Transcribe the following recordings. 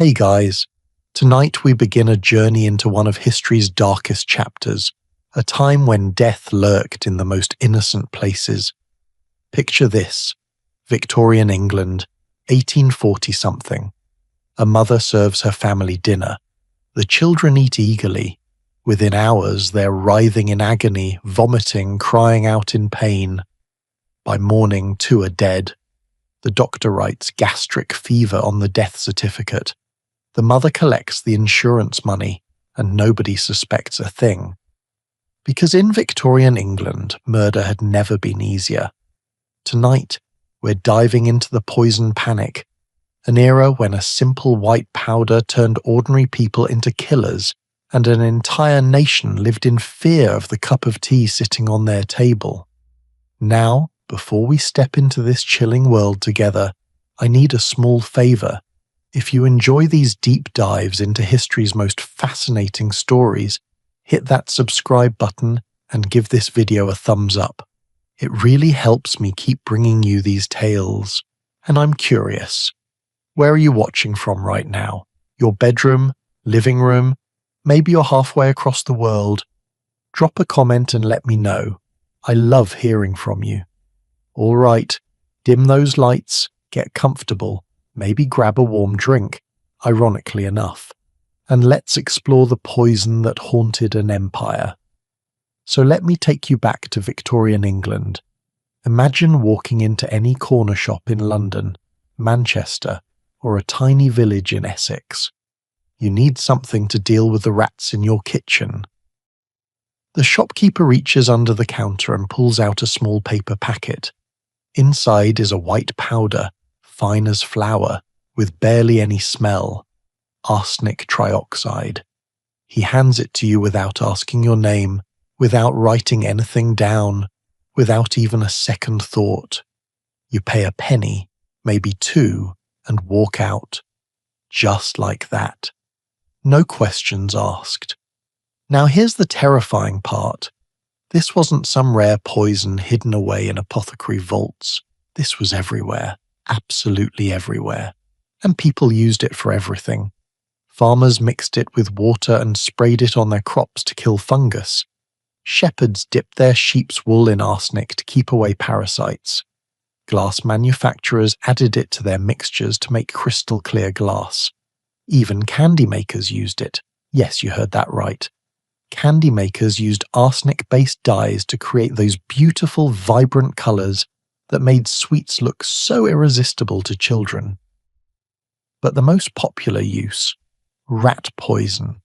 Hey guys, tonight we begin a journey into one of history's darkest chapters, a time when death lurked in the most innocent places. Picture this: Victorian England, 1840-something. A mother serves her family dinner. The children eat eagerly. Within hours, they're writhing in agony, vomiting, crying out in pain. By morning, two are dead. The doctor writes gastric fever on the death certificate. The mother collects the insurance money, and nobody suspects a thing. Because in Victorian England, murder had never been easier. Tonight, we're diving into the poison panic, an era when a simple white powder turned ordinary people into killers, and an entire nation lived in fear of the cup of tea sitting on their table. Now, before we step into this chilling world together, I need a small favor. If you enjoy these deep dives into history's most fascinating stories, hit that subscribe button and give this video a thumbs up. It really helps me keep bringing you these tales. And I'm curious, where are you watching from right now? Your bedroom? Living room? Maybe you're halfway across the world. Drop a comment and let me know. I love hearing from you. All right, dim those lights, get comfortable. Maybe grab a warm drink, ironically enough, and let's explore the poison that haunted an empire. So let me take you back to Victorian England. Imagine walking into any corner shop in London, Manchester, or a tiny village in Essex. You need something to deal with the rats in your kitchen. The shopkeeper reaches under the counter and pulls out a small paper packet. Inside is a white powder, fine as flour, with barely any smell. Arsenic trioxide. He hands it to you without asking your name, without writing anything down, without even a second thought. You pay a penny, maybe two, and walk out. Just like that. No questions asked. Now here's the terrifying part. This wasn't some rare poison hidden away in apothecary vaults. This was everywhere. Absolutely everywhere. And people used it for everything. Farmers mixed it with water and sprayed it on their crops to kill fungus. Shepherds dipped their sheep's wool in arsenic to keep away parasites. Glass manufacturers added it to their mixtures to make crystal clear glass. Even candy makers used it. Yes, you heard that right. Candy makers used arsenic-based dyes to create those beautiful, vibrant colors that made sweets look so irresistible to children. But the most popular use, rat poison.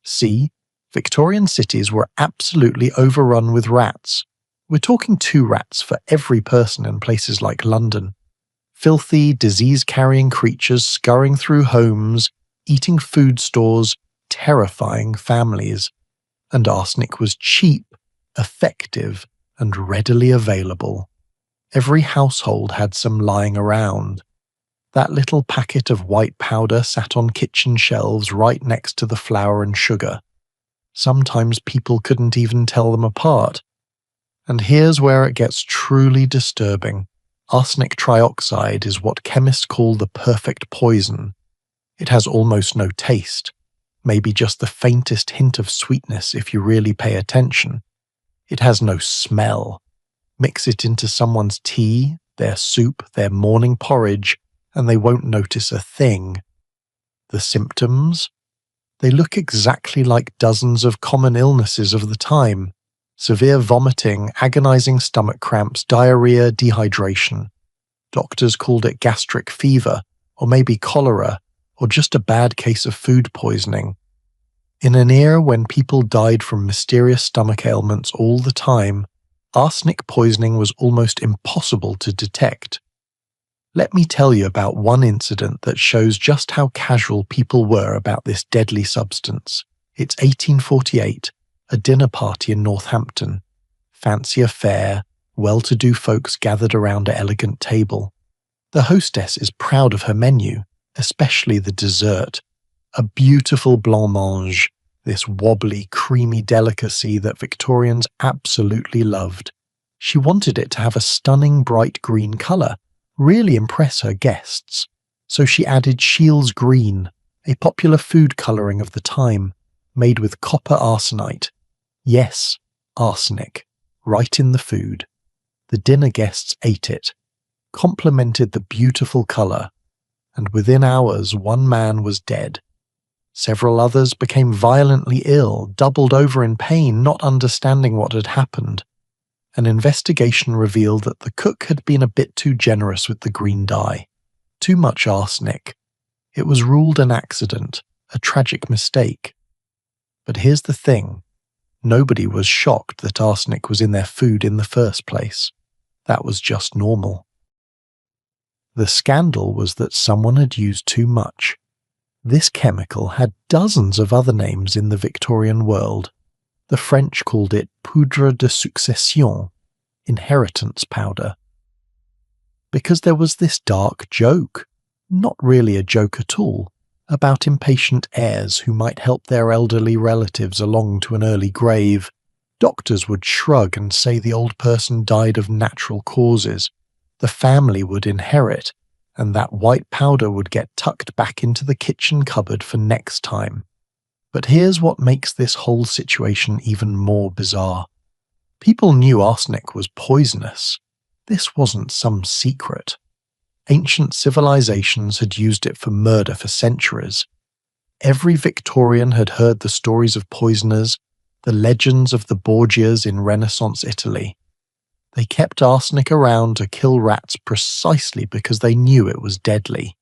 See, Victorian cities were absolutely overrun with rats. We're talking 2 rats for every person in places like London. Filthy, disease-carrying creatures scurrying through homes, eating food stores, terrifying families. And arsenic was cheap, effective, and readily available. Every household had some lying around. That little packet of white powder sat on kitchen shelves right next to the flour and sugar. Sometimes people couldn't even tell them apart. And here's where it gets truly disturbing. Arsenic trioxide is what chemists call the perfect poison. It has almost no taste, maybe just the faintest hint of sweetness if you really pay attention. It has no smell. Mix it into someone's tea, their soup, their morning porridge, and they won't notice a thing. The symptoms? They look exactly like dozens of common illnesses of the time. Severe vomiting, agonizing stomach cramps, diarrhea, dehydration. Doctors called it gastric fever, or maybe cholera, or just a bad case of food poisoning. In an era when people died from mysterious stomach ailments all the time, arsenic poisoning was almost impossible to detect. Let me tell you about one incident that shows just how casual people were about this deadly substance. It's 1848, a dinner party in Northampton. Fancy affair, well-to-do folks gathered around an elegant table. The hostess is proud of her menu, especially the dessert. A beautiful blancmange, this wobbly, creamy delicacy that Victorians absolutely loved. She wanted it to have a stunning bright green colour, really impress her guests. So she added Scheele's green, a popular food colouring of the time, made with copper arsenite. Yes, arsenic, right in the food. The dinner guests ate it, complimented the beautiful colour, and within hours 1 man was dead. Several others became violently ill, doubled over in pain, not understanding what had happened. An investigation revealed that the cook had been a bit too generous with the green dye. Too much arsenic. It was ruled an accident, a tragic mistake. But here's the thing. Nobody was shocked that arsenic was in their food in the first place. That was just normal. The scandal was that someone had used too much. This chemical had dozens of other names in the Victorian world. The French called it poudre de succession, inheritance powder. Because there was this dark joke, not really a joke at all, about impatient heirs who might help their elderly relatives along to an early grave. Doctors would shrug and say the old person died of natural causes. The family would inherit, and that white powder would get tucked back into the kitchen cupboard for next time. But here's what makes this whole situation even more bizarre. People knew arsenic was poisonous. This wasn't some secret. Ancient civilizations had used it for murder for centuries. Every Victorian had heard the stories of poisoners, the legends of the Borgias in Renaissance Italy. They kept arsenic around to kill rats precisely because they knew it was deadly.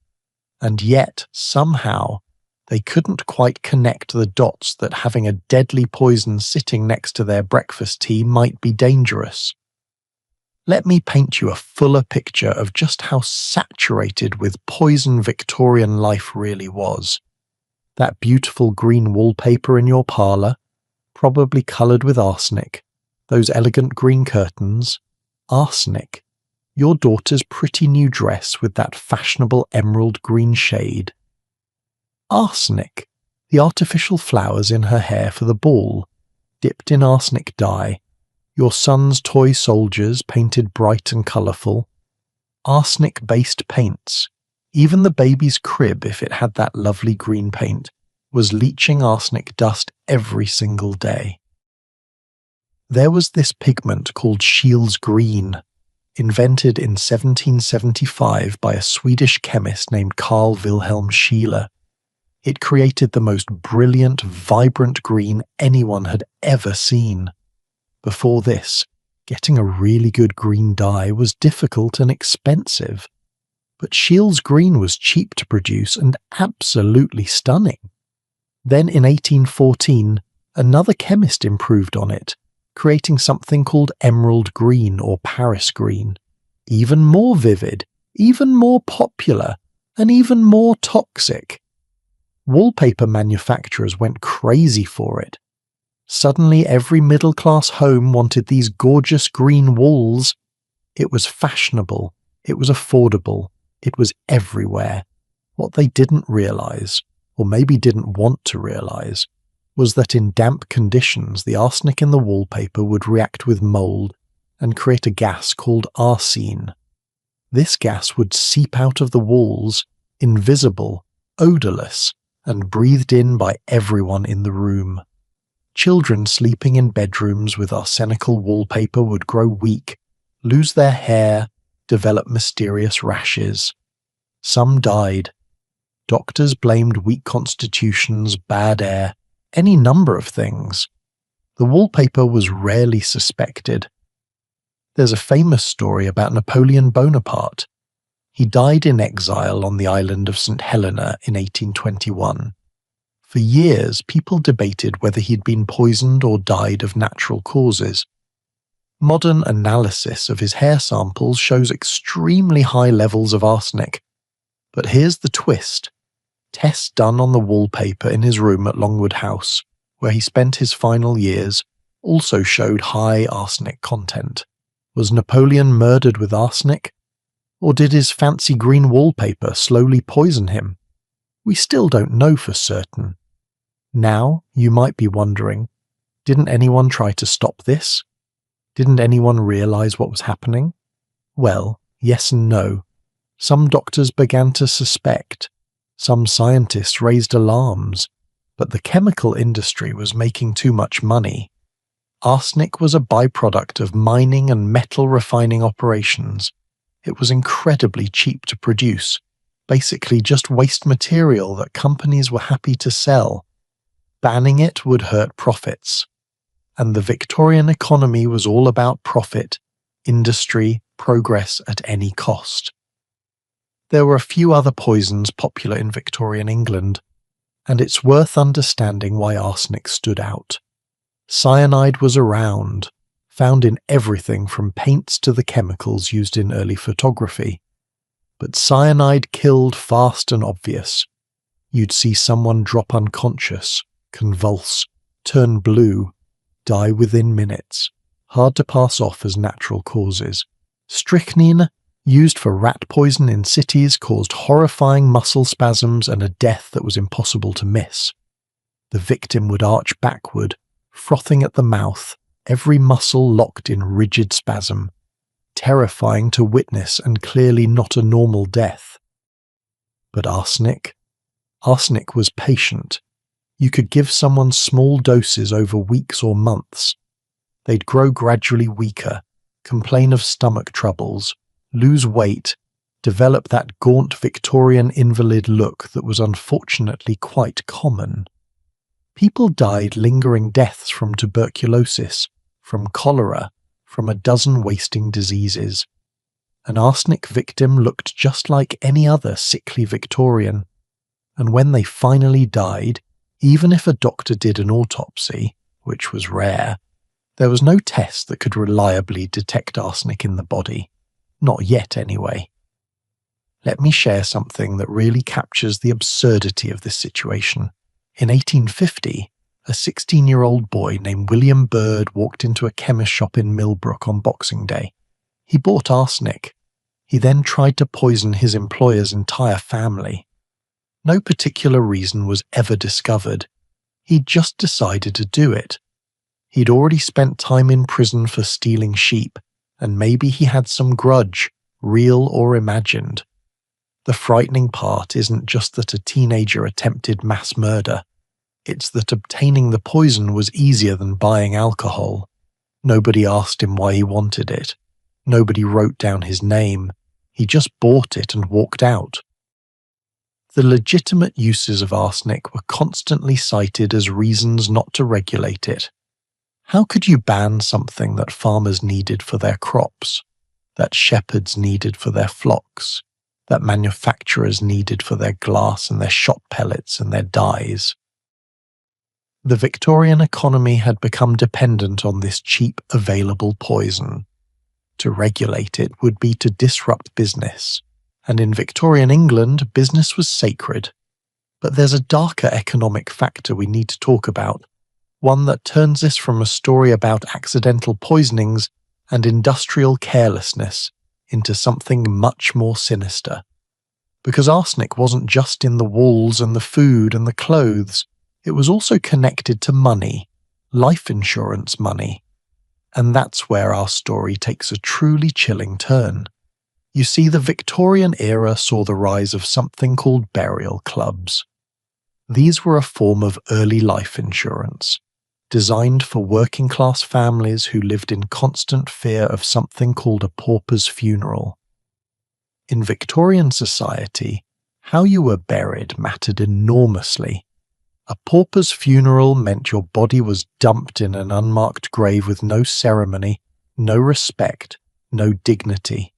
And yet, somehow, they couldn't quite connect the dots that having a deadly poison sitting next to their breakfast tea might be dangerous. Let me paint you a fuller picture of just how saturated with poison Victorian life really was. That beautiful green wallpaper in your parlour, probably coloured with arsenic, those elegant green curtains, arsenic, your daughter's pretty new dress with that fashionable emerald green shade. Arsenic, the artificial flowers in her hair for the ball, dipped in arsenic dye, your son's toy soldiers painted bright and colourful, arsenic-based paints, even the baby's crib, if it had that lovely green paint, was leaching arsenic dust every single day. There was this pigment called Scheele's green, invented in 1775 by a Swedish chemist named Carl Wilhelm Scheele. It created the most brilliant, vibrant green anyone had ever seen. Before this, getting a really good green dye was difficult and expensive. But Scheele's green was cheap to produce and absolutely stunning. Then in 1814, another chemist improved on it, creating something called emerald green or Paris green. Even more vivid, even more popular, and even more toxic. Wallpaper manufacturers went crazy for it. Suddenly every middle-class home wanted these gorgeous green walls. It was fashionable, it was affordable, it was everywhere. What they didn't realise, or maybe didn't want to realise, was that in damp conditions the arsenic in the wallpaper would react with mould and create a gas called arsine. This gas would seep out of the walls, invisible, odourless, and breathed in by everyone in the room. Children sleeping in bedrooms with arsenical wallpaper would grow weak, lose their hair, develop mysterious rashes. Some died. Doctors blamed weak constitutions, bad air, any number of things. The wallpaper was rarely suspected. There's a famous story about Napoleon Bonaparte. He died in exile on the island of St. Helena in 1821. For years, people debated whether he'd been poisoned or died of natural causes. Modern analysis of his hair samples shows extremely high levels of arsenic. But here's the twist. Tests done on the wallpaper in his room at Longwood House, where he spent his final years, also showed high arsenic content. Was Napoleon murdered with arsenic? Or did his fancy green wallpaper slowly poison him? We still don't know for certain. Now, you might be wondering, didn't anyone try to stop this? Didn't anyone realise what was happening? Well, yes and no. Some doctors began to suspect. Some scientists raised alarms. But the chemical industry was making too much money. Arsenic was a byproduct of mining and metal refining operations. It was incredibly cheap to produce, basically just waste material that companies were happy to sell. Banning it would hurt profits. And the Victorian economy was all about profit, industry, progress at any cost. There were a few other poisons popular in Victorian England, and it's worth understanding why arsenic stood out. Cyanide was around, found in everything from paints to the chemicals used in early photography. But cyanide killed fast and obvious. You'd see someone drop unconscious, convulse, turn blue, die within minutes, hard to pass off as natural causes. Strychnine, used for rat poison in cities, caused horrifying muscle spasms and a death that was impossible to miss. The victim would arch backward, frothing at the mouth, every muscle locked in rigid spasm. Terrifying to witness and clearly not a normal death. But arsenic? Arsenic was patient. You could give someone small doses over weeks or months. They'd grow gradually weaker, complain of stomach troubles, lose weight, develop that gaunt Victorian invalid look that was unfortunately quite common. People died lingering deaths from tuberculosis, from cholera, from a dozen wasting diseases. An arsenic victim looked just like any other sickly Victorian, and when they finally died, even if a doctor did an autopsy, which was rare, there was no test that could reliably detect arsenic in the body. Not yet, anyway. Let me share something that really captures the absurdity of this situation. In 1850, a 16-year-old boy named William Bird walked into a chemist shop in Millbrook on Boxing Day. He bought arsenic. He then tried to poison his employer's entire family. No particular reason was ever discovered. He just decided to do it. He'd already spent time in prison for stealing sheep, and maybe he had some grudge, real or imagined. The frightening part isn't just that a teenager attempted mass murder. It's that obtaining the poison was easier than buying alcohol. Nobody asked him why he wanted it. Nobody wrote down his name. He just bought it and walked out. The legitimate uses of arsenic were constantly cited as reasons not to regulate it. How could you ban something that farmers needed for their crops, that shepherds needed for their flocks, that manufacturers needed for their glass and their shot pellets and their dyes? The Victorian economy had become dependent on this cheap, available poison. To regulate it would be to disrupt business, and in Victorian England, business was sacred. But there's a darker economic factor we need to talk about, one that turns this from a story about accidental poisonings and industrial carelessness into something much more sinister. Because arsenic wasn't just in the walls and the food and the clothes, it was also connected to money, life insurance money. And that's where our story takes a truly chilling turn. You see, the Victorian era saw the rise of something called burial clubs. These were a form of early life insurance, designed for working-class families who lived in constant fear of something called a pauper's funeral. In Victorian society, how you were buried mattered enormously. A pauper's funeral meant your body was dumped in an unmarked grave with no ceremony, no respect, no dignity.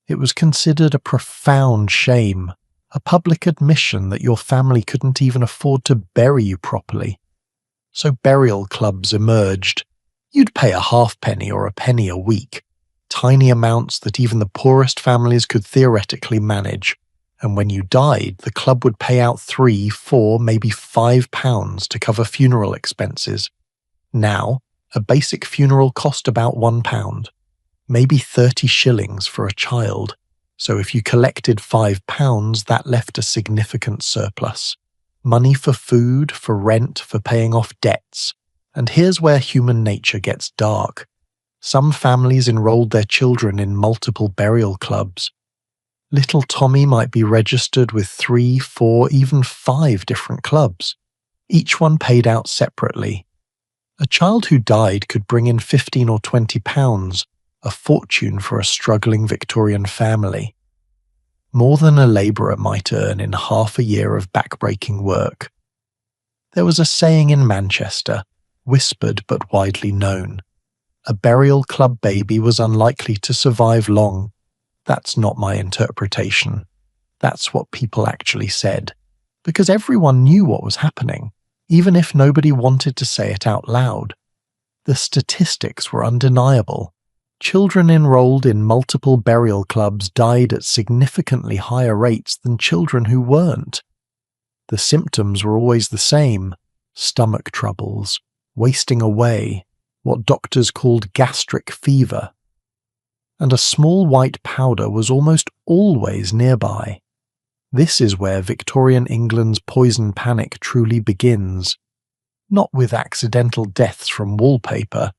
It was considered a profound shame, a public admission that your family couldn't even afford to bury you properly. So burial clubs emerged. You'd pay a halfpenny or a penny a week, tiny amounts that even the poorest families could theoretically manage. And when you died, the club would pay out £3, £4, maybe £5 to cover funeral expenses. Now, a basic funeral cost about £1, maybe 30 shillings for a child. So if you collected £5, that left a significant surplus. Money for food, for rent, for paying off debts. And here's where human nature gets dark. Some families enrolled their children in multiple burial clubs. Little Tommy might be registered with 3, 4, even 5 different clubs, each one paid out separately. A child who died could bring in £15 or £20, a fortune for a struggling Victorian family. More than a labourer might earn in half a year of backbreaking work. There was a saying in Manchester, whispered but widely known. A burial club baby was unlikely to survive long. That's not my interpretation. That's what people actually said. Because everyone knew what was happening, even if nobody wanted to say it out loud. The statistics were undeniable. Children enrolled in multiple burial clubs died at significantly higher rates than children who weren't. The symptoms were always the same: stomach troubles, wasting away, what doctors called gastric fever. And a small white powder was almost always nearby. This is where Victorian England's poison panic truly begins. Not with accidental deaths from wallpaper,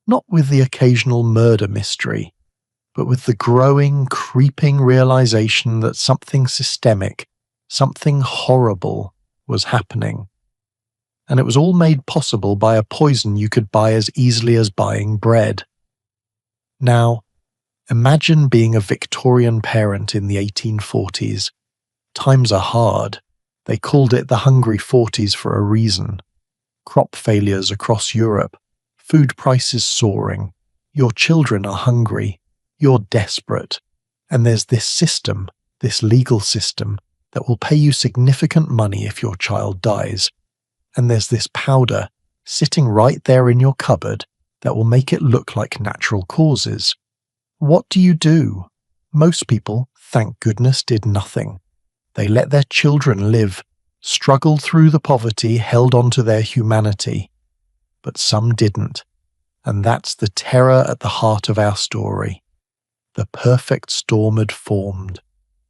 not with the occasional murder mystery, but with the growing, creeping realization that something systemic, something horrible was happening. And it was all made possible by a poison you could buy as easily as buying bread. Now, imagine being a Victorian parent in the 1840s. Times are hard. They called it the Hungry Forties for a reason. Crop failures across Europe, food prices soaring, your children are hungry, you're desperate, and there's this system, this legal system, that will pay you significant money if your child dies, and there's this powder sitting right there in your cupboard that will make it look like natural causes. What do? Most people, thank goodness, did nothing. They let their children live, struggled through the poverty, held on to their humanity. But some didn't, and that's the terror at the heart of our story. The perfect storm had formed,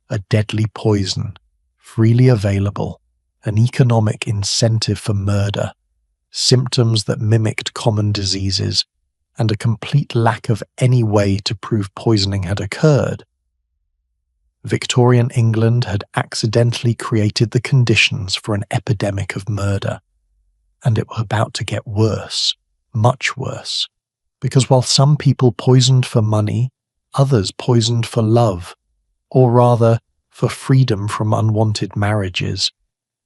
a deadly poison, freely available, an economic incentive for murder, symptoms that mimicked common diseases, and a complete lack of any way to prove poisoning had occurred. Victorian England had accidentally created the conditions for an epidemic of murder. And it was about to get worse, much worse, because while some people poisoned for money, others poisoned for love, or rather, for freedom from unwanted marriages,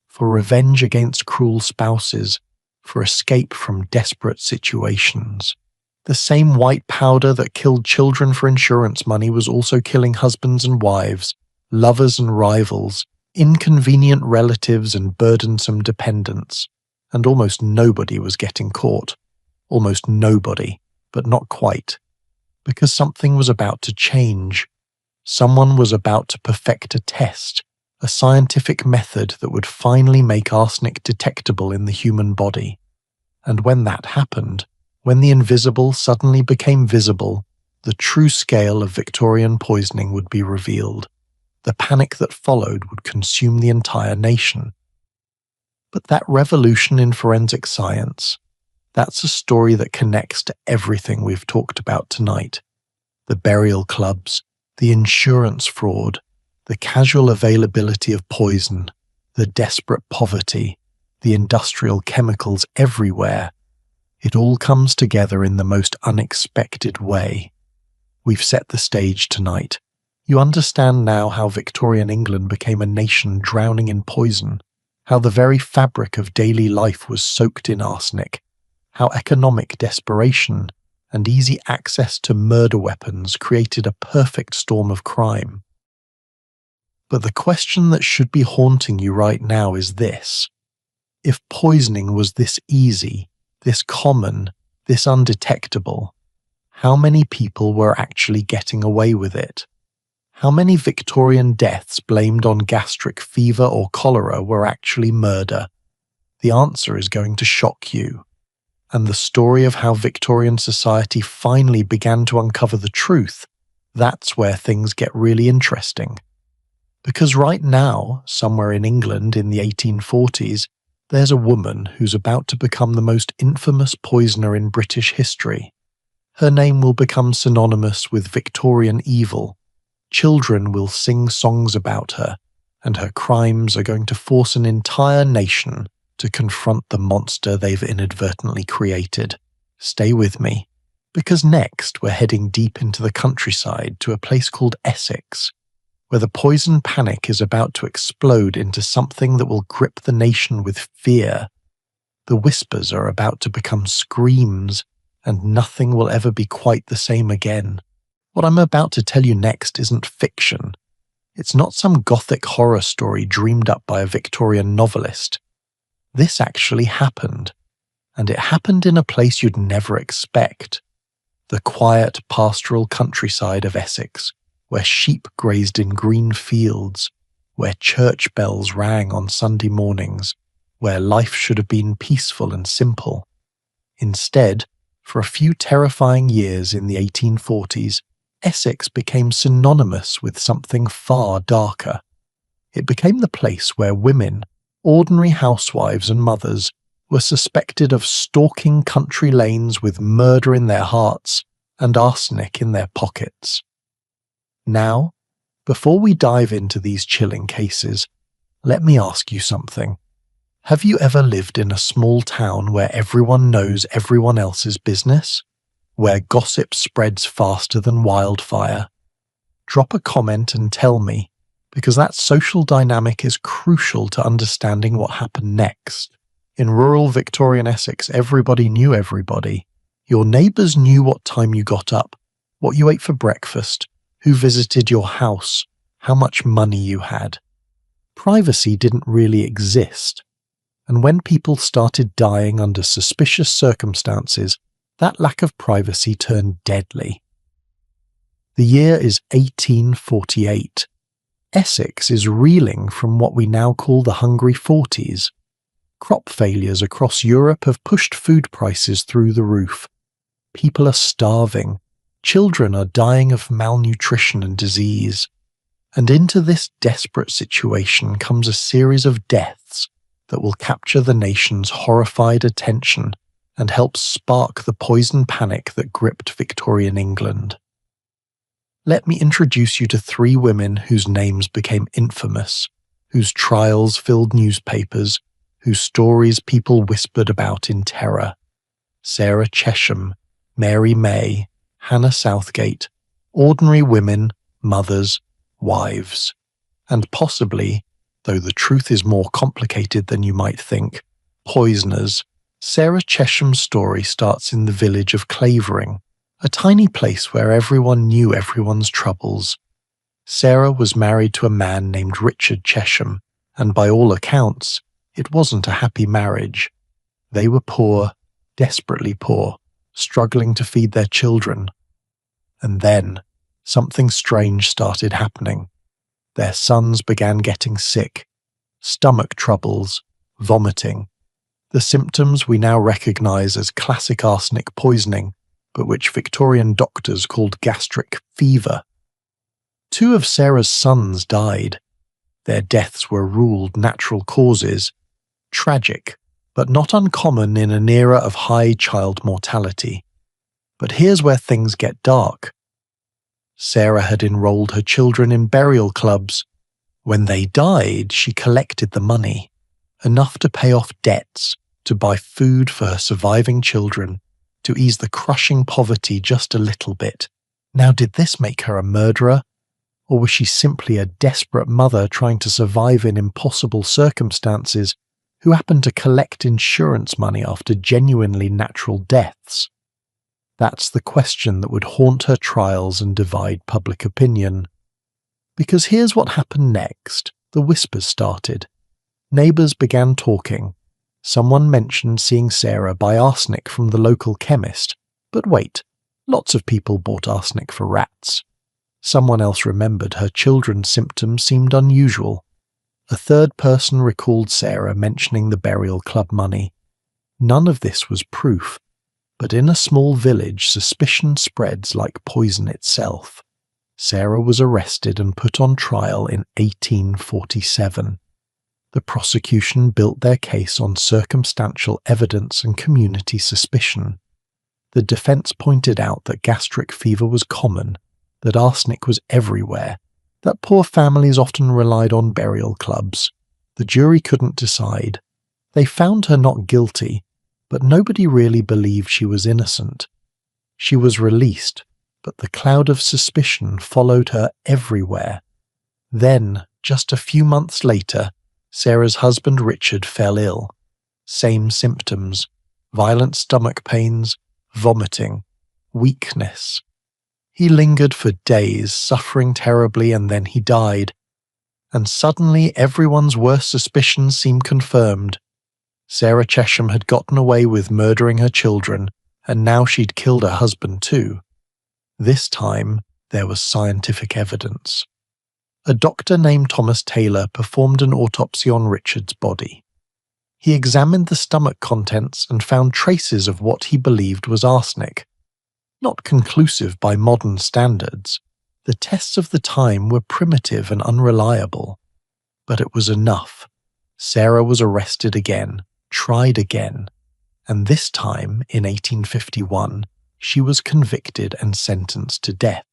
for revenge against cruel spouses, for escape from desperate situations. The same white powder that killed children for insurance money was also killing husbands and wives, lovers and rivals, inconvenient relatives and burdensome dependents. And almost nobody was getting caught. Almost nobody, but not quite. Because something was about to change. Someone was about to perfect a test, a scientific method that would finally make arsenic detectable in the human body. And when that happened, when the invisible suddenly became visible, the true scale of Victorian poisoning would be revealed. The panic that followed would consume the entire nation. But that revolution in forensic science, that's a story that connects to everything we've talked about tonight. The burial clubs, the insurance fraud, the casual availability of poison, the desperate poverty, the industrial chemicals everywhere. It all comes together in the most unexpected way. We've set the stage tonight. You understand now how Victorian England became a nation drowning in poison, how the very fabric of daily life was soaked in arsenic, how economic desperation and easy access to murder weapons created a perfect storm of crime. But the question that should be haunting you right now is this: if poisoning was this easy, this common, this undetectable, how many people were actually getting away with it? How many Victorian deaths blamed on gastric fever or cholera were actually murder? The answer is going to shock you. And the story of how Victorian society finally began to uncover the truth, that's where things get really interesting. Because right now, somewhere in England in the 1840s, there's a woman who's about to become the most infamous poisoner in British history. Her name will become synonymous with Victorian evil, Children will sing songs about her, and her crimes are going to force an entire nation to confront the monster they've inadvertently created. Stay with me, because next we're heading deep into the countryside to a place called Essex, where the poison panic is about to explode into something that will grip the nation with fear. The whispers are about to become screams, and nothing will ever be quite the same again. What I'm about to tell you next isn't fiction. It's not some gothic horror story dreamed up by a Victorian novelist. This actually happened, and it happened in a place you'd never expect. The quiet pastoral countryside of Essex, where sheep grazed in green fields, where church bells rang on Sunday mornings, where life should have been peaceful and simple. Instead, for a few terrifying years in the 1840s, Essex became synonymous with something far darker. It became the place where women, ordinary housewives and mothers, were suspected of stalking country lanes with murder in their hearts and arsenic in their pockets. Now, before we dive into these chilling cases, let me ask you something. Have you ever lived in a small town where everyone knows everyone else's business? Where gossip spreads faster than wildfire? Drop a comment and tell me, because that social dynamic is crucial to understanding what happened next. In rural Victorian Essex, everybody knew everybody. Your neighbours knew what time you got up, what you ate for breakfast, who visited your house, how much money you had. Privacy didn't really exist. And when people started dying under suspicious circumstances, that lack of privacy turned deadly. The year is 1848. Essex is reeling from what we now call the Hungry 40s. Crop failures across Europe have pushed food prices through the roof. People are starving. Children are dying of malnutrition and disease. And into this desperate situation comes a series of deaths that will capture the nation's horrified attention and help spark the poison panic that gripped Victorian England. Let me introduce you to three women whose names became infamous, whose trials filled newspapers, whose stories people whispered about in terror. Sarah Chesham, Mary May, Hannah Southgate, ordinary women, mothers, wives, and possibly, though the truth is more complicated than you might think, poisoners. Sarah Chesham's story starts in the village of Clavering, a tiny place where everyone knew everyone's troubles. Sarah was married to a man named Richard Chesham, and by all accounts, it wasn't a happy marriage. They were poor, desperately poor, struggling to feed their children. And then, something strange started happening. Their sons began getting sick, stomach troubles, vomiting, the symptoms we now recognise as classic arsenic poisoning, but which Victorian doctors called gastric fever. 2 of Sarah's sons died. Their deaths were ruled natural causes, tragic, but not uncommon in an era of high child mortality. But here's where things get dark. Sarah had enrolled her children in burial clubs. When they died, she collected the money, enough to pay off debts, to buy food for her surviving children, to ease the crushing poverty just a little bit. Now, did this make her a murderer? Or was she simply a desperate mother trying to survive in impossible circumstances who happened to collect insurance money after genuinely natural deaths? That's the question that would haunt her trials and divide public opinion. Because here's what happened next. The whispers started. Neighbours began talking. Someone mentioned seeing Sarah buy arsenic from the local chemist. But wait, lots of people bought arsenic for rats. Someone else remembered her children's symptoms seemed unusual. A third person recalled Sarah mentioning the burial club money. None of this was proof, but in a small village suspicion spreads like poison itself. Sarah was arrested and put on trial in 1847. The prosecution built their case on circumstantial evidence and community suspicion. The defense pointed out that gastric fever was common, that arsenic was everywhere, that poor families often relied on burial clubs. The jury couldn't decide. They found her not guilty, but nobody really believed she was innocent. She was released, but the cloud of suspicion followed her everywhere. Then, just a few months later, Sarah's husband Richard fell ill. Same symptoms: violent stomach pains, vomiting, weakness. He lingered for days, suffering terribly, and then he died. And suddenly everyone's worst suspicions seemed confirmed. Sarah Chesham had gotten away with murdering her children, and now she'd killed her husband too. This time, there was scientific evidence. A doctor named Thomas Taylor performed an autopsy on Richard's body. He examined the stomach contents and found traces of what he believed was arsenic. Not conclusive by modern standards, the tests of the time were primitive and unreliable. But it was enough. Sarah was arrested again, tried again, and this time, in 1851, she was convicted and sentenced to death.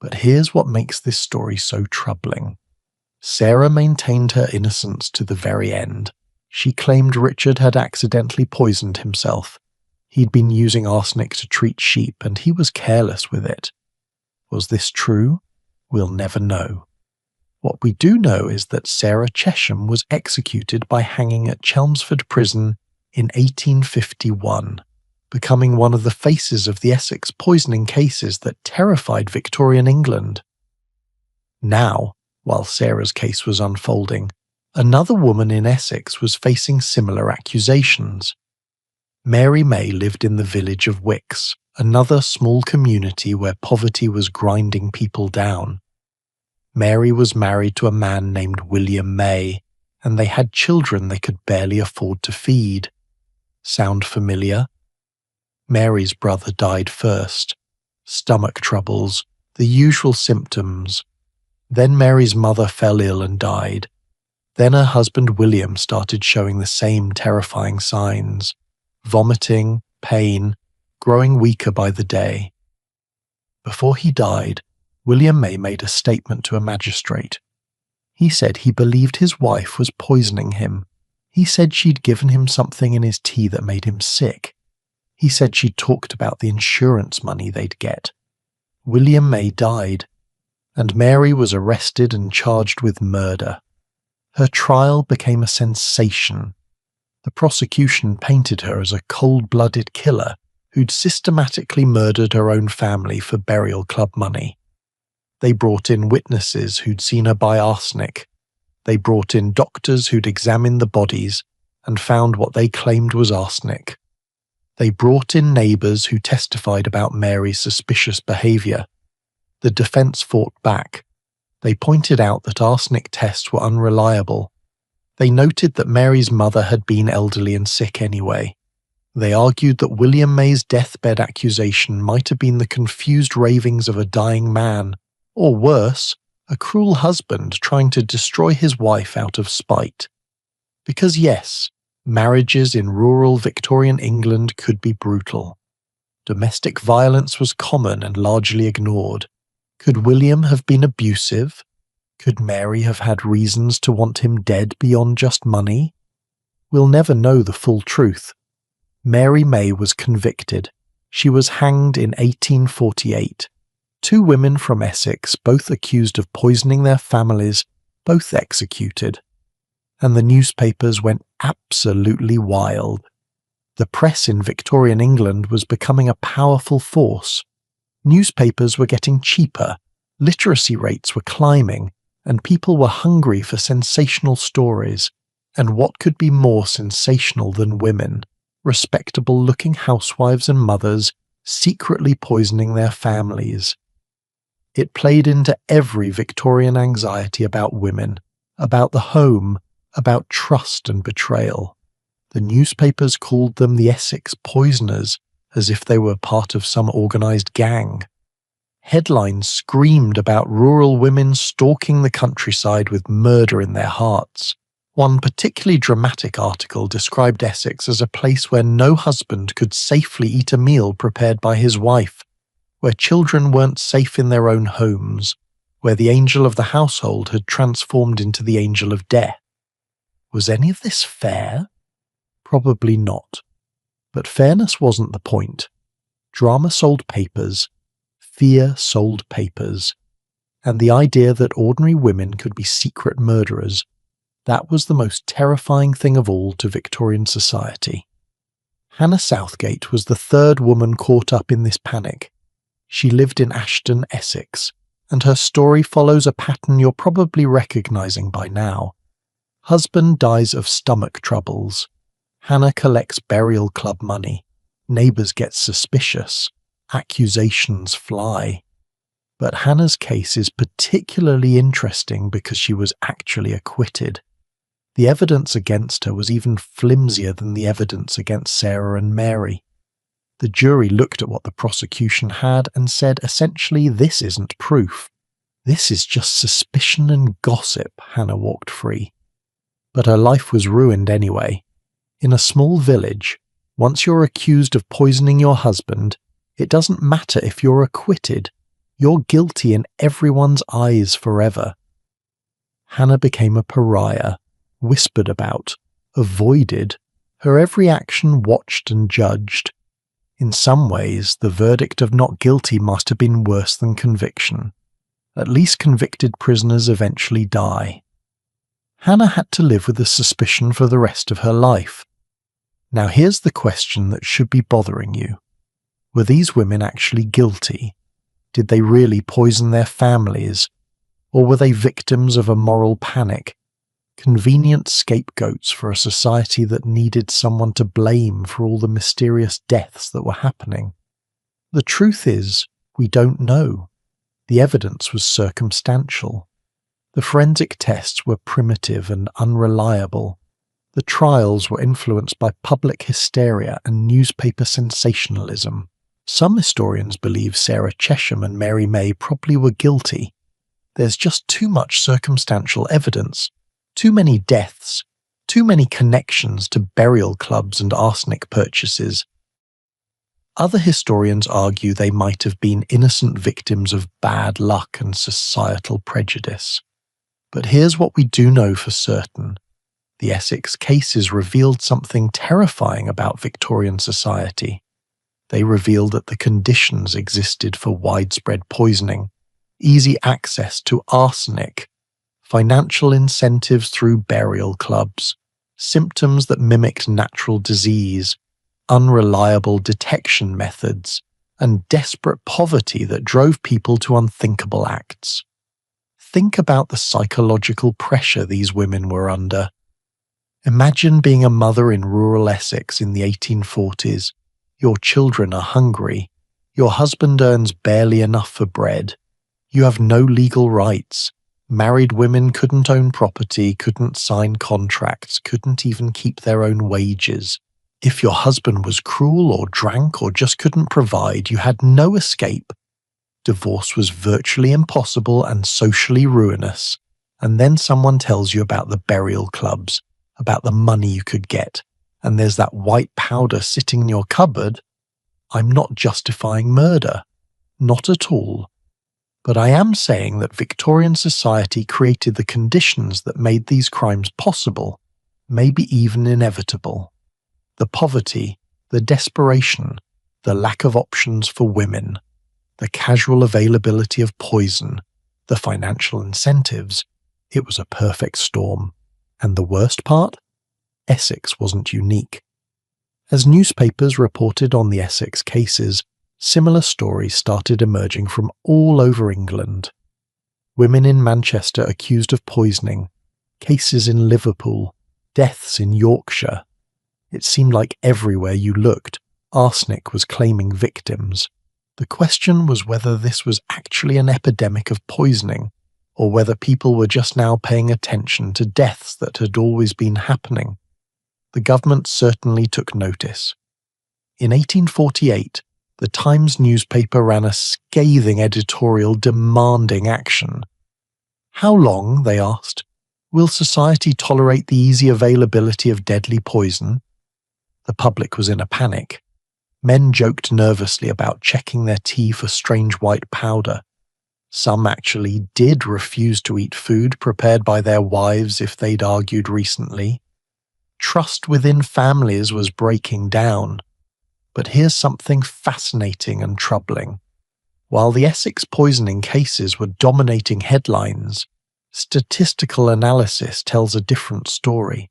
But here's what makes this story so troubling. Sarah maintained her innocence to the very end. She claimed Richard had accidentally poisoned himself. He'd been using arsenic to treat sheep, and he was careless with it. Was this true? We'll never know. What we do know is that Sarah Chesham was executed by hanging at Chelmsford Prison in 1851, becoming one of the faces of the Essex poisoning cases that terrified Victorian England. Now, while Sarah's case was unfolding, another woman in Essex was facing similar accusations. Mary May lived in the village of Wicks, another small community where poverty was grinding people down. Mary was married to a man named William May, and they had children they could barely afford to feed. Sound familiar? Mary's brother died first. Stomach troubles, the usual symptoms. Then Mary's mother fell ill and died. Then her husband William started showing the same terrifying signs: vomiting, pain, growing weaker by the day. Before he died, William May made a statement to a magistrate. He said he believed his wife was poisoning him. He said she'd given him something in his tea that made him sick. He said she'd talked about the insurance money they'd get. William May died, and Mary was arrested and charged with murder. Her trial became a sensation. The prosecution painted her as a cold-blooded killer who'd systematically murdered her own family for burial club money. They brought in witnesses who'd seen her buy arsenic. They brought in doctors who'd examined the bodies and found what they claimed was arsenic. They brought in neighbours who testified about Mary's suspicious behaviour. The defence fought back. They pointed out that arsenic tests were unreliable. They noted that Mary's mother had been elderly and sick anyway. They argued that William May's deathbed accusation might have been the confused ravings of a dying man, or worse, a cruel husband trying to destroy his wife out of spite. Because yes, marriages in rural Victorian England could be brutal. Domestic violence was common and largely ignored. Could William have been abusive? Could Mary have had reasons to want him dead beyond just money? We'll never know the full truth. Mary May was convicted. She was hanged in 1848. Two women from Essex, both accused of poisoning their families, both executed. And the newspapers went absolutely wild. The press in Victorian England was becoming a powerful force. Newspapers were getting cheaper, literacy rates were climbing, and people were hungry for sensational stories. And what could be more sensational than women, respectable-looking housewives and mothers, secretly poisoning their families? It played into every Victorian anxiety about women, about the home, about trust and betrayal. The newspapers called them the Essex poisoners, as if they were part of some organised gang. Headlines screamed about rural women stalking the countryside with murder in their hearts. One particularly dramatic article described Essex as a place where no husband could safely eat a meal prepared by his wife, where children weren't safe in their own homes, where the angel of the household had transformed into the angel of death. Was any of this fair? Probably not. But fairness wasn't the point. Drama sold papers, fear sold papers, and the idea that ordinary women could be secret murderers, that was the most terrifying thing of all to Victorian society. Hannah Southgate was the third woman caught up in this panic. She lived in Ashton, Essex, and her story follows a pattern you're probably recognising by now. Husband dies of stomach troubles. Hannah collects burial club money. Neighbours get suspicious. Accusations fly. But Hannah's case is particularly interesting because she was actually acquitted. The evidence against her was even flimsier than the evidence against Sarah and Mary. The jury looked at what the prosecution had and said, essentially, this isn't proof. This is just suspicion and gossip. Hannah walked free. But her life was ruined anyway. In a small village, once you're accused of poisoning your husband, it doesn't matter if you're acquitted. You're guilty in everyone's eyes forever. Hannah became a pariah, whispered about, avoided, her every action watched and judged. In some ways, the verdict of not guilty must have been worse than conviction. At least convicted prisoners eventually die. Hannah had to live with the suspicion for the rest of her life. Now here's the question that should be bothering you. Were these women actually guilty? Did they really poison their families? Or were they victims of a moral panic? Convenient scapegoats for a society that needed someone to blame for all the mysterious deaths that were happening? The truth is, we don't know. The evidence was circumstantial. The forensic tests were primitive and unreliable. The trials were influenced by public hysteria and newspaper sensationalism. Some historians believe Sarah Chesham and Mary May probably were guilty. There's just too much circumstantial evidence, too many deaths, too many connections to burial clubs and arsenic purchases. Other historians argue they might have been innocent victims of bad luck and societal prejudice. But here's what we do know for certain. The Essex cases revealed something terrifying about Victorian society. They revealed that the conditions existed for widespread poisoning, easy access to arsenic, financial incentives through burial clubs, symptoms that mimicked natural disease, unreliable detection methods, and desperate poverty that drove people to unthinkable acts. Think about the psychological pressure these women were under. Imagine being a mother in rural Essex in the 1840s. Your children are hungry. Your husband earns barely enough for bread. You have no legal rights. Married women couldn't own property, couldn't sign contracts, couldn't even keep their own wages. If your husband was cruel or drank or just couldn't provide, you had no escape. Divorce was virtually impossible and socially ruinous. And then someone tells you about the burial clubs, about the money you could get, and there's that white powder sitting in your cupboard. I'm not justifying murder. Not at all. But I am saying that Victorian society created the conditions that made these crimes possible, maybe even inevitable. The poverty, the desperation, the lack of options for women, the casual availability of poison, the financial incentives. It was a perfect storm. And the worst part? Essex wasn't unique. As newspapers reported on the Essex cases, similar stories started emerging from all over England. Women in Manchester accused of poisoning, cases in Liverpool, deaths in Yorkshire. It seemed like everywhere you looked, arsenic was claiming victims. The question was whether this was actually an epidemic of poisoning, or whether people were just now paying attention to deaths that had always been happening. The government certainly took notice. In 1848, the Times newspaper ran a scathing editorial demanding action. How long, they asked, will society tolerate the easy availability of deadly poison? The public was in a panic. Men joked nervously about checking their tea for strange white powder. Some actually did refuse to eat food prepared by their wives if they'd argued recently. Trust within families was breaking down. But here's something fascinating and troubling. While the Essex poisoning cases were dominating headlines, statistical analysis tells a different story.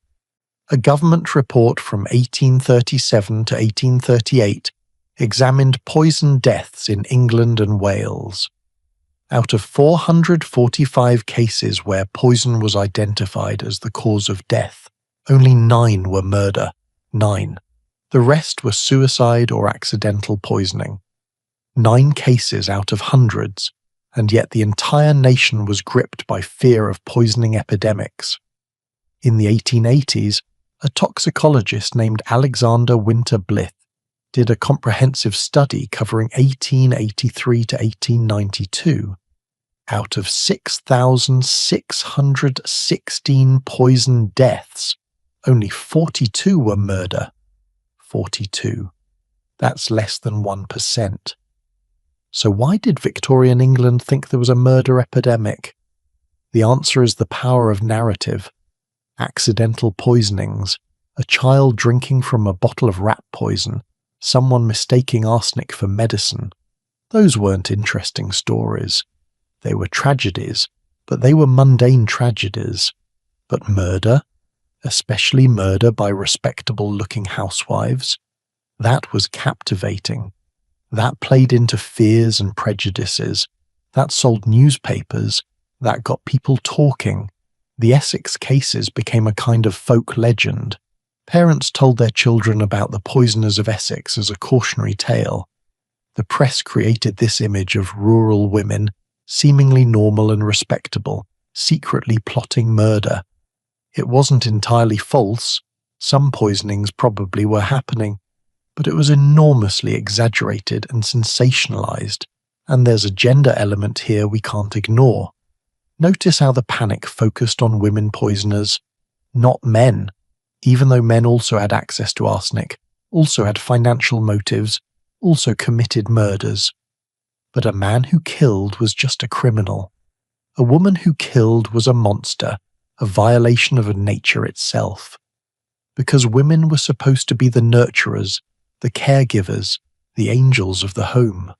A government report from 1837 to 1838 examined poison deaths in England and Wales. Out of 445 cases where poison was identified as the cause of death, only 9 were murder. 9. The rest were suicide or accidental poisoning. 9 cases out of hundreds, and yet the entire nation was gripped by fear of poisoning epidemics. In the 1880s, a toxicologist named Alexander Winter Blyth did a comprehensive study covering 1883 to 1892. Out of 6,616 poison deaths, only 42 were murder. 42. That's less than 1%. So why did Victorian England think there was a murder epidemic? The answer is the power of narrative. Accidental poisonings, a child drinking from a bottle of rat poison, someone mistaking arsenic for medicine. Those weren't interesting stories. They were tragedies, but they were mundane tragedies. But murder, especially murder by respectable-looking housewives, that was captivating. That played into fears and prejudices. That sold newspapers. That got people talking. The Essex cases became a kind of folk legend. Parents told their children about the poisoners of Essex as a cautionary tale. The press created this image of rural women, seemingly normal and respectable, secretly plotting murder. It wasn't entirely false. Some poisonings probably were happening, but it was enormously exaggerated and sensationalized, and there's a gender element here we can't ignore. Notice how the panic focused on women poisoners, not men, even though men also had access to arsenic, also had financial motives, also committed murders. But a man who killed was just a criminal. A woman who killed was a monster, a violation of nature itself. Because women were supposed to be the nurturers, the caregivers, the angels of the home.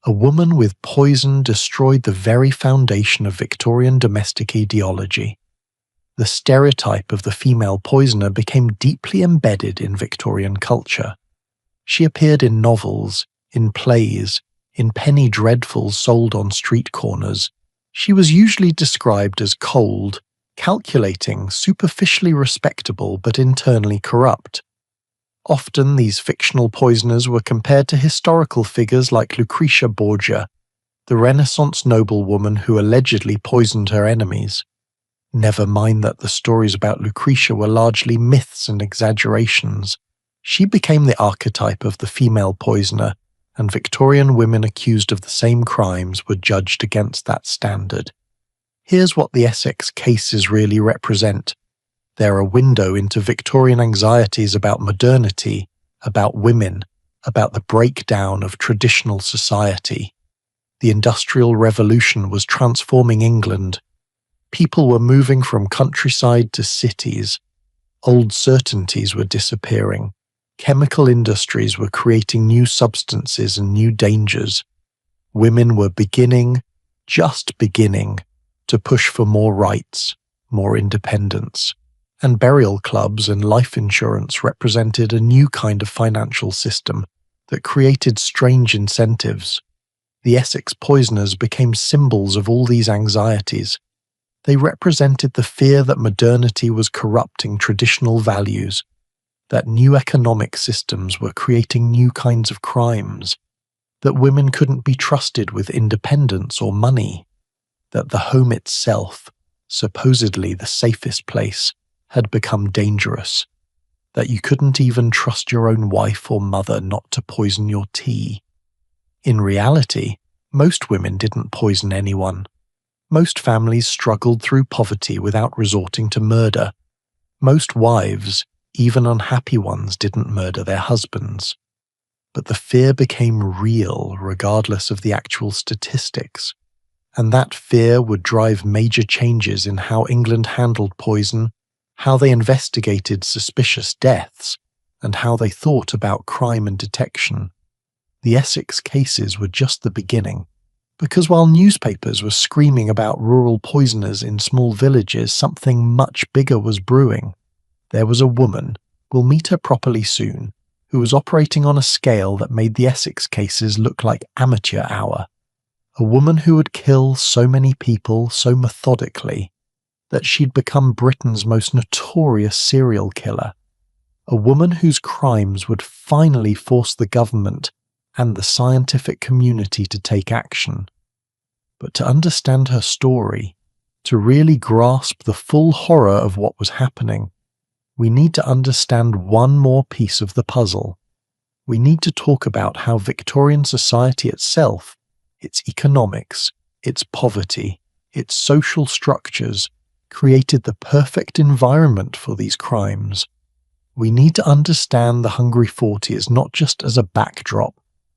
A woman with poison destroyed the very foundation of Victorian domestic ideology. The stereotype of the female poisoner became deeply embedded in Victorian culture. She appeared in novels, in plays, in penny dreadfuls sold on street corners. She was usually described as cold, calculating, superficially respectable but internally corrupt. Often these fictional poisoners were compared to historical figures like Lucretia Borgia, the Renaissance noblewoman who allegedly poisoned her enemies. Never mind that the stories about Lucretia were largely myths and exaggerations. She became the archetype of the female poisoner, and Victorian women accused of the same crimes were judged against that standard. Here's what the Essex cases really represent. They're a window into Victorian anxieties about modernity, about women, about the breakdown of traditional society. The Industrial Revolution was transforming England. People were moving from countryside to cities. Old certainties were disappearing. Chemical industries were creating new substances and new dangers. Women were just beginning, to push for more rights, more independence. And burial clubs and life insurance represented a new kind of financial system that created strange incentives. The Essex poisoners became symbols of all these anxieties. They represented the fear that modernity was corrupting traditional values, that new economic systems were creating new kinds of crimes, that women couldn't be trusted with independence or money, that the home itself, supposedly the safest place, had become dangerous, that you couldn't even trust your own wife or mother not to poison your tea. In reality, most women didn't poison anyone. Most families struggled through poverty without resorting to murder. Most wives, even unhappy ones, didn't murder their husbands. but the fear became real regardless of the actual statistics. And that fear would drive major changes in how England handled poison, how they investigated suspicious deaths, and how they thought about crime and detection. The Essex cases were just the beginning, because while newspapers were screaming about rural poisoners in small villages, something much bigger was brewing. There was a woman, we'll meet her properly soon, who was operating on a scale that made the Essex cases look like amateur hour. A woman who would kill so many people so methodically that she'd become Britain's most notorious serial killer. A woman whose crimes would finally force the government and the scientific community to take action. But to understand her story, to really grasp the full horror of what was happening, we need to understand one more piece of the puzzle. We need to talk about how Victorian society itself, its economics, its poverty, its social structures, created the perfect environment for these crimes. We need to understand the Hungry 40s not just as a backdrop,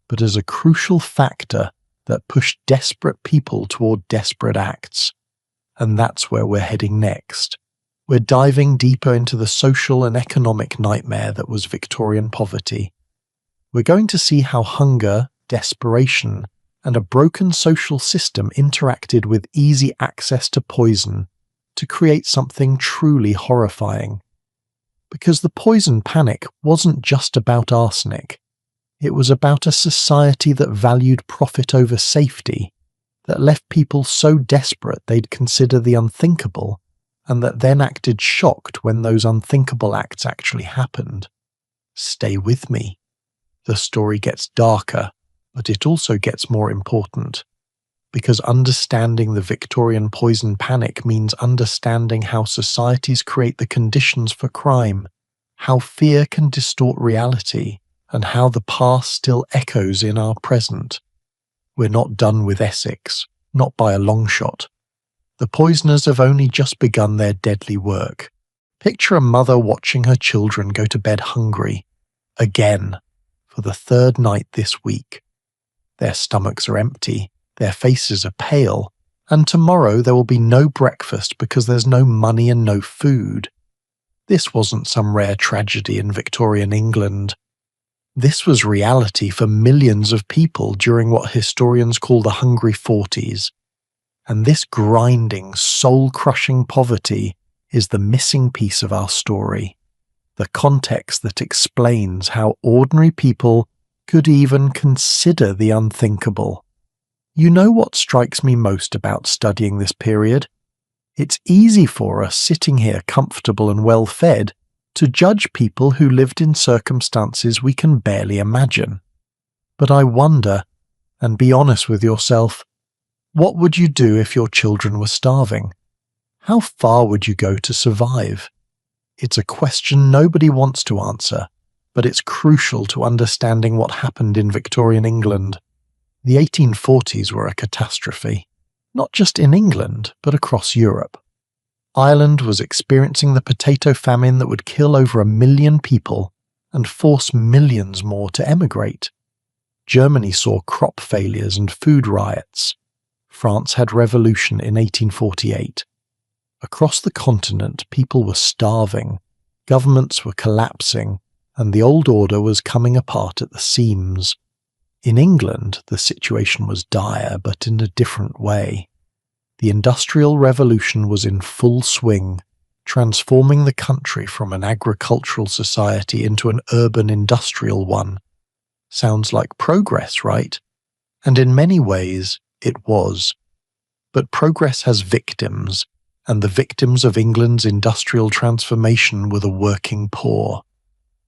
but as a crucial factor that pushed desperate people toward desperate acts. And that's where we're heading next. We're diving deeper into the social and economic nightmare that was Victorian poverty. We're going to see how hunger, desperation, and a broken social system interacted with easy access to poison to create something truly horrifying. Because the poison panic wasn't just about arsenic. It was about a society that valued profit over safety, that left people so desperate they'd consider the unthinkable, and that then acted shocked when those unthinkable acts actually happened. Stay with me. The story gets darker, but it also gets more important. Because understanding the Victorian poison panic means understanding how societies create the conditions for crime, how fear can distort reality, and how the past still echoes in our present. We're not done with Essex, not by a long shot. The poisoners have only just begun their deadly work. Picture a mother watching her children go to bed hungry, again, for the third night this week. Their stomachs are empty, their faces are pale, and tomorrow there will be no breakfast because there's no money and no food. This wasn't some rare tragedy in Victorian England. This was reality for millions of people during what historians call the Hungry 40s. And this grinding, soul-crushing poverty is the missing piece of our story, the context that explains how ordinary people could even consider the unthinkable. You know what strikes me most about studying this period? It's easy for us sitting here comfortable and well-fed to judge people who lived in circumstances we can barely imagine. But I wonder, and be honest with yourself, what would you do if your children were starving? How far would you go to survive? It's a question nobody wants to answer, but it's crucial to understanding what happened in Victorian England. The 1840s were a catastrophe, not just in England, but across Europe. Ireland was experiencing the potato famine that would kill over 1 million people and force millions more to emigrate. Germany saw crop failures and food riots. France had revolution in 1848. Across the continent, people were starving, governments were collapsing, and the old order was coming apart at the seams. In England, the situation was dire, but in a different way. The Industrial Revolution was in full swing, transforming the country from an agricultural society into an urban industrial one. Sounds like progress, right? And in many ways, it was. But progress has victims, and the victims of England's industrial transformation were the working poor.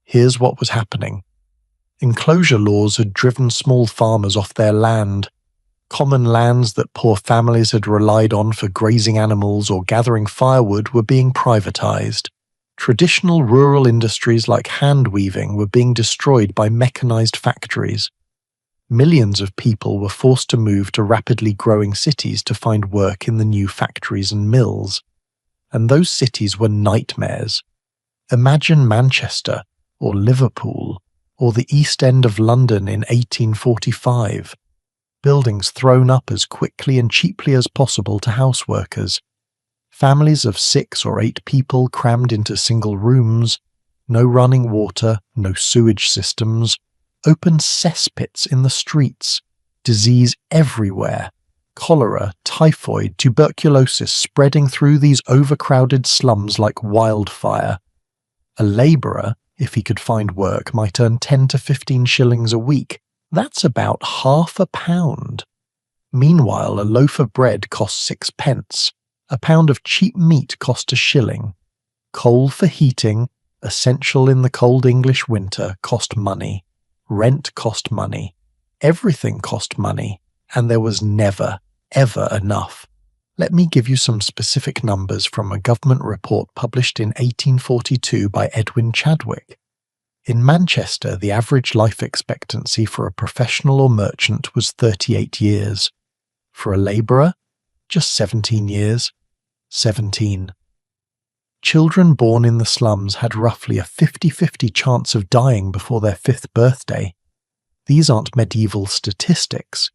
Here's what was happening. Enclosure laws had driven small farmers off their land. Common lands that poor families had relied on for grazing animals or gathering firewood were being privatized. Traditional rural industries like hand weaving were being destroyed by mechanized factories. Millions of people were forced to move to rapidly growing cities to find work in the new factories and mills. And those cities were nightmares. Imagine Manchester, or Liverpool, or the East End of London in 1845. Buildings thrown up as quickly and cheaply as possible to houseworkers. Families of 6 or 8 people crammed into single rooms, no running water, no sewage systems, open cesspits in the streets, disease everywhere, cholera, typhoid, tuberculosis spreading through these overcrowded slums like wildfire. A labourer, if he could find work, might earn 10 to 15 shillings a week. That's about £0.50. Meanwhile, a loaf of bread cost 6p. A pound of cheap meat cost a shilling. Coal for heating, essential in the cold English winter, cost money. Rent cost money. Everything cost money. And there was never, ever enough. Let me give you some specific numbers from a government report published in 1842 by Edwin Chadwick. In Manchester, the average life expectancy for a professional or merchant was 38 years. For a labourer, just 17 years. 17. Children born in the slums had roughly a 50-50 chance of dying before their 5th birthday. These aren't medieval statistics.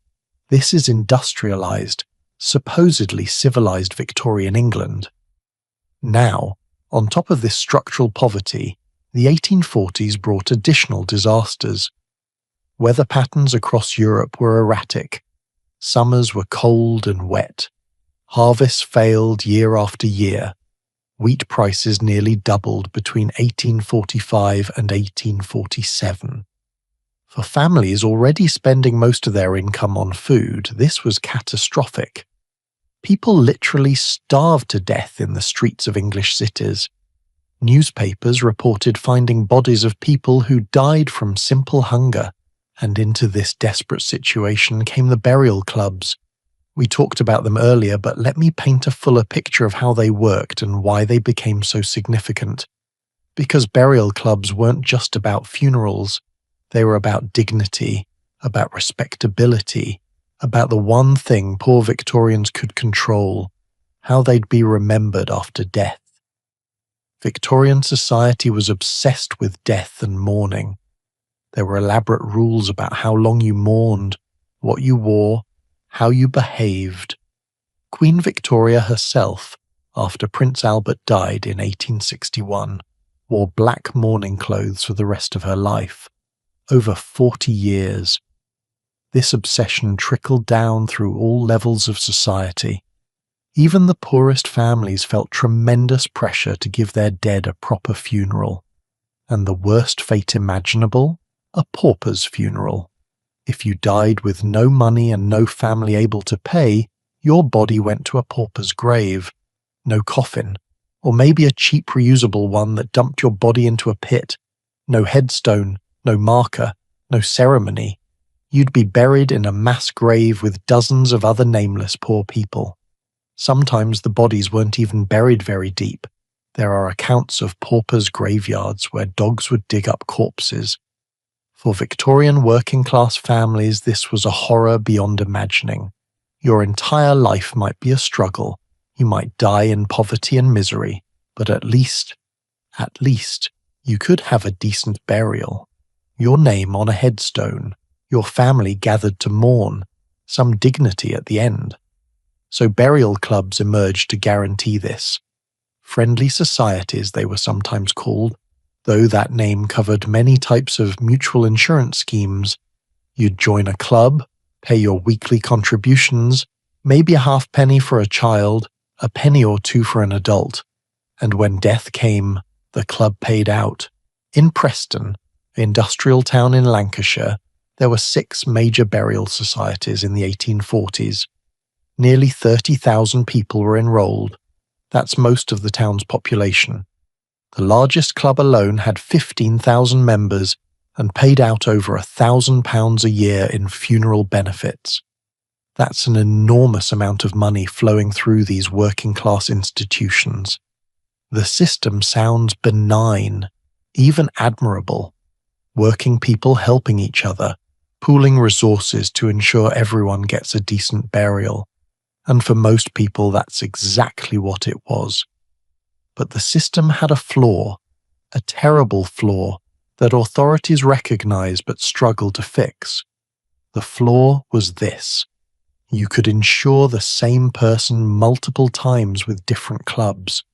This is industrialised, supposedly civilised Victorian England. Now, on top of this structural poverty, the 1840s brought additional disasters. Weather patterns across Europe were erratic. Summers were cold and wet. Harvests failed year after year. Wheat prices nearly doubled between 1845 and 1847. For families already spending most of their income on food, this was catastrophic. People literally starved to death in the streets of English cities. Newspapers reported finding bodies of people who died from simple hunger, and into this desperate situation came the burial clubs. We talked about them earlier, but let me paint a fuller picture of how they worked and why they became so significant. Because burial clubs weren't just about funerals. They were about dignity, about respectability, about the one thing poor Victorians could control, how they'd be remembered after death. Victorian society was obsessed with death and mourning. There were elaborate rules about how long you mourned, what you wore, how you behaved. Queen Victoria herself, after Prince Albert died in 1861, wore black mourning clothes for the rest of her life. Over 40 years. This obsession trickled down through all levels of society. Even the poorest families felt tremendous pressure to give their dead a proper funeral. And the worst fate imaginable? A pauper's funeral. If you died with no money and no family able to pay, your body went to a pauper's grave. No coffin, or maybe a cheap reusable one that dumped your body into a pit. No headstone, no marker, no ceremony. You'd be buried in a mass grave with dozens of other nameless poor people. Sometimes the bodies weren't even buried very deep. There are accounts of paupers' graveyards where dogs would dig up corpses. For Victorian working-class families, this was a horror beyond imagining. Your entire life might be a struggle. You might die in poverty and misery, but at least, you could have a decent burial. Your name on a headstone, your family gathered to mourn, some dignity at the end. So burial clubs emerged to guarantee this. Friendly societies, they were sometimes called, though that name covered many types of mutual insurance schemes. You'd join a club, pay your weekly contributions, maybe a halfpenny for a child, a penny or two for an adult. And when death came, the club paid out. In Preston, industrial town in Lancashire, there were 6 major burial societies in the 1840s. Nearly 30,000 people were enrolled. That's most of the town's population. The largest club alone had 15,000 members and paid out over £1,000 a year in funeral benefits. That's an enormous amount of money flowing through these working-class institutions. The system sounds benign, even admirable. Working people helping each other, pooling resources to ensure everyone gets a decent burial. And for most people, that's exactly what it was. But the system had a flaw, a terrible flaw, that authorities recognize but struggle to fix. The flaw was this: you could insure the same person multiple times with different clubs.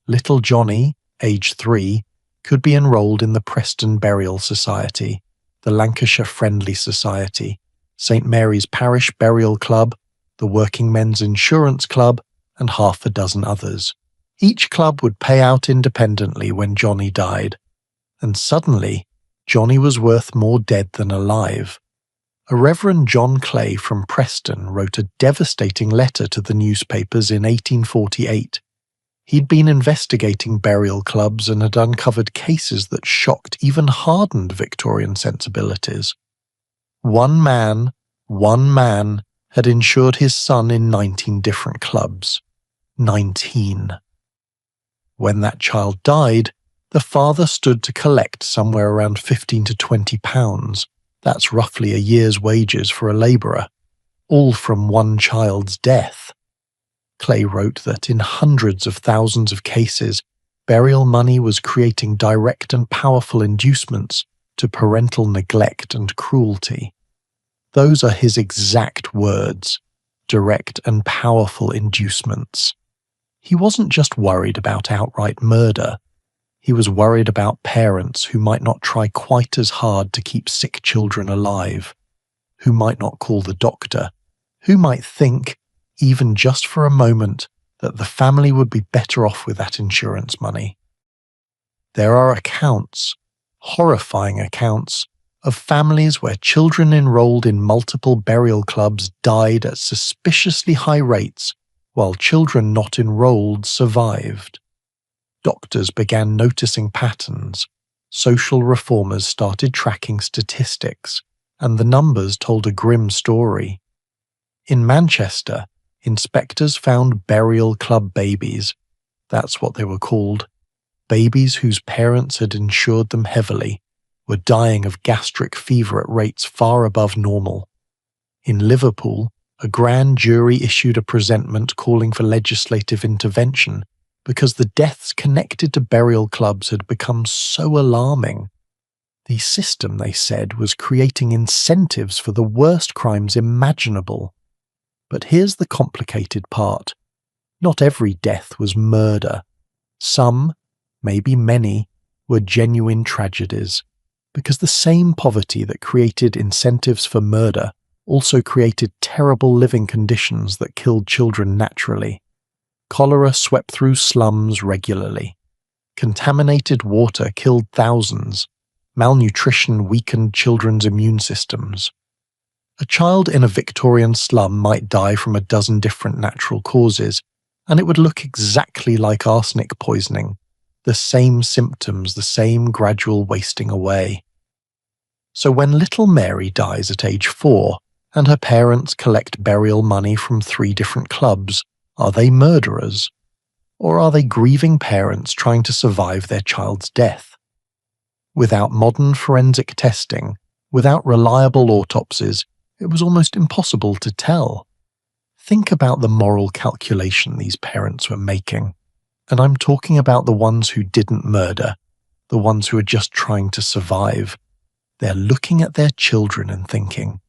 Little Johnny, age 3, could be enrolled in the Preston Burial Society, the Lancashire Friendly Society, St Mary's Parish Burial Club, the Working Men's Insurance Club, and half a dozen others. Each club would pay out independently when Johnny died, and suddenly, Johnny was worth more dead than alive. A Reverend John Clay from Preston wrote a devastating letter to the newspapers in 1848. He'd been investigating burial clubs and had uncovered cases that shocked even hardened Victorian sensibilities. One man had insured his son in 19 different clubs. 19. When that child died, the father stood to collect somewhere around £15 to £20. That's roughly a year's wages for a labourer, all from one child's death. Clay wrote that in hundreds of thousands of cases, burial money was creating direct and powerful inducements to parental neglect and cruelty. Those are his exact words: direct and powerful inducements. He wasn't just worried about outright murder. He was worried about parents who might not try quite as hard to keep sick children alive, who might not call the doctor, who might think, even just for a moment, that the family would be better off with that insurance money. There are accounts, horrifying accounts, of families where children enrolled in multiple burial clubs died at suspiciously high rates, while children not enrolled survived. Doctors began noticing patterns, social reformers started tracking statistics, and the numbers told a grim story. In Manchester, inspectors found burial club babies, that's what they were called, babies whose parents had insured them heavily, were dying of gastric fever at rates far above normal. In Liverpool, a grand jury issued a presentment calling for legislative intervention because the deaths connected to burial clubs had become so alarming. The system, they said, was creating incentives for the worst crimes imaginable. But here's the complicated part. Not every death was murder. Some, maybe many, were genuine tragedies, because the same poverty that created incentives for murder also created terrible living conditions that killed children naturally. Cholera swept through slums regularly. Contaminated water killed thousands. Malnutrition weakened children's immune systems. A child in a Victorian slum might die from a dozen different natural causes, and it would look exactly like arsenic poisoning. The same symptoms, the same gradual wasting away. So when little Mary dies at age 4, and her parents collect burial money from 3 different clubs, are they murderers? Or are they grieving parents trying to survive their child's death? Without modern forensic testing, without reliable autopsies, it was almost impossible to tell. Think about the moral calculation these parents were making. And I'm talking about the ones who didn't murder, the ones who are just trying to survive. They're looking at their children and thinking,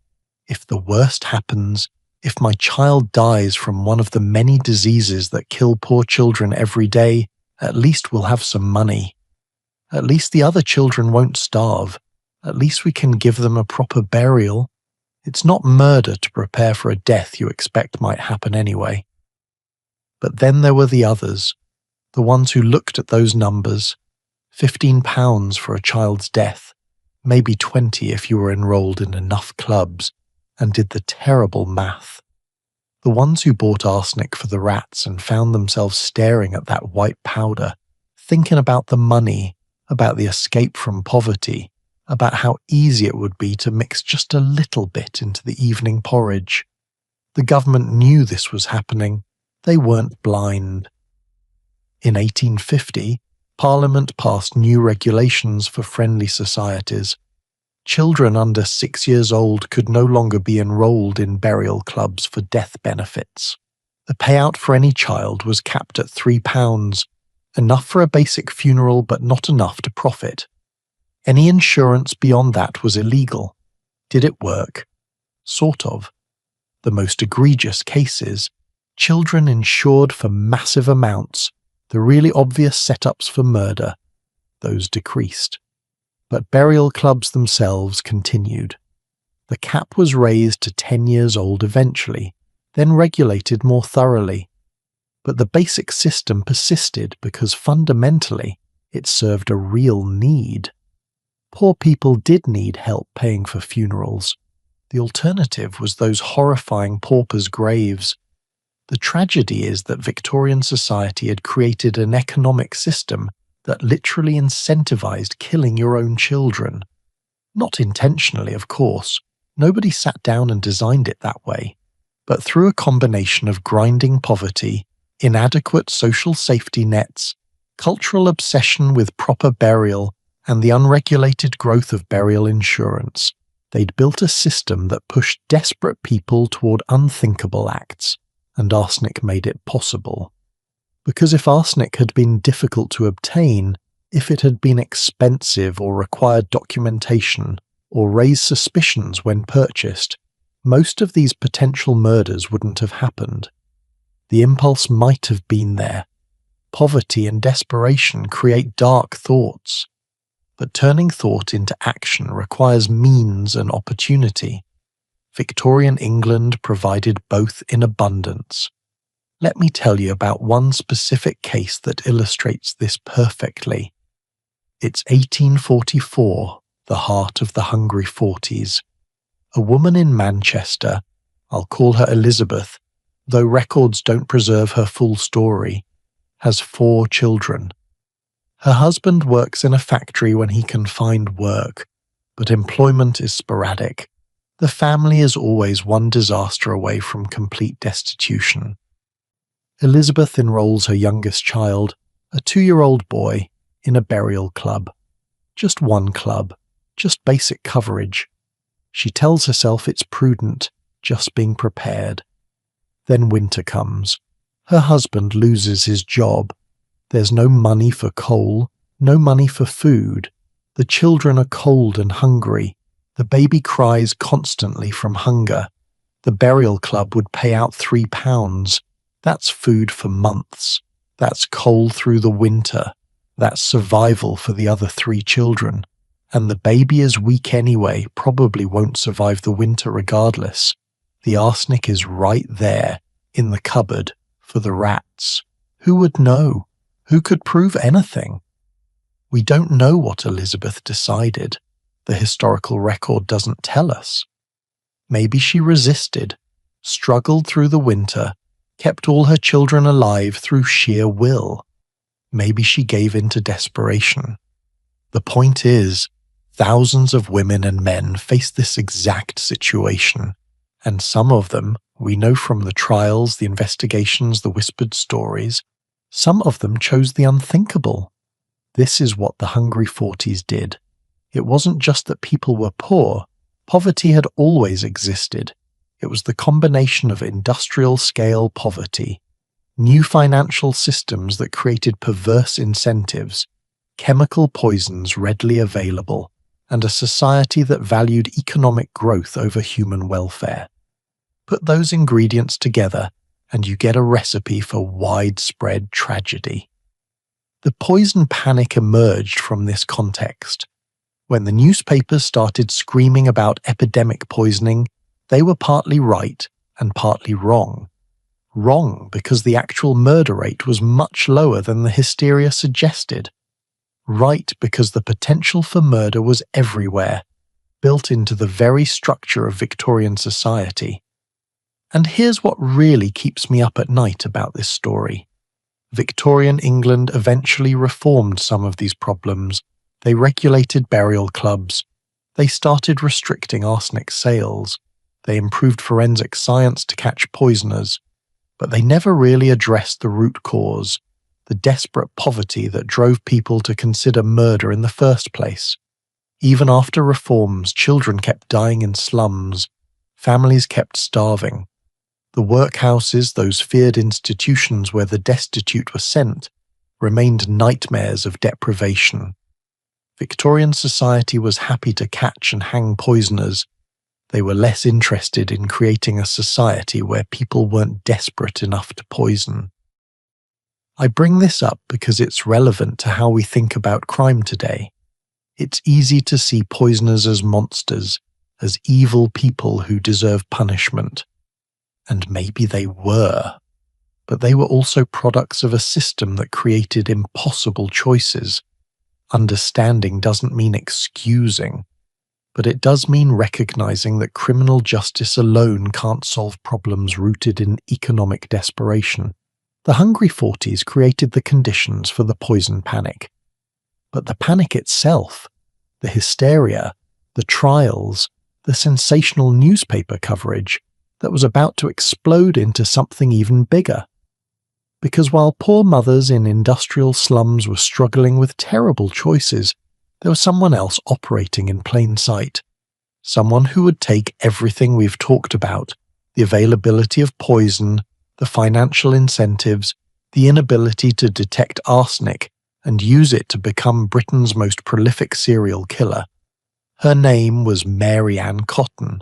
if the worst happens, if my child dies from one of the many diseases that kill poor children every day, at least we'll have some money. At least the other children won't starve. At least we can give them a proper burial. It's not murder to prepare for a death you expect might happen anyway. But then there were the others, the ones who looked at those numbers. £15 for a child's death, maybe 20 if you were enrolled in enough clubs, and did the terrible math. The ones who bought arsenic for the rats and found themselves staring at that white powder, thinking about the money, about the escape from poverty, about how easy it would be to mix just a little bit into the evening porridge. The government knew this was happening. They weren't blind. In 1850, Parliament passed new regulations for friendly societies. Children under 6 years old could no longer be enrolled in burial clubs for death benefits. The payout for any child was capped at £3, enough for a basic funeral but not enough to profit. Any insurance beyond that was illegal. Did it work? Sort of. The most egregious cases, children insured for massive amounts, the really obvious setups for murder, those decreased. But burial clubs themselves continued. The cap was raised to 10 years old eventually, then regulated more thoroughly. But the basic system persisted because fundamentally it served a real need. Poor people did need help paying for funerals. The alternative was those horrifying paupers' graves. The tragedy is that Victorian society had created an economic system that literally incentivized killing your own children. Not intentionally, of course. Nobody sat down and designed it that way. But through a combination of grinding poverty, inadequate social safety nets, cultural obsession with proper burial, and the unregulated growth of burial insurance, they'd built a system that pushed desperate people toward unthinkable acts, and arsenic made it possible. Because if arsenic had been difficult to obtain, if it had been expensive or required documentation, or raised suspicions when purchased, most of these potential murders wouldn't have happened. The impulse might have been there. Poverty and desperation create dark thoughts. But turning thought into action requires means and opportunity. Victorian England provided both in abundance. Let me tell you about one specific case that illustrates this perfectly. It's 1844, the heart of the hungry 40s. A woman in Manchester, I'll call her Elizabeth, though records don't preserve her full story, has 4 children. Her husband works in a factory when he can find work, but employment is sporadic. The family is always one disaster away from complete destitution. Elizabeth enrolls her youngest child, a 2-year-old boy, in a burial club. Just one club, just basic coverage. She tells herself it's prudent, just being prepared. Then winter comes. Her husband loses his job. There's no money for coal, no money for food. The children are cold and hungry. The baby cries constantly from hunger. The burial club would pay out £3. That's food for months. That's coal through the winter. That's survival for the other 3 children. And the baby is weak anyway, probably won't survive the winter regardless. The arsenic is right there, in the cupboard, for the rats. Who would know? Who could prove anything? We don't know what Elizabeth decided. The historical record doesn't tell us. Maybe she resisted, struggled through the winter, kept all her children alive through sheer will. Maybe she gave in to desperation. The point is, thousands of women and men face this exact situation, and some of them, we know from the trials, the investigations, the whispered stories, some of them chose the unthinkable. This is what the Hungry 40s did. It wasn't just that people were poor. Poverty had always existed. It was the combination of industrial-scale poverty, new financial systems that created perverse incentives, chemical poisons readily available, and a society that valued economic growth over human welfare. Put those ingredients together, and you get a recipe for widespread tragedy. The poison panic emerged from this context. When the newspapers started screaming about epidemic poisoning, they were partly right and partly wrong. Wrong because the actual murder rate was much lower than the hysteria suggested. Right because the potential for murder was everywhere, built into the very structure of Victorian society. And here's what really keeps me up at night about this story. Victorian England eventually reformed some of these problems. They regulated burial clubs. They started restricting arsenic sales. They improved forensic science to catch poisoners. But they never really addressed the root cause, the desperate poverty that drove people to consider murder in the first place. Even after reforms, children kept dying in slums. Families kept starving. The workhouses, those feared institutions where the destitute were sent, remained nightmares of deprivation. Victorian society was happy to catch and hang poisoners. They were less interested in creating a society where people weren't desperate enough to poison. I bring this up because it's relevant to how we think about crime today. It's easy to see poisoners as monsters, as evil people who deserve punishment. And maybe they were, but they were also products of a system that created impossible choices. Understanding doesn't mean excusing, but it does mean recognizing that criminal justice alone can't solve problems rooted in economic desperation. The Hungry Forties created the conditions for the poison panic. But the panic itself, the hysteria, the trials, the sensational newspaper coverage, that was about to explode into something even bigger. Because while poor mothers in industrial slums were struggling with terrible choices, there was someone else operating in plain sight. Someone who would take everything we've talked about, the availability of poison, the financial incentives, the inability to detect arsenic, and use it to become Britain's most prolific serial killer. Her name was Mary Ann Cotton.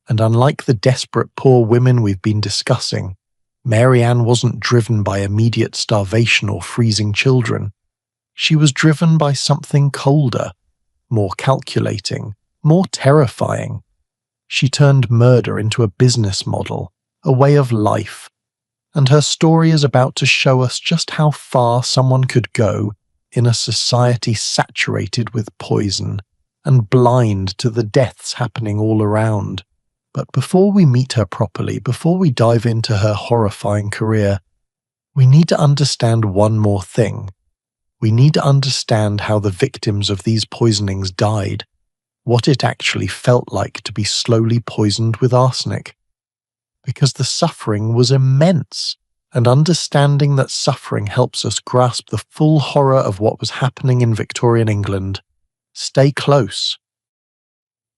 And unlike the desperate poor women we've been discussing, Mary Ann wasn't driven by immediate starvation or freezing children. She was driven by something colder, more calculating, more terrifying. She turned murder into a business model, a way of life. And her story is about to show us just how far someone could go in a society saturated with poison and blind to the deaths happening all around. But before we meet her properly, before we dive into her horrifying career, we need to understand one more thing. We need to understand how the victims of these poisonings died, what it actually felt like to be slowly poisoned with arsenic. Because the suffering was immense, and understanding that suffering helps us grasp the full horror of what was happening in Victorian England. Stay close.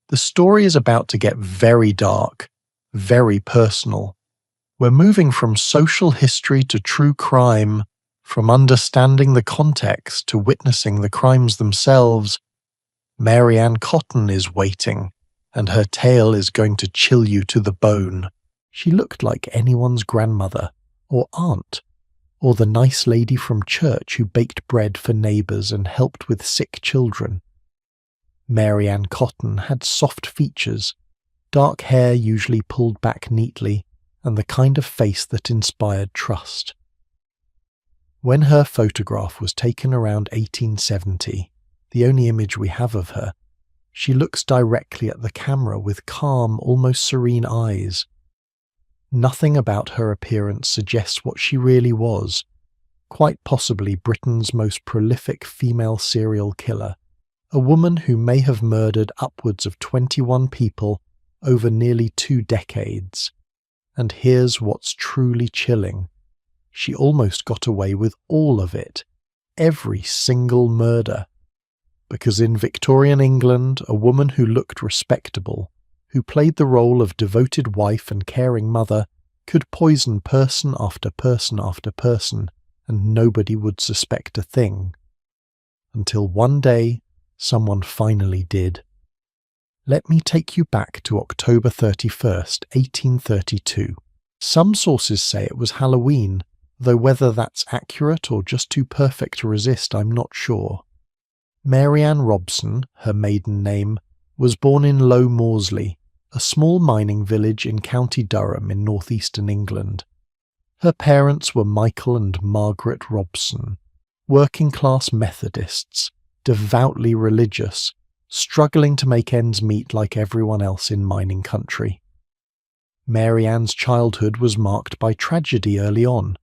The story is about to get very dark, very personal. We're moving from social history to true crime, from understanding the context to witnessing the crimes themselves. Mary Ann Cotton is waiting, and her tale is going to chill you to the bone. She looked like anyone's grandmother, or aunt, or the nice lady from church who baked bread for neighbours and helped with sick children. Mary Ann Cotton had soft features, dark hair usually pulled back neatly, and the kind of face that inspired trust. When her photograph was taken around 1870, the only image we have of her, she looks directly at the camera with calm, almost serene eyes. Nothing about her appearance suggests what she really was, quite possibly Britain's most prolific female serial killer, a woman who may have murdered upwards of 21 people over nearly 2 decades. And here's what's truly chilling. She almost got away with all of it, every single murder. Because in Victorian England, a woman who looked respectable, who played the role of devoted wife and caring mother, could poison person after person after person, and nobody would suspect a thing. Until one day, someone finally did. Let me take you back to October 31st, 1832. Some sources say it was Halloween, though whether that's accurate or just too perfect to resist, I'm not sure. Mary Ann Robson, her maiden name, was born in Low Moorsley, a small mining village in County Durham in northeastern England. Her parents were Michael and Margaret Robson, working-class Methodists, devoutly religious, struggling to make ends meet like everyone else in mining country. Mary Ann's childhood was marked by tragedy early on.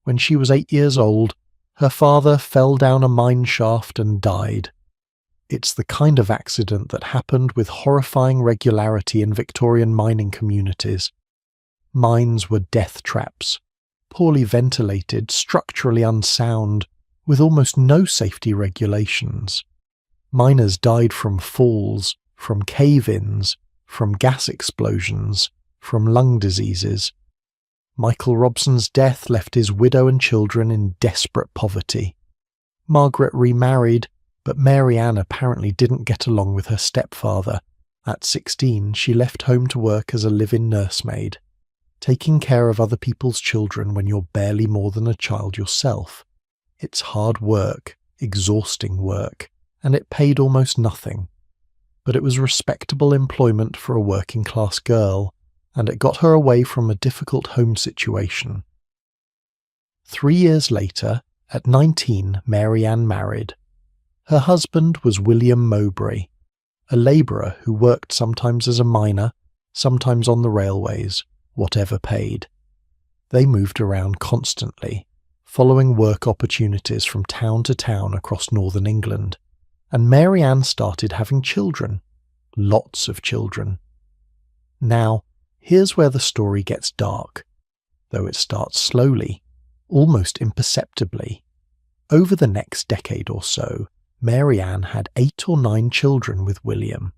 When she was 8 years old, her father fell down a mine shaft and died. It's the kind of accident that happened with horrifying regularity in Victorian mining communities. Mines were death traps, poorly ventilated, structurally unsound, with almost no safety regulations. Miners died from falls, from cave-ins, from gas explosions, from lung diseases. Michael Robson's death left his widow and children in desperate poverty. Margaret remarried, But Mary Ann apparently didn't get along with her stepfather. At 16, she left home to work as a live-in nursemaid. Taking care of other people's children when you're barely more than a child yourself. It's hard work, exhausting work, and it paid almost nothing. But it was respectable employment for a working-class girl, and it got her away from a difficult home situation. 3 years later, at 19, Mary Ann married. Her husband was William Mowbray, a labourer who worked sometimes as a miner, sometimes on the railways, whatever paid. They moved around constantly, following work opportunities from town to town across northern England, and Mary Ann started having children. Lots of children. Now, here's where the story gets dark, though it starts slowly, almost imperceptibly. Over the next decade or so, Mary Ann had 8 or 9 children with William.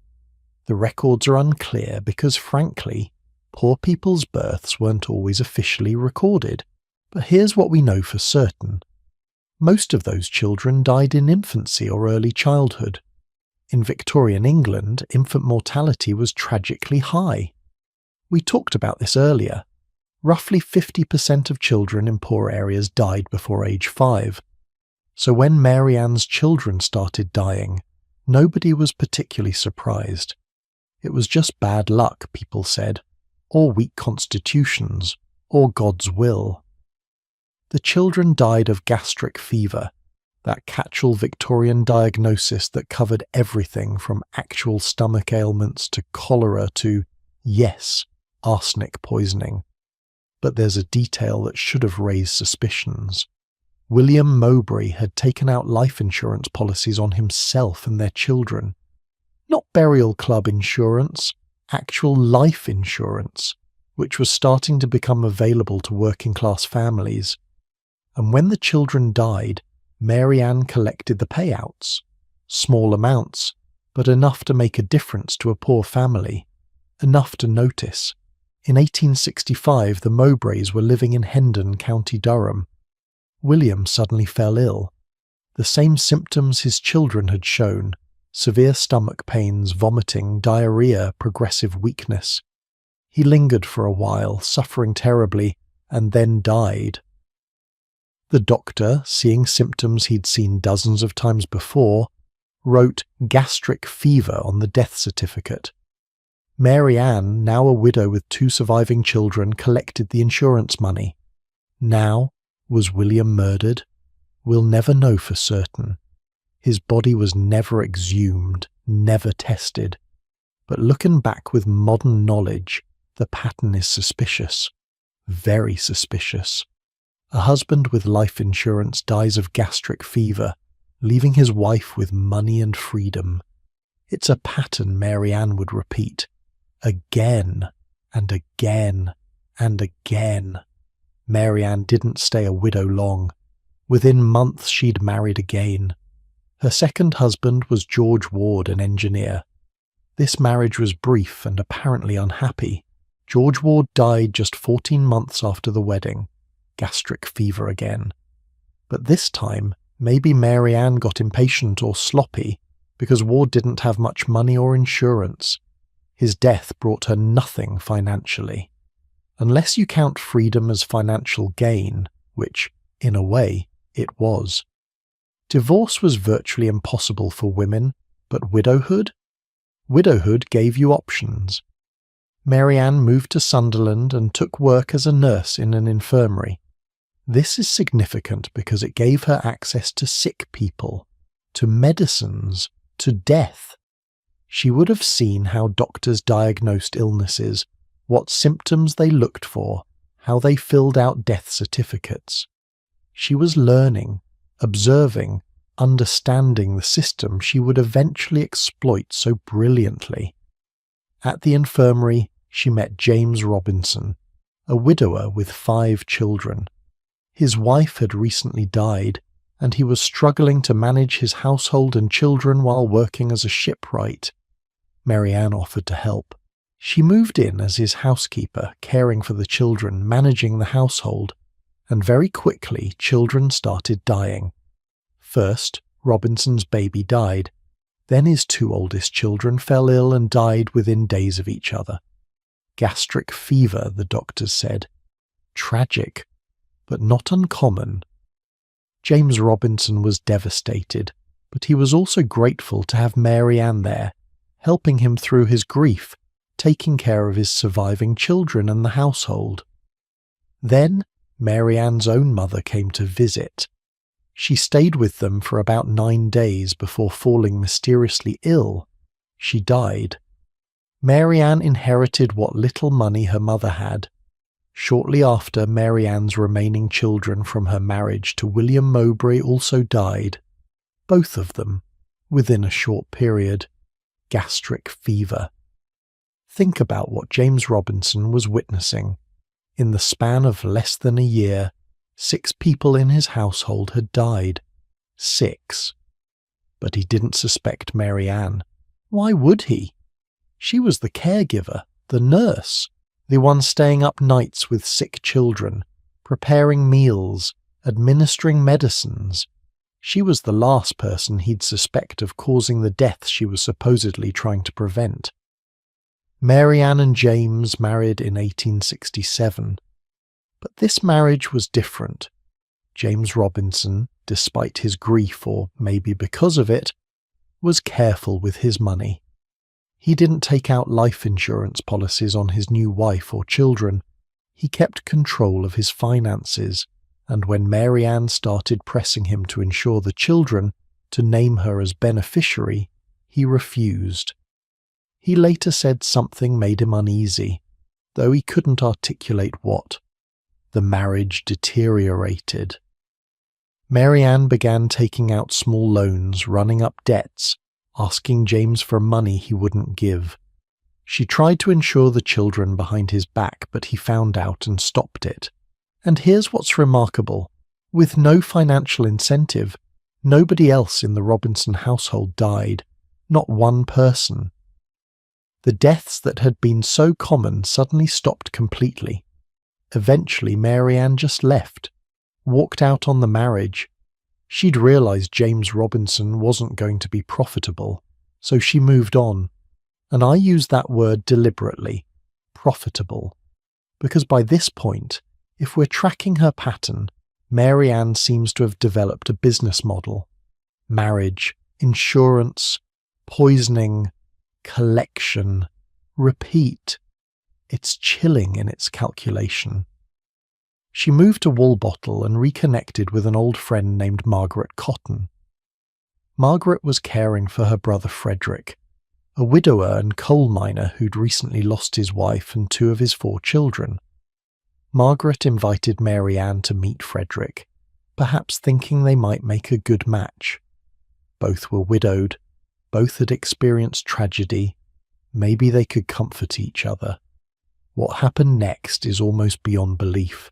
The records are unclear because, frankly, poor people's births weren't always officially recorded. But here's what we know for certain. Most of those children died in infancy or early childhood. In Victorian England, infant mortality was tragically high. We talked about this earlier. Roughly 50% of children in poor areas died before age 5. So when Mary Ann's children started dying, nobody was particularly surprised. It was just bad luck, people said, or weak constitutions, or God's will. The children died of gastric fever, that catch-all Victorian diagnosis that covered everything from actual stomach ailments to cholera to, yes, arsenic poisoning. But there's a detail that should have raised suspicions. William Mowbray had taken out life insurance policies on himself and their children. Not burial club insurance, actual life insurance, which was starting to become available to working-class families. And when the children died, Mary Ann collected the payouts. Small amounts, but enough to make a difference to a poor family. Enough to notice. In 1865, the Mowbrays were living in Hendon, County Durham. William suddenly fell ill. The same symptoms his children had shown: severe stomach pains, vomiting, diarrhea, progressive weakness. He lingered for a while, suffering terribly, and then died. The doctor, seeing symptoms he'd seen dozens of times before, wrote gastric fever on the death certificate. Mary Ann, now a widow with 2 surviving children, collected the insurance money. Now, was William murdered? We'll never know for certain. His body was never exhumed, never tested. But looking back with modern knowledge, the pattern is suspicious. Very suspicious. A husband with life insurance dies of gastric fever, leaving his wife with money and freedom. It's a pattern Mary Ann would repeat. Again, and again, and again. Mary Ann didn't stay a widow long. Within months she'd married again. Her second husband was George Ward, an engineer. This marriage was brief and apparently unhappy. George Ward died just 14 months after the wedding. Gastric fever again. But this time, maybe Mary Ann got impatient or sloppy because Ward didn't have much money or insurance. His death brought her nothing financially. Unless you count freedom as financial gain, which, in a way, it was. Divorce was virtually impossible for women, but widowhood? Widowhood gave you options. Mary Ann moved to Sunderland and took work as a nurse in an infirmary. This is significant because it gave her access to sick people, to medicines, to death. She would have seen how doctors diagnosed illnesses, what symptoms they looked for, how they filled out death certificates. She was learning, observing, understanding the system she would eventually exploit so brilliantly. At the infirmary, she met James Robinson, a widower with 5 children. His wife had recently died, and he was struggling to manage his household and children while working as a shipwright. Mary Ann offered to help. She moved in as his housekeeper, caring for the children, managing the household, and very quickly children started dying. First, Robinson's baby died. Then his 2 oldest children fell ill and died within days of each other. Gastric fever, the doctors said. Tragic, but not uncommon. James Robinson was devastated, but he was also grateful to have Mary Ann there, helping him through his grief, taking care of his surviving children and the household. Then Mary Ann's own mother came to visit. She stayed with them for about 9 days before falling mysteriously ill. She died. Mary Ann inherited what little money her mother had. Shortly after, Mary Ann's remaining children from her marriage to William Mowbray also died. Both of them, within a short period. Gastric fever. Think about what James Robinson was witnessing. In the span of less than a year, 6 people in his household had died. 6. But he didn't suspect Mary Ann. Why would he? She was the caregiver, the nurse, the one staying up nights with sick children, preparing meals, administering medicines. She was the last person he'd suspect of causing the death she was supposedly trying to prevent. Mary Ann and James married in 1867. But this marriage was different. James Robinson, despite his grief, or maybe because of it, was careful with his money. He didn't take out life insurance policies on his new wife or children. He kept control of his finances, and when Mary Ann started pressing him to insure the children, to name her as beneficiary, he refused. He later said something made him uneasy, though he couldn't articulate what. The marriage deteriorated. Mary Ann began taking out small loans, running up debts, asking James for money he wouldn't give. She tried to insure the children behind his back, but he found out and stopped it. And here's what's remarkable. With no financial incentive, nobody else in the Robinson household died. Not one person. The deaths that had been so common suddenly stopped completely. Eventually, Mary Ann just left, walked out on the marriage. She'd realized James Robinson wasn't going to be profitable, so she moved on. And I use that word deliberately, profitable, because by this point, if we're tracking her pattern, Mary Ann seems to have developed a business model. Marriage, insurance, poisoning, collection, repeat. It's chilling in its calculation. She moved to Walbottle and reconnected with an old friend named Margaret Cotton. Margaret was caring for her brother Frederick, a widower and coal miner who'd recently lost his wife and 2 of his 4 children. Margaret invited Mary Ann to meet Frederick, perhaps thinking they might make a good match. Both were widowed, both had experienced tragedy, maybe they could comfort each other. What happened next is almost beyond belief.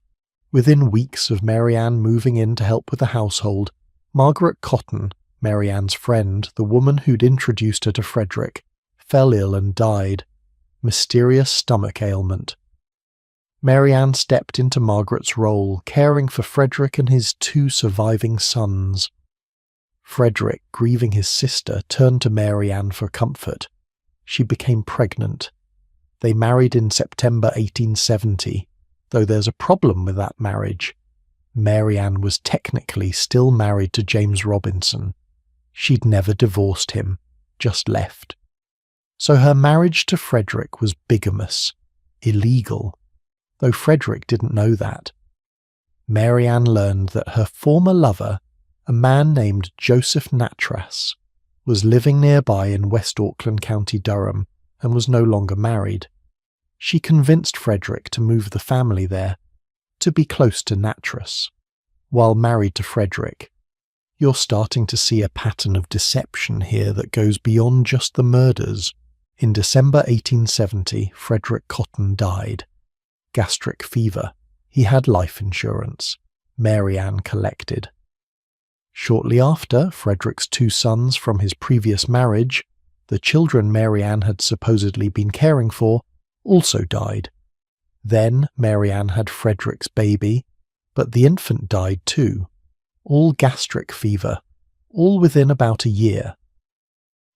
Within weeks of Mary Ann moving in to help with the household, Margaret Cotton, Mary Ann's friend, the woman who'd introduced her to Frederick, fell ill and died. Mysterious stomach ailment. Mary Ann stepped into Margaret's role, caring for Frederick and his 2 surviving sons. Frederick, grieving his sister, turned to Mary Ann for comfort. She became pregnant. They married in September 1870, though there's a problem with that marriage. Mary Ann was technically still married to James Robinson. She'd never divorced him, just left. So her marriage to Frederick was bigamous, illegal, though Frederick didn't know that. Mary Ann learned that her former lover, a man named Joseph Nattrass, was living nearby in West Auckland, County Durham, and was no longer married. She convinced Frederick to move the family there, to be close to Nattrass. While married to Frederick, you're starting to see a pattern of deception here that goes beyond just the murders. In December 1870, Frederick Cotton died. Gastric fever. He had life insurance. Mary Ann collected. Shortly after, Frederick's 2 sons from his previous marriage, the children Mary Ann had supposedly been caring for, also died. Then Mary Ann had Frederick's baby, but the infant died too. All gastric fever. all within about a year.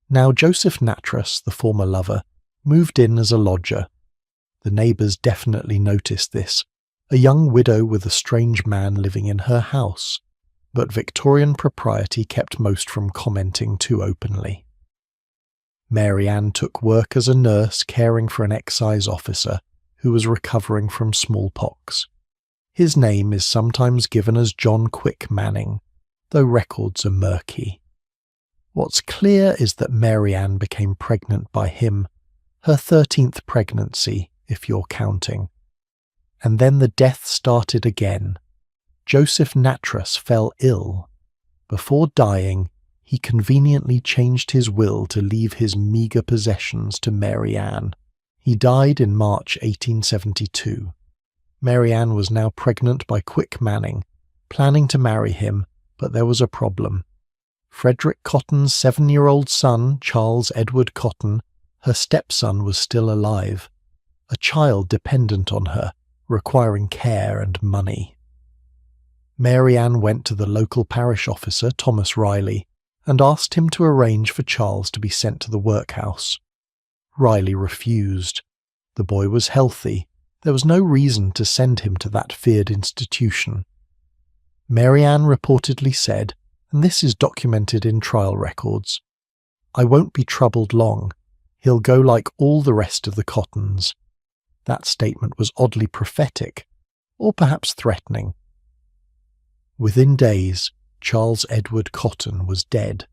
Now Joseph Nattrass, the former lover, moved in as a lodger. The neighbours definitely noticed this, a young widow with a strange man living in her house, but Victorian propriety kept most from commenting too openly. Mary Ann took work as a nurse caring for an excise officer who was recovering from smallpox. His name is sometimes given as John Quick Manning, though records are murky. What's clear is that Mary Ann became pregnant by him, her 13th pregnancy, if you're counting. And then the death started again. Joseph Nattrass fell ill. Before dying, he conveniently changed his will to leave his meagre possessions to Mary Ann. He died in March 1872. Mary Ann was now pregnant by Quick Manning, planning to marry him, but there was a problem. Frederick Cotton's 7-year-old son, Charles Edward Cotton, her stepson, was still alive, a child dependent on her, requiring care and money. Mary Ann went to the local parish officer, Thomas Riley, and asked him to arrange for Charles to be sent to the workhouse. Riley refused. The boy was healthy. There was no reason to send him to that feared institution. Mary Ann reportedly said, and this is documented in trial records, "I won't be troubled long. He'll go like all the rest of the Cottons." That statement was oddly prophetic, or perhaps threatening. Within days, Charles Edward Cotton was dead.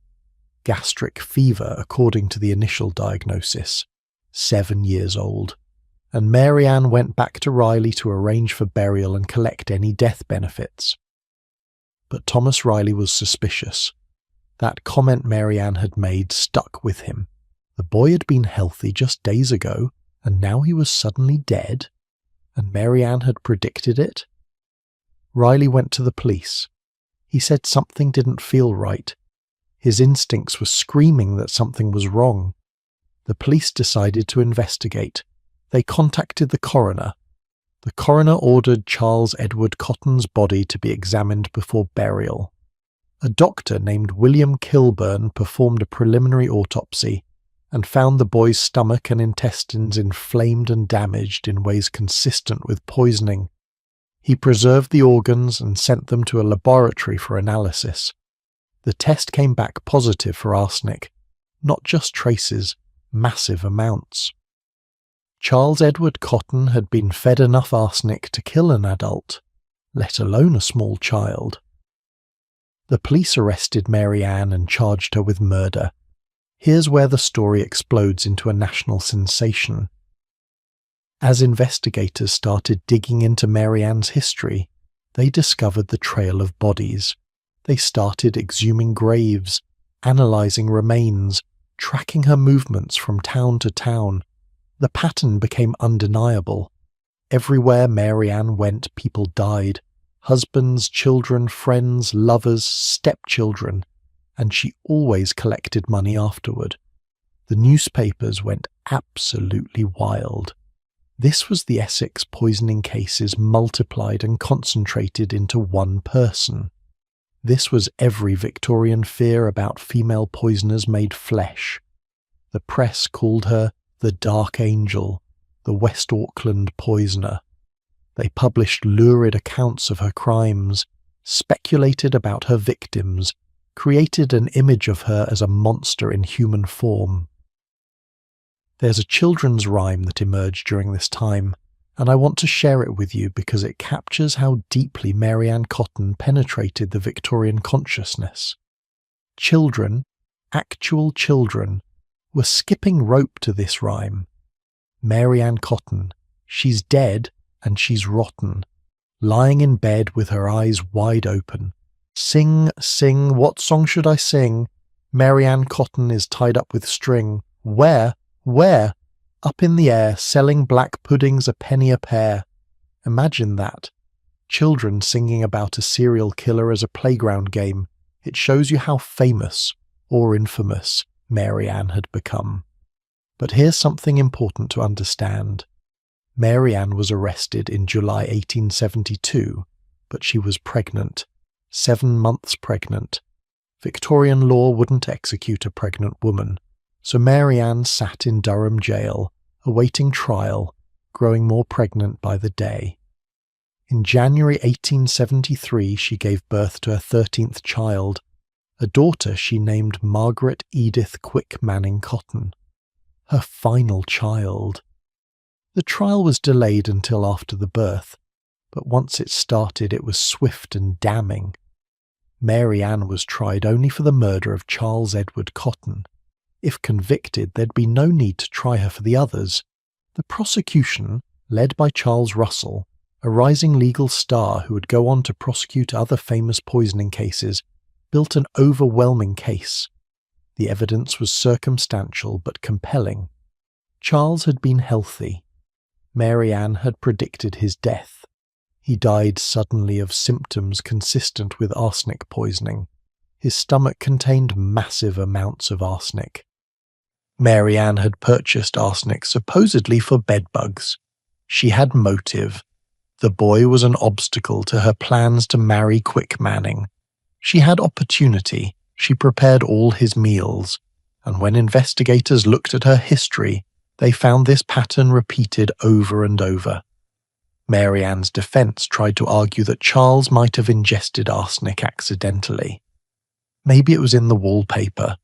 Gastric fever, according to the initial diagnosis, 7 years old, and Mary Ann went back to Riley to arrange for burial and collect any death benefits. But Thomas Riley was suspicious. That comment Mary Ann had made stuck with him. The boy had been healthy just days ago, and now he was suddenly dead, and Mary Ann had predicted it. Riley went to the police. He said something didn't feel right. His instincts were screaming that something was wrong. The police decided to investigate. They contacted the coroner. The coroner ordered Charles Edward Cotton's body to be examined before burial. A doctor named William Kilburn performed a preliminary autopsy and found the boy's stomach and intestines inflamed and damaged in ways consistent with poisoning. He preserved the organs and sent them to a laboratory for analysis. The test came back positive for arsenic, not just traces, massive amounts. Charles Edward Cotton had been fed enough arsenic to kill an adult, let alone a small child. The police arrested Mary Ann and charged her with murder. Here's where the story explodes into a national sensation. As investigators started digging into Mary Ann's history, they discovered the trail of bodies. They started exhuming graves, analysing remains, tracking her movements from town to town. The pattern became undeniable. Everywhere Mary Ann went, people died. Husbands, children, friends, lovers, stepchildren, and she always collected money afterward. The newspapers went absolutely wild. This was the Essex poisoning cases multiplied and concentrated into one person. This was every Victorian fear about female poisoners made flesh. The press called her the Dark Angel, the West Auckland poisoner. They published lurid accounts of her crimes, speculated about her victims, created an image of her as a monster in human form. There's a children's rhyme that emerged during this time, and I want to share it with you because it captures how deeply Mary Ann Cotton penetrated the Victorian consciousness. Children, actual children, were skipping rope to this rhyme. Mary Ann Cotton, she's dead and she's rotten, lying in bed with her eyes wide open. Sing, sing, what song should I sing? Mary Ann Cotton is tied up with string. Where? Where? Up in the air, selling black puddings a penny a pair. Imagine that. Children singing about a serial killer as a playground game. It shows you how famous, or infamous, Mary Ann had become. But here's something important to understand. Mary Ann was arrested in July 1872, but she was pregnant, 7 months pregnant. Victorian law wouldn't execute a pregnant woman, so Mary Ann sat in Durham jail, awaiting trial, growing more pregnant by the day. In January 1873, she gave birth to her 13th child, a daughter she named Margaret Edith Quick Manning Cotton. Her final child. The trial was delayed until after the birth, but once it started it was swift and damning. Mary Ann was tried only for the murder of Charles Edward Cotton. If convicted, there'd be no need to try her for the others. The prosecution, led by Charles Russell, a rising legal star who would go on to prosecute other famous poisoning cases, built an overwhelming case. The evidence was circumstantial but compelling. Charles had been healthy. Mary Ann had predicted his death. He died suddenly of symptoms consistent with arsenic poisoning. His stomach contained massive amounts of arsenic. Mary Ann had purchased arsenic supposedly for bedbugs. She had motive. The boy was an obstacle to her plans to marry Quick Manning. She had opportunity. She prepared all his meals, and when investigators looked at her history, they found this pattern repeated over and over. Mary Ann's defense tried to argue that Charles might have ingested arsenic accidentally. Maybe it was in the wallpaper.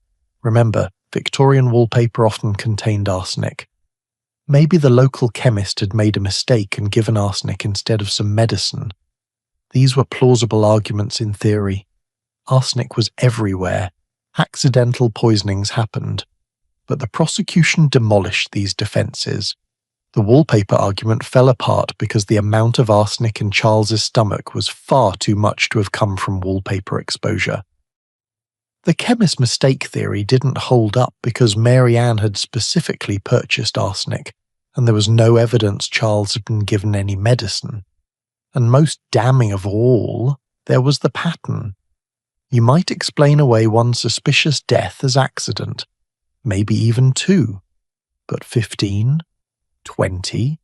Remember, Victorian wallpaper often contained arsenic. Maybe the local chemist had made a mistake and given arsenic instead of some medicine. These were plausible arguments in theory. Arsenic was everywhere. Accidental poisonings happened. But the prosecution demolished these defences. The wallpaper argument fell apart because the amount of arsenic in Charles's stomach was far too much to have come from wallpaper exposure. The chemist's mistake theory didn't hold up because Mary Ann had specifically purchased arsenic, and there was no evidence Charles had been given any medicine. And most damning of all, there was the pattern. You might explain away one suspicious death as accident, maybe even two, but 15, 20,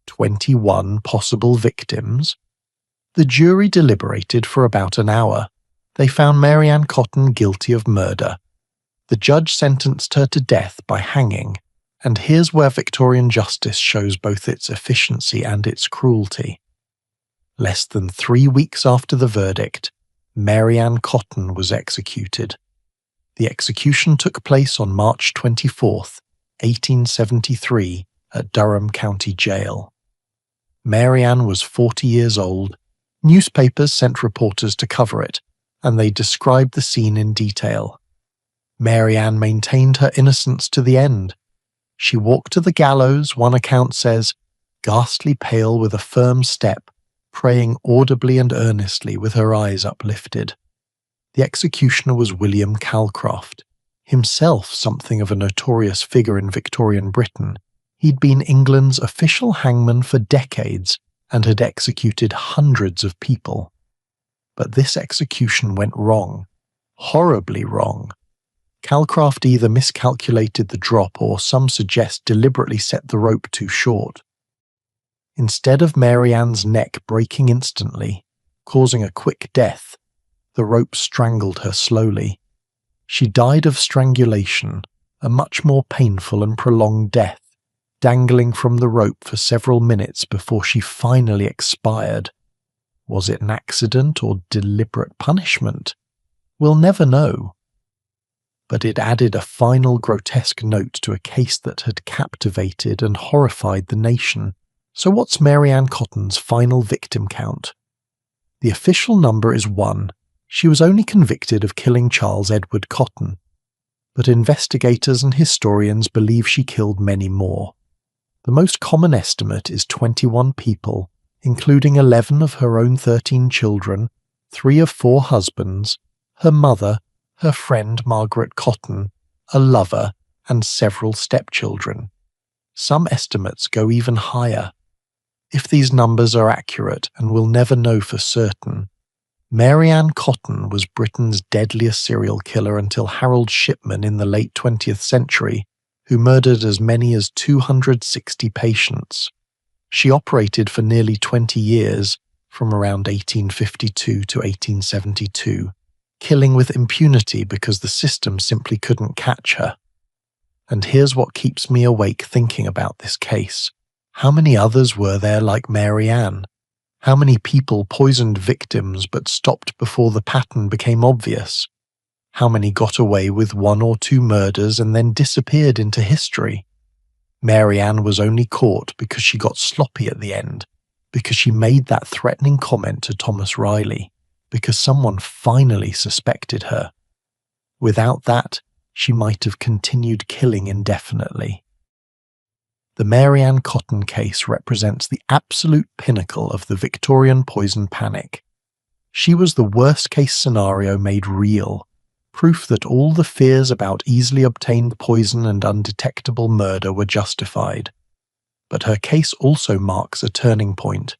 21 possible victims? The jury deliberated for about an hour. They found Mary Ann Cotton guilty of murder. The judge sentenced her to death by hanging, and here's where Victorian justice shows both its efficiency and its cruelty. Less than 3 weeks after the verdict, Mary Ann Cotton was executed. The execution took place on March 24, 1873, at Durham County Jail. Mary Ann was 40 years old. Newspapers sent reporters to cover it, and they described the scene in detail. Mary Ann maintained her innocence to the end. She walked to the gallows, one account says, ghastly pale with a firm step, praying audibly and earnestly with her eyes uplifted. The executioner was William Calcraft, himself something of a notorious figure in Victorian Britain. He'd been England's official hangman for decades and had executed hundreds of people. But this execution went wrong, horribly wrong. Calcraft either miscalculated the drop or, some suggest, deliberately set the rope too short. Instead of Mary Ann's neck breaking instantly, causing a quick death, the rope strangled her slowly. She died of strangulation, a much more painful and prolonged death, dangling from the rope for several minutes before she finally expired. Was it an accident or deliberate punishment? We'll never know. But it added a final grotesque note to a case that had captivated and horrified the nation. So what's Mary Ann Cotton's final victim count? The official number is 1. She was only convicted of killing Charles Edward Cotton, but investigators and historians believe she killed many more. The most common estimate is 21 people, including 11 of her own 13 children, 3 of 4 husbands, her mother, her friend Margaret Cotton, a lover, and several stepchildren. Some estimates go even higher. If these numbers are accurate, and we'll never know for certain, Mary Ann Cotton was Britain's deadliest serial killer until Harold Shipman in the late 20th century, who murdered as many as 260 patients. She operated for nearly 20 years, from around 1852 to 1872, killing with impunity because the system simply couldn't catch her. And here's what keeps me awake thinking about this case. How many others were there like Mary Ann? How many people poisoned victims but stopped before the pattern became obvious? How many got away with 1 or 2 murders and then disappeared into history? Mary Ann was only caught because she got sloppy at the end, because she made that threatening comment to Thomas Riley, because someone finally suspected her. Without that, she might have continued killing indefinitely. The Mary Ann Cotton case represents the absolute pinnacle of the Victorian poison panic. She was the worst-case scenario made real, proof that all the fears about easily obtained poison and undetectable murder were justified. But her case also marks a turning point,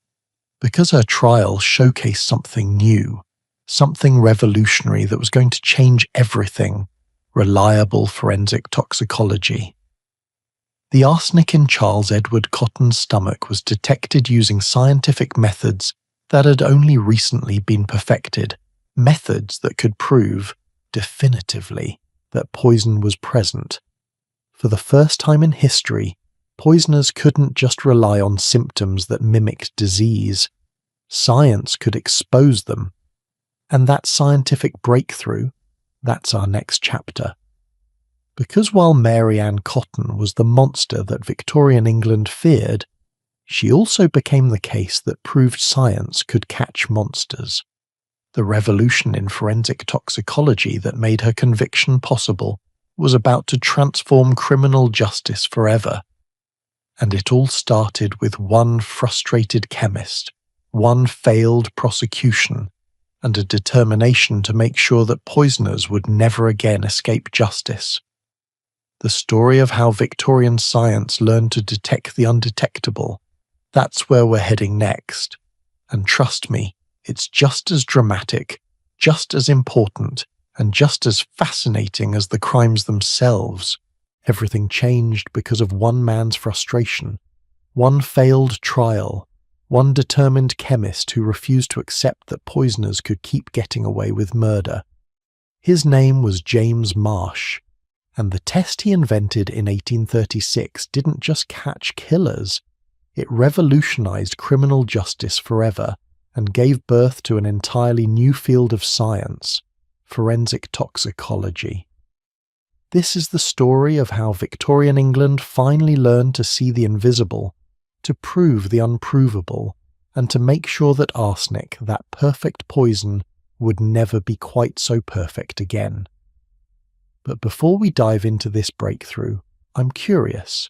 because her trial showcased something new, something revolutionary that was going to change everything: reliable forensic toxicology. The arsenic in Charles Edward Cotton's stomach was detected using scientific methods that had only recently been perfected, methods that could prove, definitively, that poison was present. For the first time in history, poisoners couldn't just rely on symptoms that mimicked disease. Science could expose them. And that scientific breakthrough, that's our next chapter. Because while Mary Ann Cotton was the monster that Victorian England feared, she also became the case that proved science could catch monsters. The revolution in forensic toxicology that made her conviction possible was about to transform criminal justice forever. And it all started with one frustrated chemist, one failed prosecution, and a determination to make sure that poisoners would never again escape justice. The story of how Victorian science learned to detect the undetectable, that's where we're heading next. And trust me, it's just as dramatic, just as important, and just as fascinating as the crimes themselves. Everything changed because of one man's frustration, one failed trial, one determined chemist who refused to accept that poisoners could keep getting away with murder. His name was James Marsh, and the test he invented in 1836 didn't just catch killers, it revolutionized criminal justice forever and gave birth to an entirely new field of science, forensic toxicology. This is the story of how Victorian England finally learned to see the invisible, to prove the unprovable, and to make sure that arsenic, that perfect poison, would never be quite so perfect again. But before we dive into this breakthrough, I'm curious.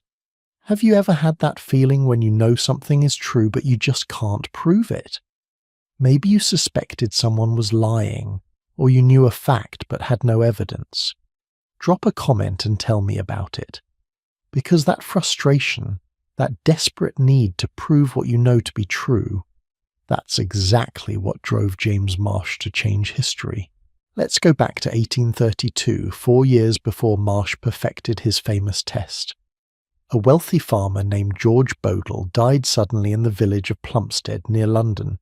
Have you ever had that feeling when you know something is true but you just can't prove it? Maybe you suspected someone was lying, or you knew a fact but had no evidence. Drop a comment and tell me about it. Because that frustration, that desperate need to prove what you know to be true, that's exactly what drove James Marsh to change history. Let's go back to 1832, 4 years before Marsh perfected his famous test. A wealthy farmer named George Bodle died suddenly in the village of Plumstead near London.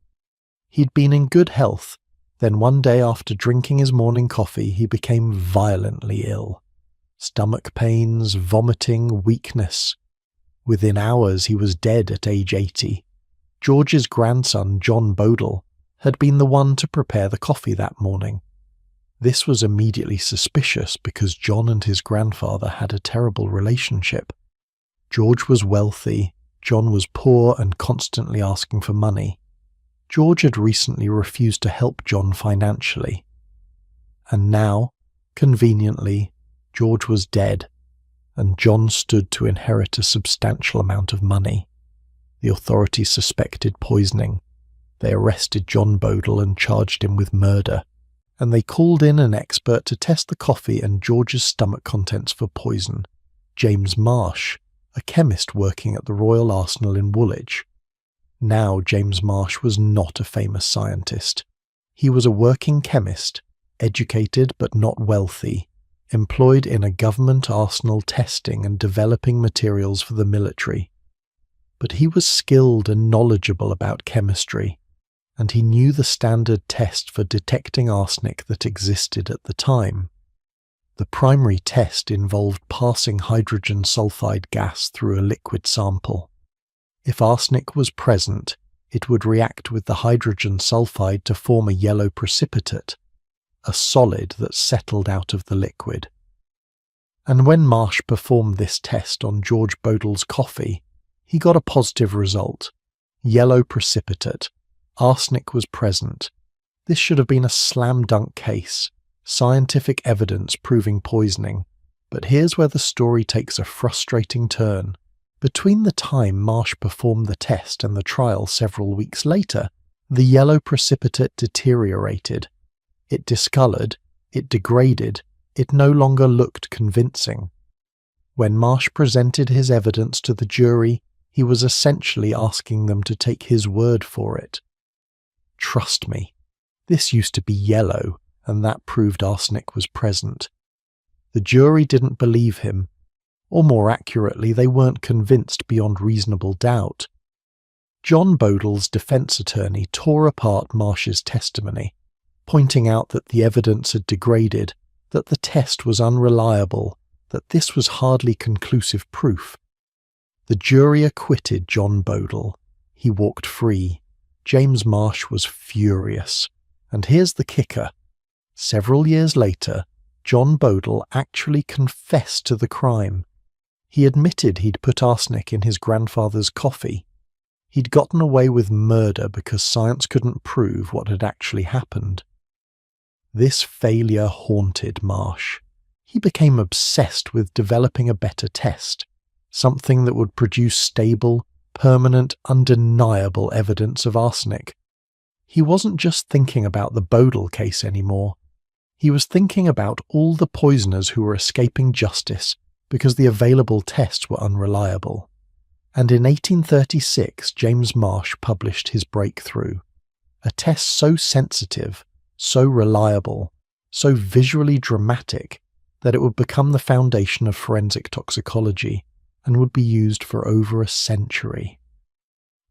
He'd been in good health, then one day after drinking his morning coffee he became violently ill. Stomach pains, vomiting, weakness. Within hours he was dead at age 80. George's grandson, John Bodle, had been the one to prepare the coffee that morning. This was immediately suspicious because John and his grandfather had a terrible relationship. George was wealthy, John was poor and constantly asking for money. George had recently refused to help John financially. And now, conveniently, George was dead, and John stood to inherit a substantial amount of money. The authorities suspected poisoning. They arrested John Bodle and charged him with murder. And they called in an expert to test the coffee and George's stomach contents for poison, James Marsh, a chemist working at the Royal Arsenal in Woolwich. Now James Marsh was not a famous scientist. He was a working chemist, educated but not wealthy, employed in a government arsenal testing and developing materials for the military. But he was skilled and knowledgeable about chemistry. and he knew the standard test for detecting arsenic that existed at the time. The primary test involved passing hydrogen sulfide gas through a liquid sample. If arsenic was present, it would react with the hydrogen sulfide to form a yellow precipitate, a solid that settled out of the liquid. And when Marsh performed this test on George Bodle's coffee, he got a positive result. Yellow precipitate. Arsenic was present. This should have been a slam-dunk case, scientific evidence proving poisoning. But here's where the story takes a frustrating turn. Between the time Marsh performed the test and the trial several weeks later, the yellow precipitate deteriorated. It discoloured, it degraded, it no longer looked convincing. When Marsh presented his evidence to the jury, he was essentially asking them to take his word for it. Trust me, this used to be yellow, and that proved arsenic was present. The jury didn't believe him, or more accurately, they weren't convinced beyond reasonable doubt. John Bodle's defense attorney tore apart Marsh's testimony, pointing out that the evidence had degraded, that the test was unreliable, that this was hardly conclusive proof. The jury acquitted John Bodle. He walked free. James Marsh was furious. And here's the kicker. Several years later, John Bodle actually confessed to the crime. He admitted he'd put arsenic in his grandfather's coffee. He'd gotten away with murder because science couldn't prove what had actually happened. This failure haunted Marsh. He became obsessed with developing a better test, something that would produce stable, permanent, undeniable evidence of arsenic. He wasn't just thinking about the Bodle case anymore. He was thinking about all the poisoners who were escaping justice because the available tests were unreliable. And in 1836, James Marsh published his breakthrough, a test so sensitive, so reliable, so visually dramatic that it would become the foundation of forensic toxicology and would be used for over a century.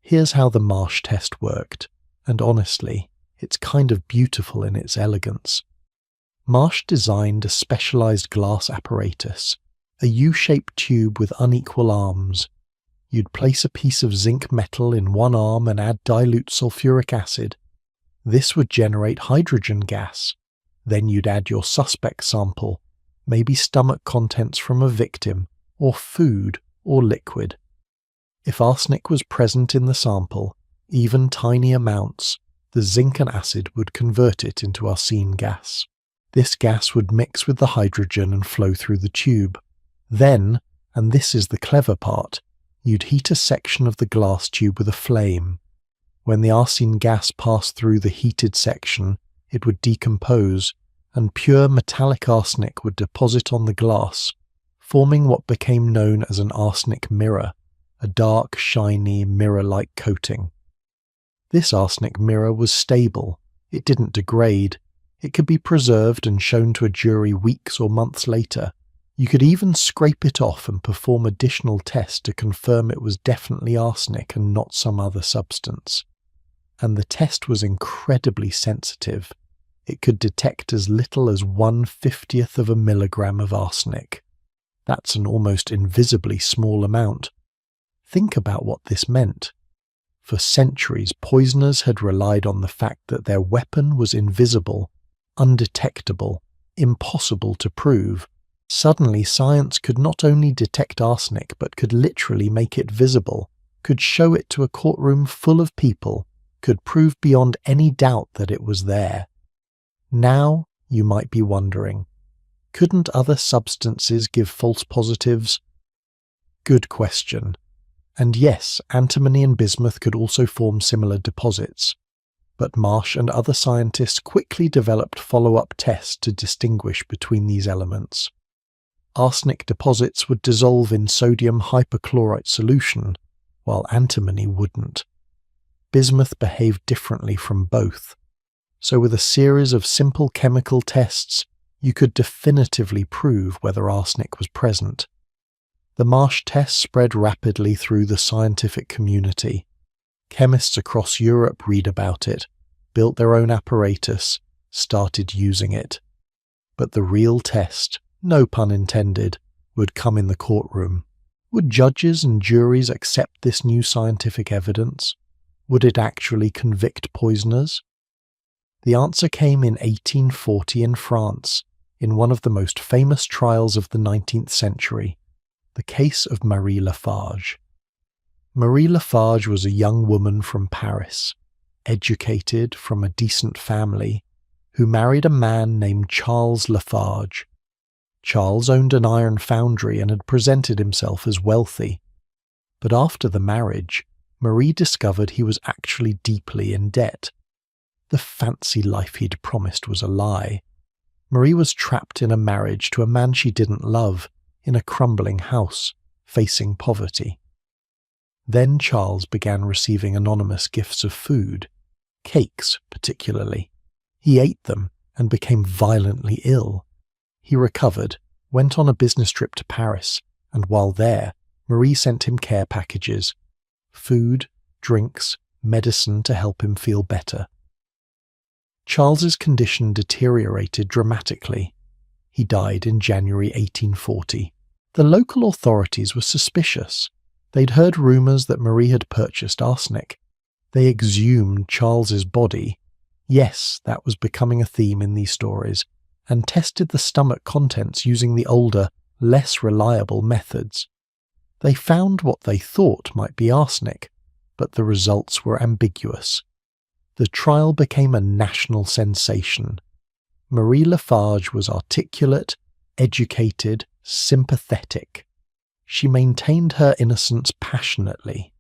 Here's how the Marsh test worked, and honestly, it's kind of beautiful in its elegance. Marsh designed a specialized glass apparatus, a U-shaped tube with unequal arms. You'd place a piece of zinc metal in one arm and add dilute sulfuric acid. This would generate hydrogen gas. Then you'd add your suspect sample, maybe stomach contents from a victim, or food, or liquid. If arsenic was present in the sample, even tiny amounts, the zinc and acid would convert it into arsine gas. This gas would mix with the hydrogen and flow through the tube. Then, and this is the clever part, you'd heat a section of the glass tube with a flame. When the arsine gas passed through the heated section, it would decompose, and pure metallic arsenic would deposit on the glass, forming what became known as an arsenic mirror, a dark, shiny, mirror-like coating. This arsenic mirror was stable. It didn't degrade. It could be preserved and shown to a jury weeks or months later. You could even scrape it off and perform additional tests to confirm it was definitely arsenic and not some other substance. And the test was incredibly sensitive. It could detect as little as 1/50th of a milligram of arsenic. That's an almost invisibly small amount. Think about what this meant. For centuries, poisoners had relied on the fact that their weapon was invisible, undetectable, impossible to prove. Suddenly, science could not only detect arsenic but could literally make it visible, could show it to a courtroom full of people, could prove beyond any doubt that it was there. Now, you might be wondering, couldn't other substances give false positives? Good question. And yes, antimony and bismuth could also form similar deposits. But Marsh and other scientists quickly developed follow-up tests to distinguish between these elements. Arsenic deposits would dissolve in sodium hypochlorite solution, while antimony wouldn't. Bismuth behaved differently from both. So with a series of simple chemical tests, you could definitively prove whether arsenic was present. The Marsh test spread rapidly through the scientific community. Chemists across Europe read about it, built their own apparatus, started using it. But the real test, no pun intended, would come in the courtroom. Would judges and juries accept this new scientific evidence? Would it actually convict poisoners? The answer came in 1840 in France, in one of the most famous trials of the 19th century, the case of Marie Lafarge. Marie Lafarge was a young woman from Paris, educated from a decent family, who married a man named Charles Lafarge. Charles owned an iron foundry and had presented himself as wealthy. But after the marriage, Marie discovered he was actually deeply in debt. The fancy life he'd promised was a lie. Marie was trapped in a marriage to a man she didn't love, in a crumbling house, facing poverty. Then Charles began receiving anonymous gifts of food, cakes particularly. He ate them and became violently ill. He recovered, went on a business trip to Paris, and while there, Marie sent him care packages, food, drinks, medicine to help him feel better. Charles's condition deteriorated dramatically. He died in January 1840. The local authorities were suspicious. They'd heard rumours that Marie had purchased arsenic. They exhumed Charles's body. Yes, that was becoming a theme in these stories, and tested the stomach contents using the older, less reliable methods. They found what they thought might be arsenic, but the results were ambiguous. The trial became a national sensation. Marie Lafarge was articulate, educated, sympathetic. She maintained her innocence passionately.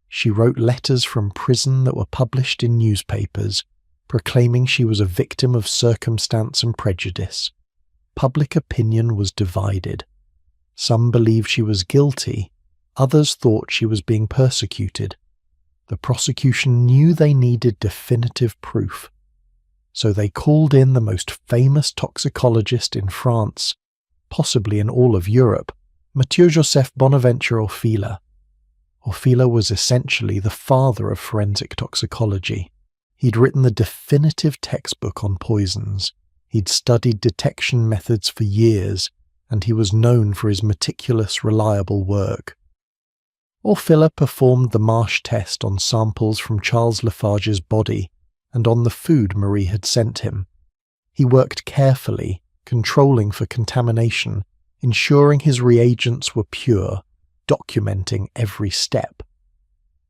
She wrote letters from prison that were published in newspapers, proclaiming she was a victim of circumstance and prejudice. Public opinion was divided. Some believed she was guilty, others thought she was being persecuted. The prosecution knew they needed definitive proof, so they called in the most famous toxicologist in France, possibly in all of Europe, Mathieu-Joseph Bonaventure Orfila. Orfila was essentially the father of forensic toxicology. He'd written the definitive textbook on poisons. He'd studied detection methods for years, and he was known for his meticulous, reliable work. Orfila performed the Marsh test on samples from Charles Lafarge's body and on the food Marie had sent him. He worked carefully, controlling for contamination, ensuring his reagents were pure, documenting every step.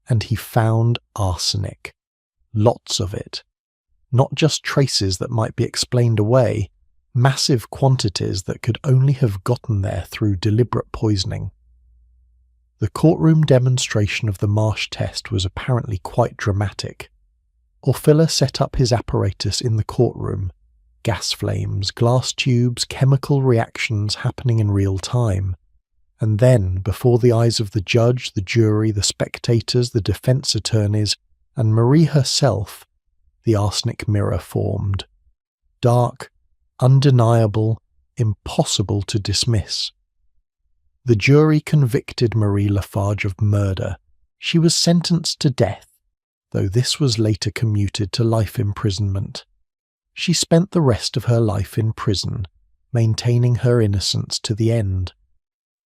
And he found arsenic. Lots of it. Not just traces that might be explained away, massive quantities that could only have gotten there through deliberate poisoning. The courtroom demonstration of the Marsh test was apparently quite dramatic. Orfila set up his apparatus in the courtroom. Gas flames, glass tubes, chemical reactions happening in real time. And then, before the eyes of the judge, the jury, the spectators, the defense attorneys, and Marie herself, the arsenic mirror formed. Dark, undeniable, impossible to dismiss. The jury convicted Marie Lafarge of murder. She was sentenced to death, though this was later commuted to life imprisonment. She spent the rest of her life in prison, maintaining her innocence to the end.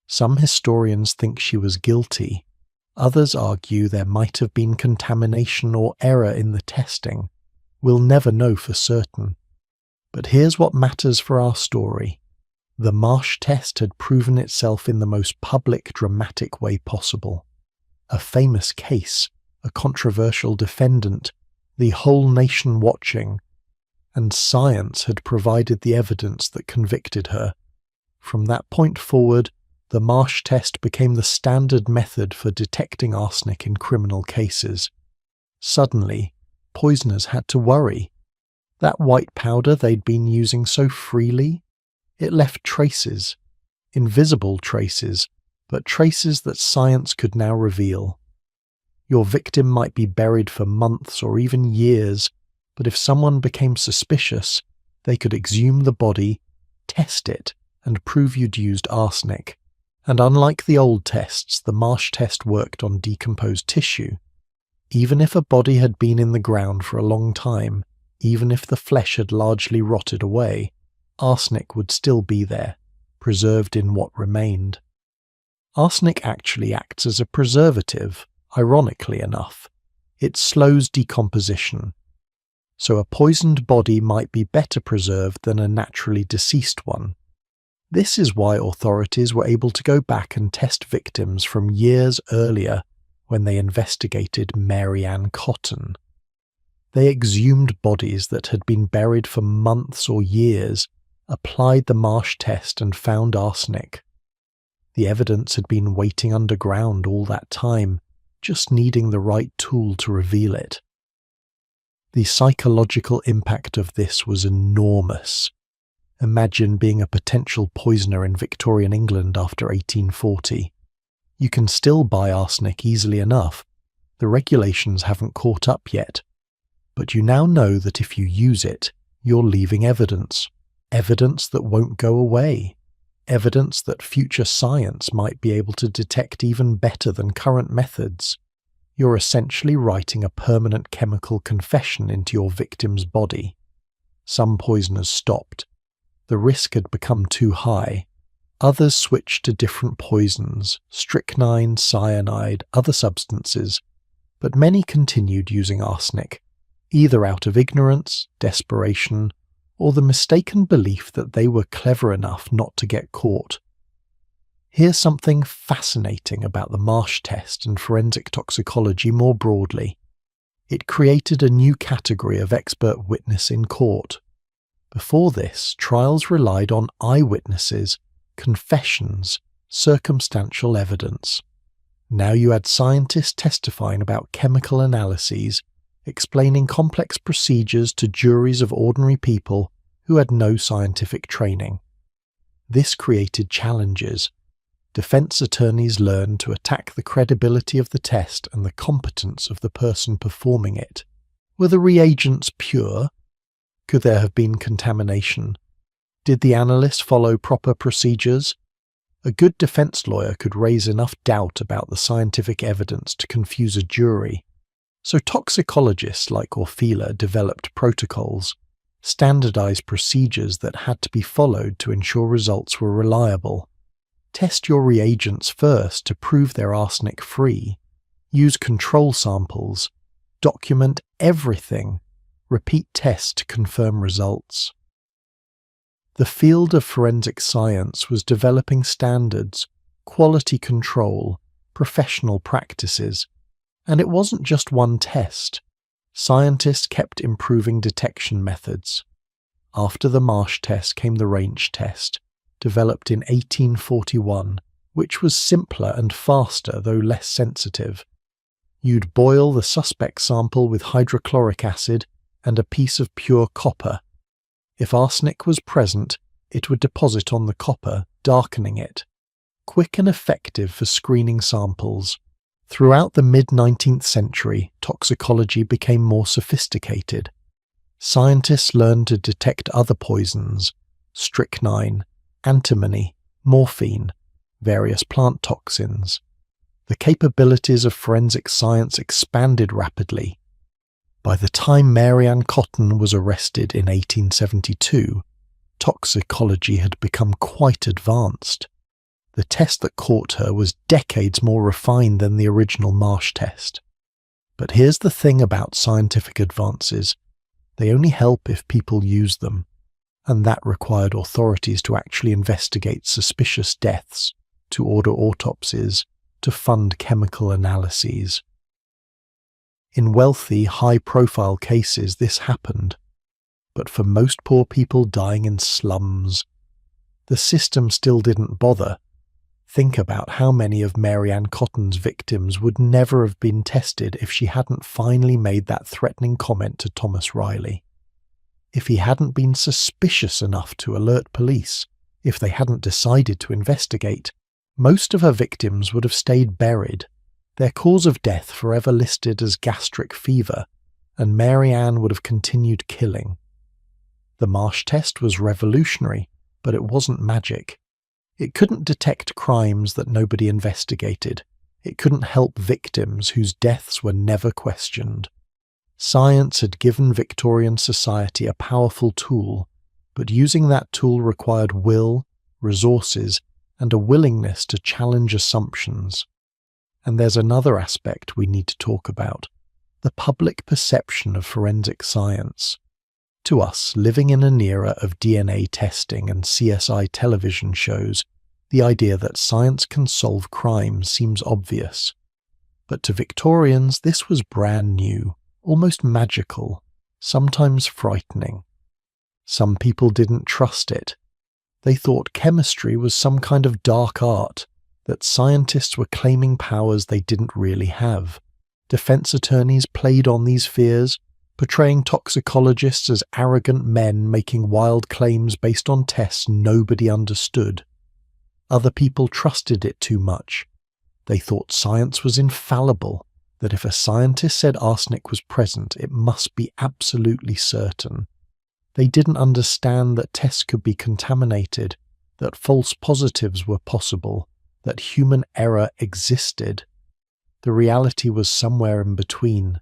Some historians think she was guilty. Others argue there might have been contamination or error in the testing. We'll never know for certain. But here's what matters for our story. The Marsh test had proven itself in the most public, dramatic way possible. A famous case, a controversial defendant, the whole nation watching, and science had provided the evidence that convicted her. From that point forward, the Marsh test became the standard method for detecting arsenic in criminal cases. Suddenly, poisoners had to worry. That white powder they'd been using so freely, it left traces, invisible traces, but traces that science could now reveal. Your victim might be buried for months or even years, but if someone became suspicious, they could exhume the body, test it, and prove you'd used arsenic. And unlike the old tests, the Marsh test worked on decomposed tissue. Even if a body had been in the ground for a long time, even if the flesh had largely rotted away, arsenic would still be there, preserved in what remained. Arsenic actually acts as a preservative, ironically enough. It slows decomposition. So a poisoned body might be better preserved than a naturally deceased one. This is why authorities were able to go back and test victims from years earlier when they investigated Mary Ann Cotton. They exhumed bodies that had been buried for months or years, applied the Marsh test and found arsenic. The evidence had been waiting underground all that time, just needing the right tool to reveal it. The psychological impact of this was enormous. Imagine being a potential poisoner in Victorian England after 1840. You can still buy arsenic easily enough. The regulations haven't caught up yet. But you now know that if you use it, you're leaving evidence. Evidence that won't go away. Evidence that future science might be able to detect even better than current methods. You're essentially writing a permanent chemical confession into your victim's body. Some poisoners stopped. The risk had become too high. Others switched to different poisons, strychnine, cyanide, other substances, but many continued using arsenic, either out of ignorance, desperation, or the mistaken belief that they were clever enough not to get caught. Here's something fascinating about the Marsh test and forensic toxicology more broadly. It created a new category of expert witness in court. Before this, trials relied on eyewitnesses, confessions, circumstantial evidence. Now you had scientists testifying about chemical analyses, explaining complex procedures to juries of ordinary people who had no scientific training. This created challenges. Defense attorneys learned to attack the credibility of the test and the competence of the person performing it. Were the reagents pure? Could there have been contamination? Did the analyst follow proper procedures? A good defense lawyer could raise enough doubt about the scientific evidence to confuse a jury. So toxicologists like Orfila developed protocols, standardized procedures that had to be followed to ensure results were reliable. Test your reagents first to prove they're arsenic-free. Use control samples. Document everything. Repeat tests to confirm results. The field of forensic science was developing standards, quality control, professional practices, and it wasn't just one test. Scientists kept improving detection methods. After the Marsh test came the range test, developed in 1841, which was simpler and faster though less sensitive. You'd boil the suspect sample with hydrochloric acid and a piece of pure copper. If arsenic was present, it would deposit on the copper, darkening it. Quick and effective for screening samples. Throughout the mid-19th century, toxicology became more sophisticated. Scientists learned to detect other poisons, strychnine, antimony, morphine, various plant toxins. The capabilities of forensic science expanded rapidly. By the time Mary Ann Cotton was arrested in 1872, toxicology had become quite advanced. The test that caught her was decades more refined than the original Marsh test. But here's the thing about scientific advances. They only help if people use them, and that required authorities to actually investigate suspicious deaths, to order autopsies, to fund chemical analyses. In wealthy, high-profile cases this happened, but for most poor people dying in slums, the system still didn't bother. Think about how many of Mary Ann Cotton's victims would never have been tested if she hadn't finally made that threatening comment to Thomas Riley. If he hadn't been suspicious enough to alert police, if they hadn't decided to investigate, most of her victims would have stayed buried, their cause of death forever listed as gastric fever, and Mary Ann would have continued killing. The Marsh test was revolutionary, but it wasn't magic. It couldn't detect crimes that nobody investigated. It couldn't help victims whose deaths were never questioned. Science had given Victorian society a powerful tool, but using that tool required will, resources, and a willingness to challenge assumptions. And there's another aspect we need to talk about: the public perception of forensic science. To us, living in an era of DNA testing and CSI television shows, the idea that science can solve crime seems obvious. But to Victorians, this was brand new, almost magical, sometimes frightening. Some people didn't trust it. They thought chemistry was some kind of dark art, that scientists were claiming powers they didn't really have. Defense attorneys played on these fears, portraying toxicologists as arrogant men making wild claims based on tests nobody understood. Other people trusted it too much. They thought science was infallible, that if a scientist said arsenic was present, it must be absolutely certain. They didn't understand that tests could be contaminated, that false positives were possible, that human error existed. The reality was somewhere in between.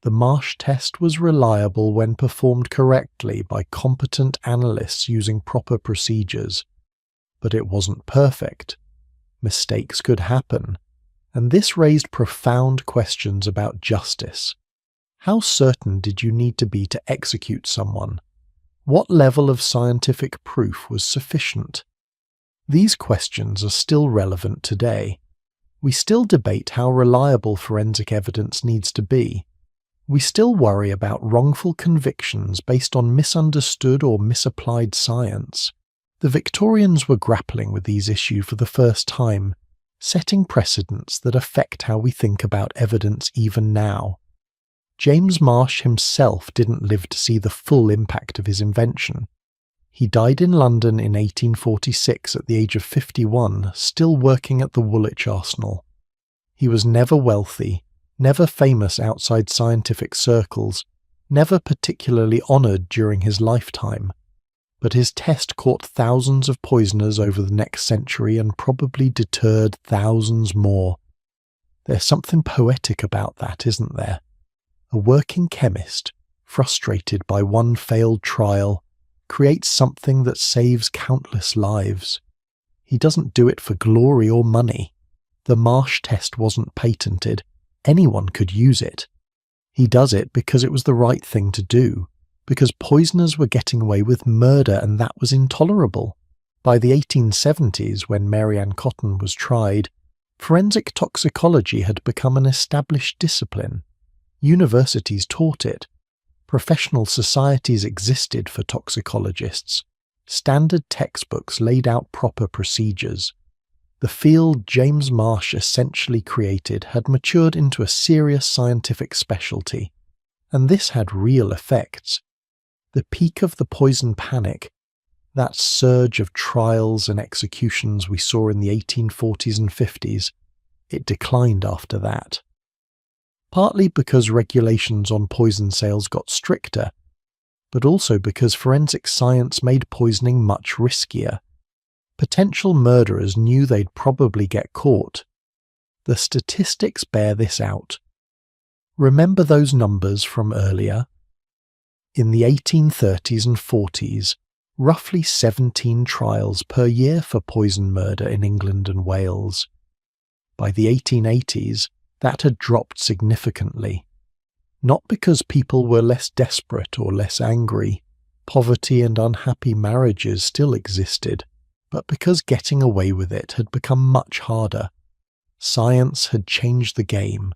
The Marsh test was reliable when performed correctly by competent analysts using proper procedures. But it wasn't perfect. Mistakes could happen, and this raised profound questions about justice. How certain did you need to be to execute someone? What level of scientific proof was sufficient? These questions are still relevant today. We still debate how reliable forensic evidence needs to be. We still worry about wrongful convictions based on misunderstood or misapplied science. The Victorians were grappling with these issues for the first time, setting precedents that affect how we think about evidence even now. James Marsh himself didn't live to see the full impact of his invention. He died in London in 1846 at the age of 51, still working at the Woolwich Arsenal. He was never wealthy, never famous outside scientific circles, never particularly honoured during his lifetime. But his test caught thousands of poisoners over the next century and probably deterred thousands more. There's something poetic about that, isn't there? A working chemist, frustrated by one failed trial, creates something that saves countless lives. He doesn't do it for glory or money. The Marsh test wasn't patented. Anyone could use it. He does it because it was the right thing to do, because poisoners were getting away with murder and that was intolerable. By the 1870s, when Mary Ann Cotton was tried, forensic toxicology had become an established discipline. Universities taught it. Professional societies existed for toxicologists. Standard textbooks laid out proper procedures. The field James Marsh essentially created had matured into a serious scientific specialty, and this had real effects. The peak of the poison panic, that surge of trials and executions we saw in the 1840s and 50s, it declined after that. Partly because regulations on poison sales got stricter, but also because forensic science made poisoning much riskier. Potential murderers knew they'd probably get caught. The statistics bear this out. Remember those numbers from earlier? In the 1830s and 40s, roughly 17 trials per year for poison murder in England and Wales. By the 1880s, that had dropped significantly. Not because people were less desperate or less angry. Poverty and unhappy marriages still existed, but because getting away with it had become much harder. Science had changed the game.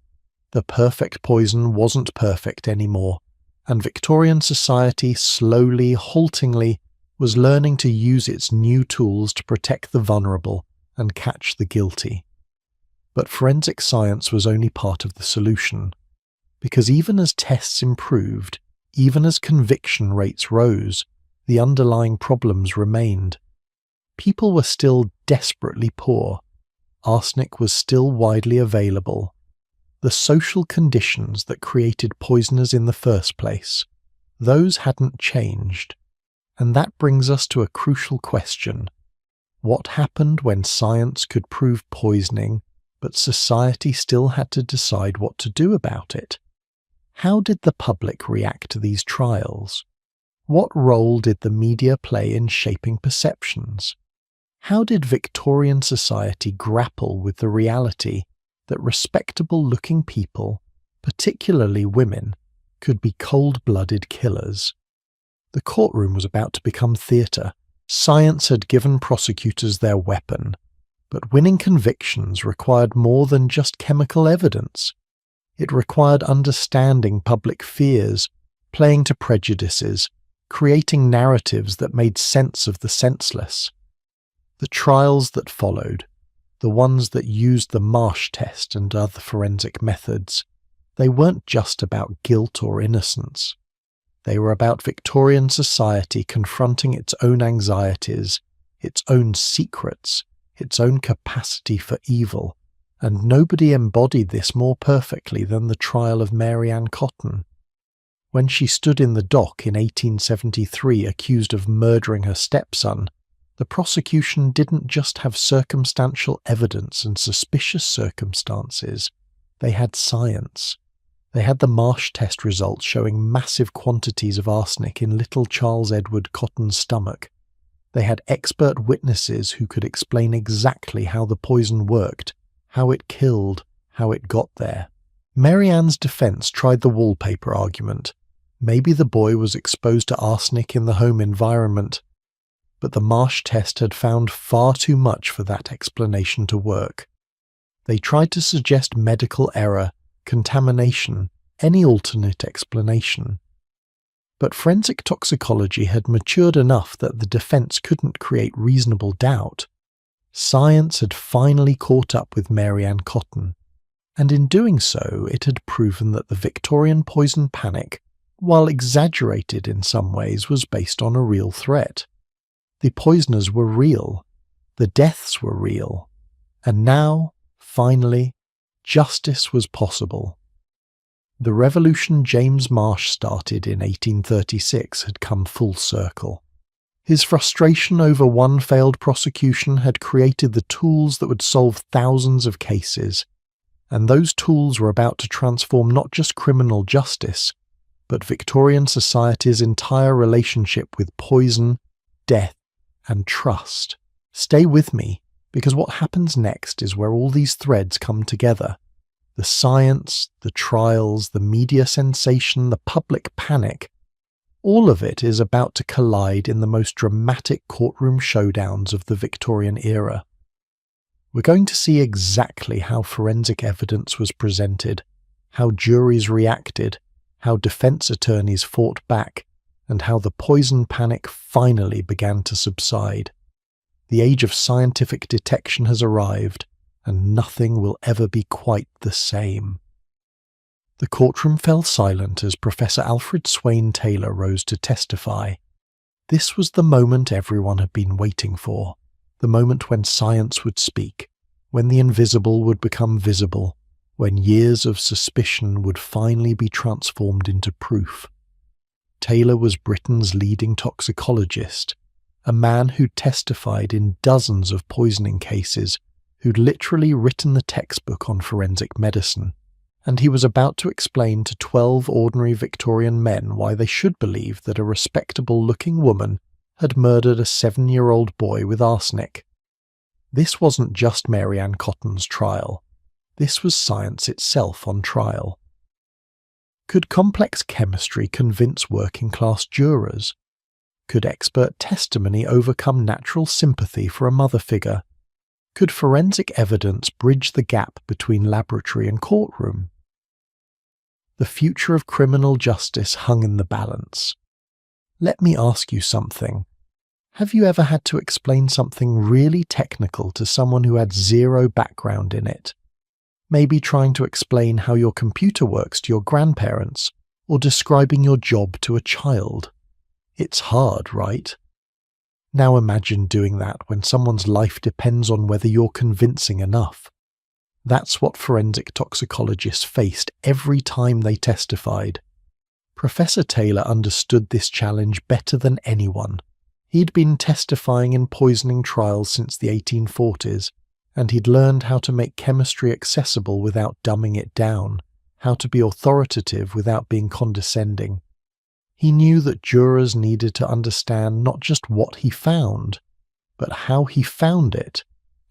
The perfect poison wasn't perfect anymore, and Victorian society slowly, haltingly, was learning to use its new tools to protect the vulnerable and catch the guilty. But forensic science was only part of the solution, because even as tests improved, even as conviction rates rose, the underlying problems remained. People were still desperately poor. Arsenic was still widely available. The social conditions that created poisoners in the first place, those hadn't changed. And that brings us to a crucial question. What happened when science could prove poisoning but society still had to decide what to do about it. How did the public react to these trials? What role did the media play in shaping perceptions? How did Victorian society grapple with the reality that respectable-looking people, particularly women, could be cold-blooded killers? The courtroom was about to become theatre. Science had given prosecutors their weapon, but winning convictions required more than just chemical evidence. It required understanding public fears, playing to prejudices, creating narratives that made sense of the senseless. The trials that followed, the ones that used the Marsh test and other forensic methods, they weren't just about guilt or innocence. They were about Victorian society confronting its own anxieties, its own secrets, its own capacity for evil, and nobody embodied this more perfectly than the trial of Mary Ann Cotton. When she stood in the dock in 1873 accused of murdering her stepson, the prosecution didn't just have circumstantial evidence and suspicious circumstances, they had science. They had the Marsh test results showing massive quantities of arsenic in little Charles Edward Cotton's stomach. They had expert witnesses who could explain exactly how the poison worked, how it killed, how it got there. Mary Ann's defense tried the wallpaper argument. Maybe the boy was exposed to arsenic in the home environment, but the Marsh test had found far too much for that explanation to work. They tried to suggest medical error, contamination, any alternate explanation. But forensic toxicology had matured enough that the defense couldn't create reasonable doubt. Science had finally caught up with Mary Ann Cotton, and in doing so it had proven that the Victorian poison panic, while exaggerated in some ways, was based on a real threat. The poisoners were real, the deaths were real, and now, finally, justice was possible. The revolution James Marsh started in 1836 had come full circle. His frustration over one failed prosecution had created the tools that would solve thousands of cases, and those tools were about to transform not just criminal justice, but Victorian society's entire relationship with poison, death, and trust. Stay with me, because what happens next is where all these threads come together. The science, the trials, the media sensation, the public panic, all of it is about to collide in the most dramatic courtroom showdowns of the Victorian era. We're going to see exactly how forensic evidence was presented, how juries reacted, how defense attorneys fought back, and how the poison panic finally began to subside. The age of scientific detection has arrived, and nothing will ever be quite the same. The courtroom fell silent as Professor Alfred Swain Taylor rose to testify. This was the moment everyone had been waiting for, the moment when science would speak, when the invisible would become visible, when years of suspicion would finally be transformed into proof. Taylor was Britain's leading toxicologist, a man who'd testified in dozens of poisoning cases, who'd literally written the textbook on forensic medicine, and he was about to explain to 12 ordinary Victorian men why they should believe that a respectable-looking woman had murdered a 7-year-old boy with arsenic. This wasn't just Mary Ann Cotton's trial. This was science itself on trial. Could complex chemistry convince working-class jurors? Could expert testimony overcome natural sympathy for a mother figure? Could forensic evidence bridge the gap between laboratory and courtroom? The future of criminal justice hung in the balance. Let me ask you something. Have you ever had to explain something really technical to someone who had zero background in it? Maybe trying to explain how your computer works to your grandparents, or describing your job to a child. It's hard, right? Now imagine doing that when someone's life depends on whether you're convincing enough. That's what forensic toxicologists faced every time they testified. Professor Taylor understood this challenge better than anyone. He'd been testifying in poisoning trials since the 1840s, and he'd learned how to make chemistry accessible without dumbing it down, how to be authoritative without being condescending. He knew that jurors needed to understand not just what he found, but how he found it,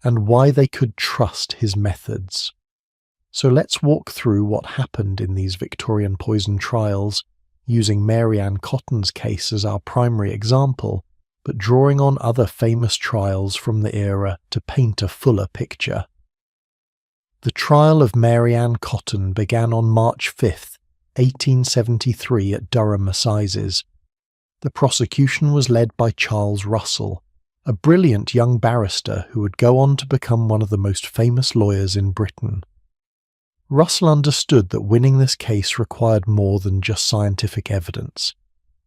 and why they could trust his methods. So let's walk through what happened in these Victorian poison trials, using Mary Ann Cotton's case as our primary example, but drawing on other famous trials from the era to paint a fuller picture. The trial of Mary Ann Cotton began on March 5, 1873 at Durham Assizes. The prosecution was led by Charles Russell, a brilliant young barrister who would go on to become one of the most famous lawyers in Britain. Russell understood that winning this case required more than just scientific evidence.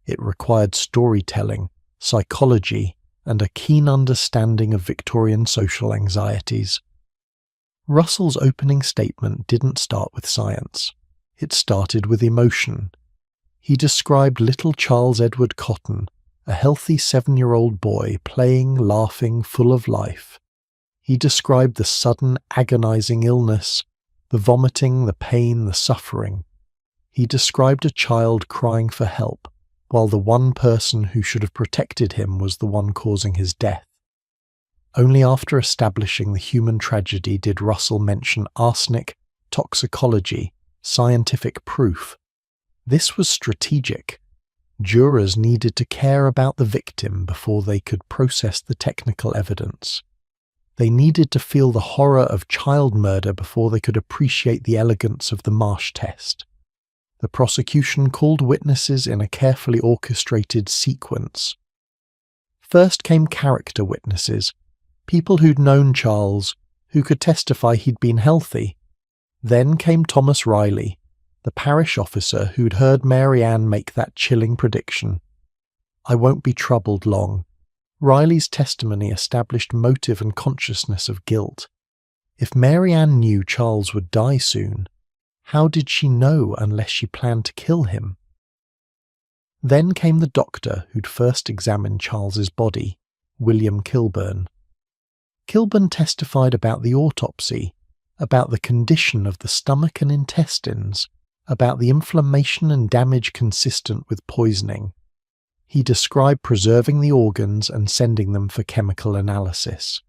It required storytelling, psychology, and a keen understanding of Victorian social anxieties. Russell's opening statement didn't start with science. It started with emotion. He described little Charles Edward Cotton, a healthy 7-year-old boy playing, laughing, full of life. He described the sudden, agonizing illness, the vomiting, the pain, the suffering. He described a child crying for help, while the one person who should have protected him was the one causing his death. Only after establishing the human tragedy did Russell mention arsenic, toxicology, scientific proof. This was strategic. Jurors needed to care about the victim before they could process the technical evidence. They needed to feel the horror of child murder before they could appreciate the elegance of the Marsh test. The prosecution called witnesses in a carefully orchestrated sequence. First came character witnesses, people who'd known Charles, who could testify he'd been healthy. Then came Thomas Riley, the parish officer who'd heard Mary Ann make that chilling prediction. "I won't be troubled long." Riley's testimony established motive and consciousness of guilt. If Mary Ann knew Charles would die soon, how did she know unless she planned to kill him? Then came the doctor who'd first examined Charles's body, William Kilburn. Kilburn testified about the autopsy, about the condition of the stomach and intestines, about the inflammation and damage consistent with poisoning. He described preserving the organs and sending them for chemical analysis.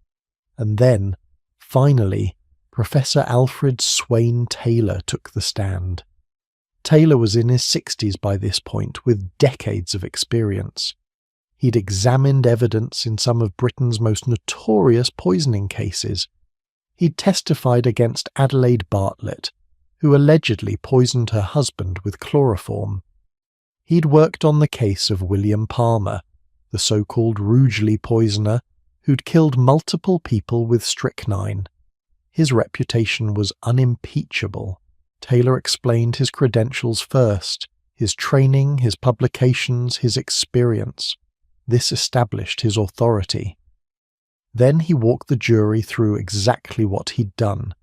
And then, finally, Professor Alfred Swain Taylor took the stand. Taylor was in his 60s by this point, with decades of experience. He'd examined evidence in some of Britain's most notorious poisoning cases. He'd testified against Adelaide Bartlett, who allegedly poisoned her husband with chloroform. He'd worked on the case of William Palmer, the so-called Rugeley poisoner, who'd killed multiple people with strychnine. His reputation was unimpeachable. Taylor explained his credentials first, his training, his publications, his experience. This established his authority. Then he walked the jury through exactly what he'd done.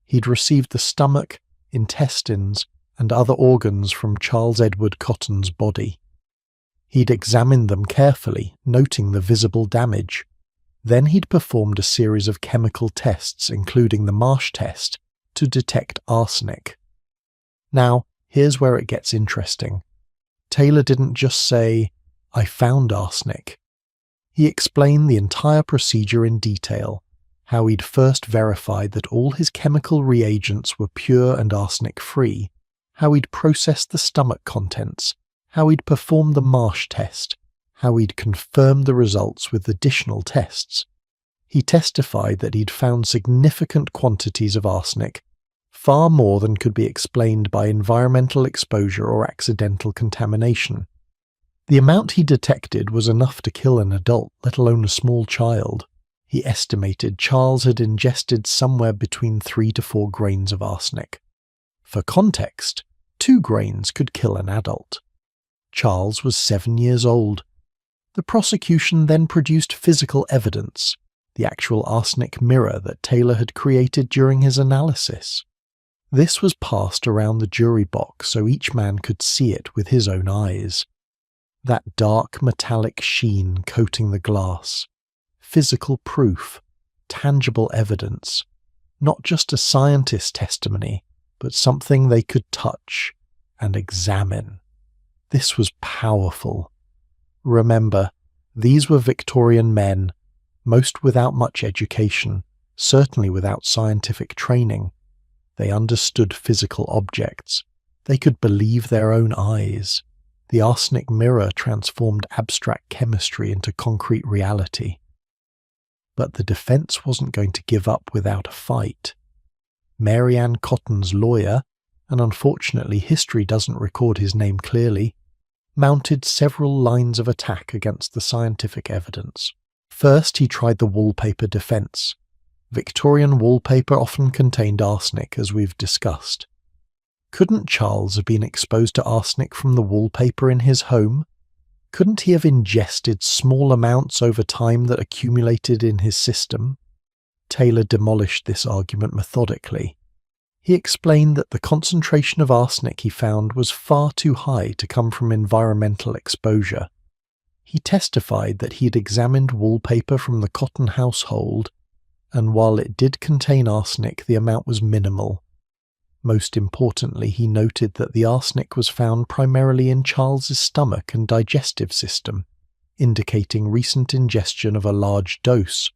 He'd received the stomach, intestines, and other organs from Charles Edward Cotton's body. He'd examined them carefully, noting the visible damage. Then he'd performed a series of chemical tests, including the Marsh test, to detect arsenic. Now, here's where it gets interesting. Taylor didn't just say, "I found arsenic." He explained the entire procedure in detail, how he'd first verified that all his chemical reagents were pure and arsenic-free, how he'd processed the stomach contents, how he'd performed the Marsh test, how he'd confirmed the results with additional tests. He testified that he'd found significant quantities of arsenic, far more than could be explained by environmental exposure or accidental contamination. The amount he detected was enough to kill an adult, let alone a small child. He estimated Charles had ingested somewhere between 3 to 4 grains of arsenic. For context, 2 grains could kill an adult. Charles was 7 years old. The prosecution then produced physical evidence, the actual arsenic mirror that Taylor had created during his analysis. This was passed around the jury box so each man could see it with his own eyes. That dark metallic sheen coating the glass. Physical proof. tangible evidence, not just a scientist's testimony, but something they could touch and examine. This was powerful. Remember, these were Victorian men, most without much education, certainly without scientific training. They understood physical objects. They could believe their own eyes. The arsenic mirror transformed abstract chemistry into concrete reality. But the defense wasn't going to give up without a fight. Mary Ann Cotton's lawyer, and unfortunately history doesn't record his name clearly, mounted several lines of attack against the scientific evidence. First, he tried the wallpaper defense. Victorian wallpaper often contained arsenic, as we've discussed. Couldn't Charles have been exposed to arsenic from the wallpaper in his home? Couldn't he have ingested small amounts over time that accumulated in his system? Taylor demolished this argument methodically. He explained that the concentration of arsenic he found was far too high to come from environmental exposure. He testified that he had examined wallpaper from the Cotton household, and while it did contain arsenic, the amount was minimal. Most importantly, he noted that the arsenic was found primarily in Charles's stomach and digestive system, indicating recent ingestion of a large dose,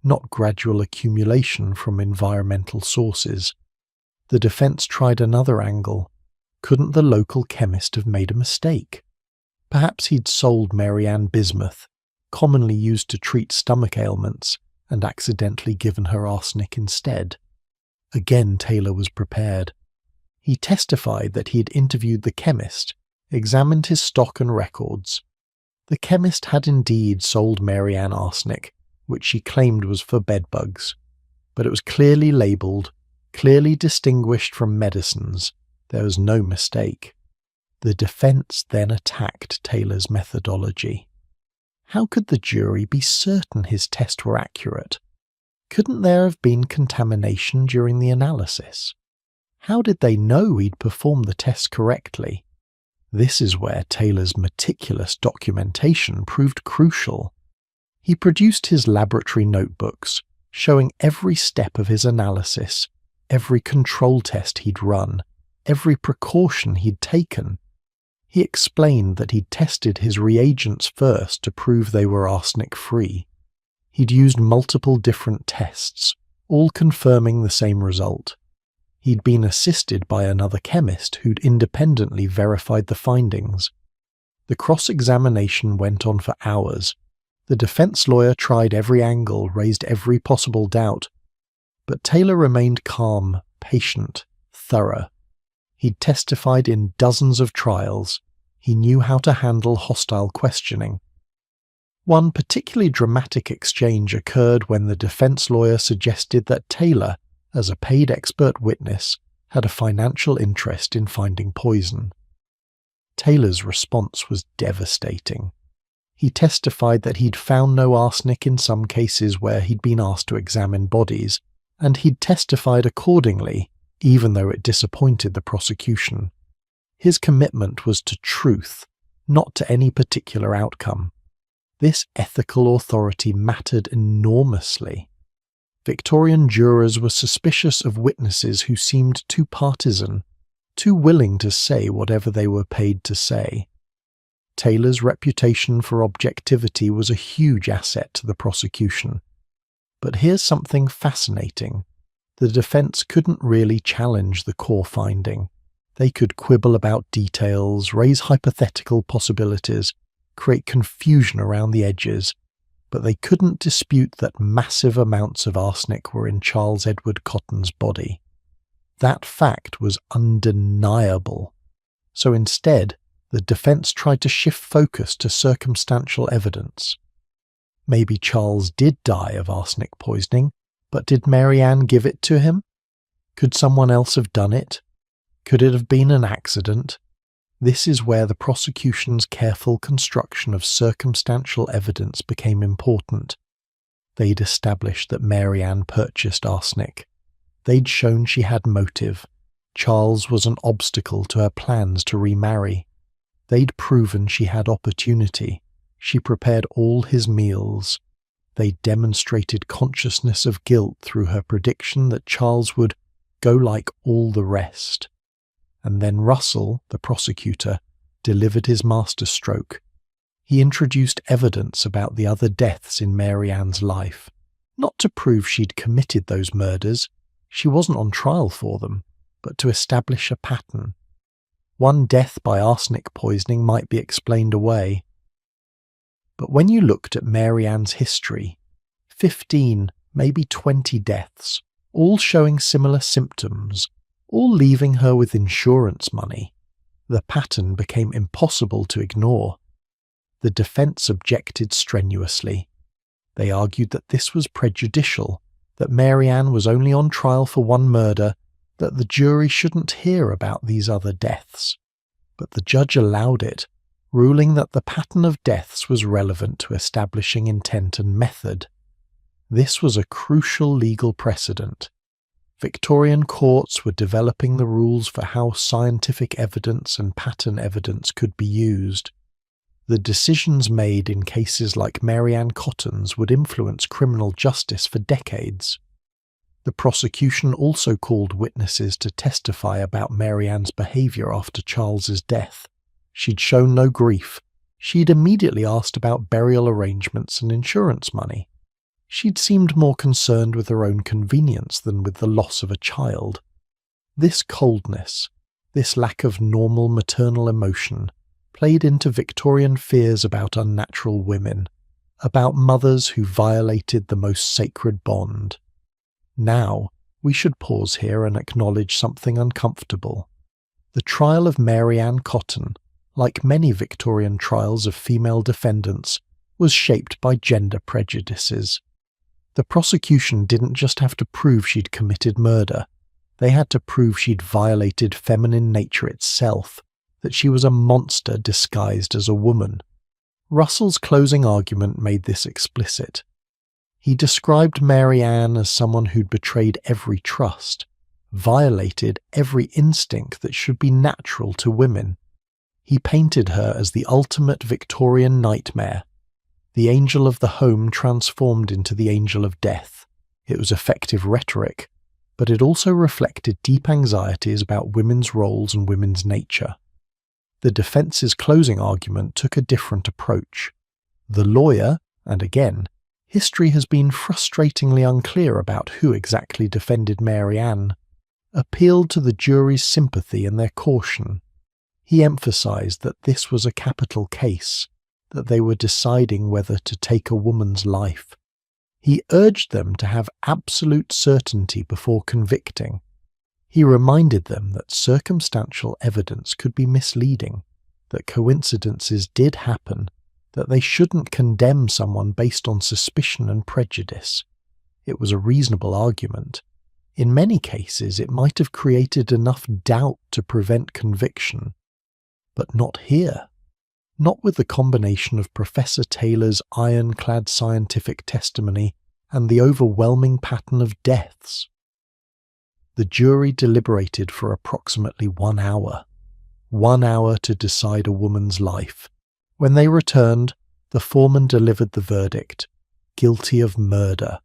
not gradual accumulation from environmental sources. The defense tried another angle. Couldn't the local chemist have made a mistake? Perhaps he'd sold Mary Ann bismuth, commonly used to treat stomach ailments, and accidentally given her arsenic instead. Again, Taylor was prepared. He testified that he had interviewed the chemist, examined his stock and records. The chemist had indeed sold Mary Ann arsenic, which she claimed was for bedbugs, but it was clearly labelled, clearly distinguished from medicines. There was no mistake. The defense then attacked Taylor's methodology. How could the jury be certain his tests were accurate? Couldn't there have been contamination during the analysis? How did they know he'd performed the test correctly? This is where Taylor's meticulous documentation proved crucial. He produced his laboratory notebooks, showing every step of his analysis, every control test he'd run, every precaution he'd taken. He explained that he'd tested his reagents first to prove they were arsenic-free. He'd used multiple different tests, all confirming the same result. He'd been assisted by another chemist who'd independently verified the findings. The cross-examination went on for hours. The defense lawyer tried every angle, raised every possible doubt. But Taylor remained calm, patient, thorough. He'd testified in dozens of trials. He knew how to handle hostile questioning. One particularly dramatic exchange occurred when the defense lawyer suggested that Taylor, as a paid expert witness, had a financial interest in finding poison. Taylor's response was devastating. He testified that he'd found no arsenic in some cases where he'd been asked to examine bodies, and he'd testified accordingly, even though it disappointed the prosecution. His commitment was to truth, not to any particular outcome. This ethical authority mattered enormously. Victorian jurors were suspicious of witnesses who seemed too partisan, too willing to say whatever they were paid to say. Taylor's reputation for objectivity was a huge asset to the prosecution. But here's something fascinating. The defense couldn't really challenge the core finding. They could quibble about details, raise hypothetical possibilities, create confusion around the edges, but they couldn't dispute that massive amounts of arsenic were in Charles Edward Cotton's body. That fact was undeniable. So instead, the defense tried to shift focus to circumstantial evidence. Maybe Charles did die of arsenic poisoning, but did Mary Ann give it to him? Could someone else have done it? Could it have been an accident? This is where the prosecution's careful construction of circumstantial evidence became important. They'd established that Mary Ann purchased arsenic. They'd shown she had motive. Charles was an obstacle to her plans to remarry. They'd proven she had opportunity. She prepared all his meals. They demonstrated consciousness of guilt through her prediction that Charles would go like all the rest. And then Russell, the prosecutor, delivered his masterstroke. He introduced evidence about the other deaths in Mary Ann's life, not to prove she'd committed those murders, she wasn't on trial for them, but to establish a pattern. One death by arsenic poisoning might be explained away. But when you looked at Mary Ann's history, 15, maybe 20 deaths, all showing similar symptoms, all leaving her with insurance money, the pattern became impossible to ignore. The defense objected strenuously. They argued that this was prejudicial, that Mary Ann was only on trial for one murder, that the jury shouldn't hear about these other deaths. But the judge allowed it, ruling that the pattern of deaths was relevant to establishing intent and method. This was a crucial legal precedent. Victorian courts were developing the rules for how scientific evidence and pattern evidence could be used. The decisions made in cases like Mary Ann Cotton's would influence criminal justice for decades. The prosecution also called witnesses to testify about Mary Ann's behaviour after Charles's death. She'd shown no grief. She'd immediately asked about burial arrangements and insurance money. She'd seemed more concerned with her own convenience than with the loss of a child. This coldness, this lack of normal maternal emotion, played into Victorian fears about unnatural women, about mothers who violated the most sacred bond. Now, we should pause here and acknowledge something uncomfortable. The trial of Mary Ann Cotton, like many Victorian trials of female defendants, was shaped by gender prejudices. The prosecution didn't just have to prove she'd committed murder, they had to prove she'd violated feminine nature itself, that she was a monster disguised as a woman. Russell's closing argument made this explicit. He described Mary Ann as someone who'd betrayed every trust, violated every instinct that should be natural to women. He painted her as the ultimate Victorian nightmare, the angel of the home transformed into the angel of death. It was effective rhetoric, but it also reflected deep anxieties about women's roles and women's nature. The defence's closing argument took a different approach. The lawyer, and again, history has been frustratingly unclear about who exactly defended Mary Ann, appealed to the jury's sympathy and their caution. He emphasized that this was a capital case, that they were deciding whether to take a woman's life. He urged them to have absolute certainty before convicting. He reminded them that circumstantial evidence could be misleading, that coincidences did happen, that they shouldn't condemn someone based on suspicion and prejudice. It was a reasonable argument. In many cases, it might have created enough doubt to prevent conviction. But not here. Not with the combination of Professor Taylor's ironclad scientific testimony and the overwhelming pattern of deaths. The jury deliberated for approximately 1 hour. 1 hour to decide a woman's life. When they returned, the foreman delivered the verdict, guilty of murder.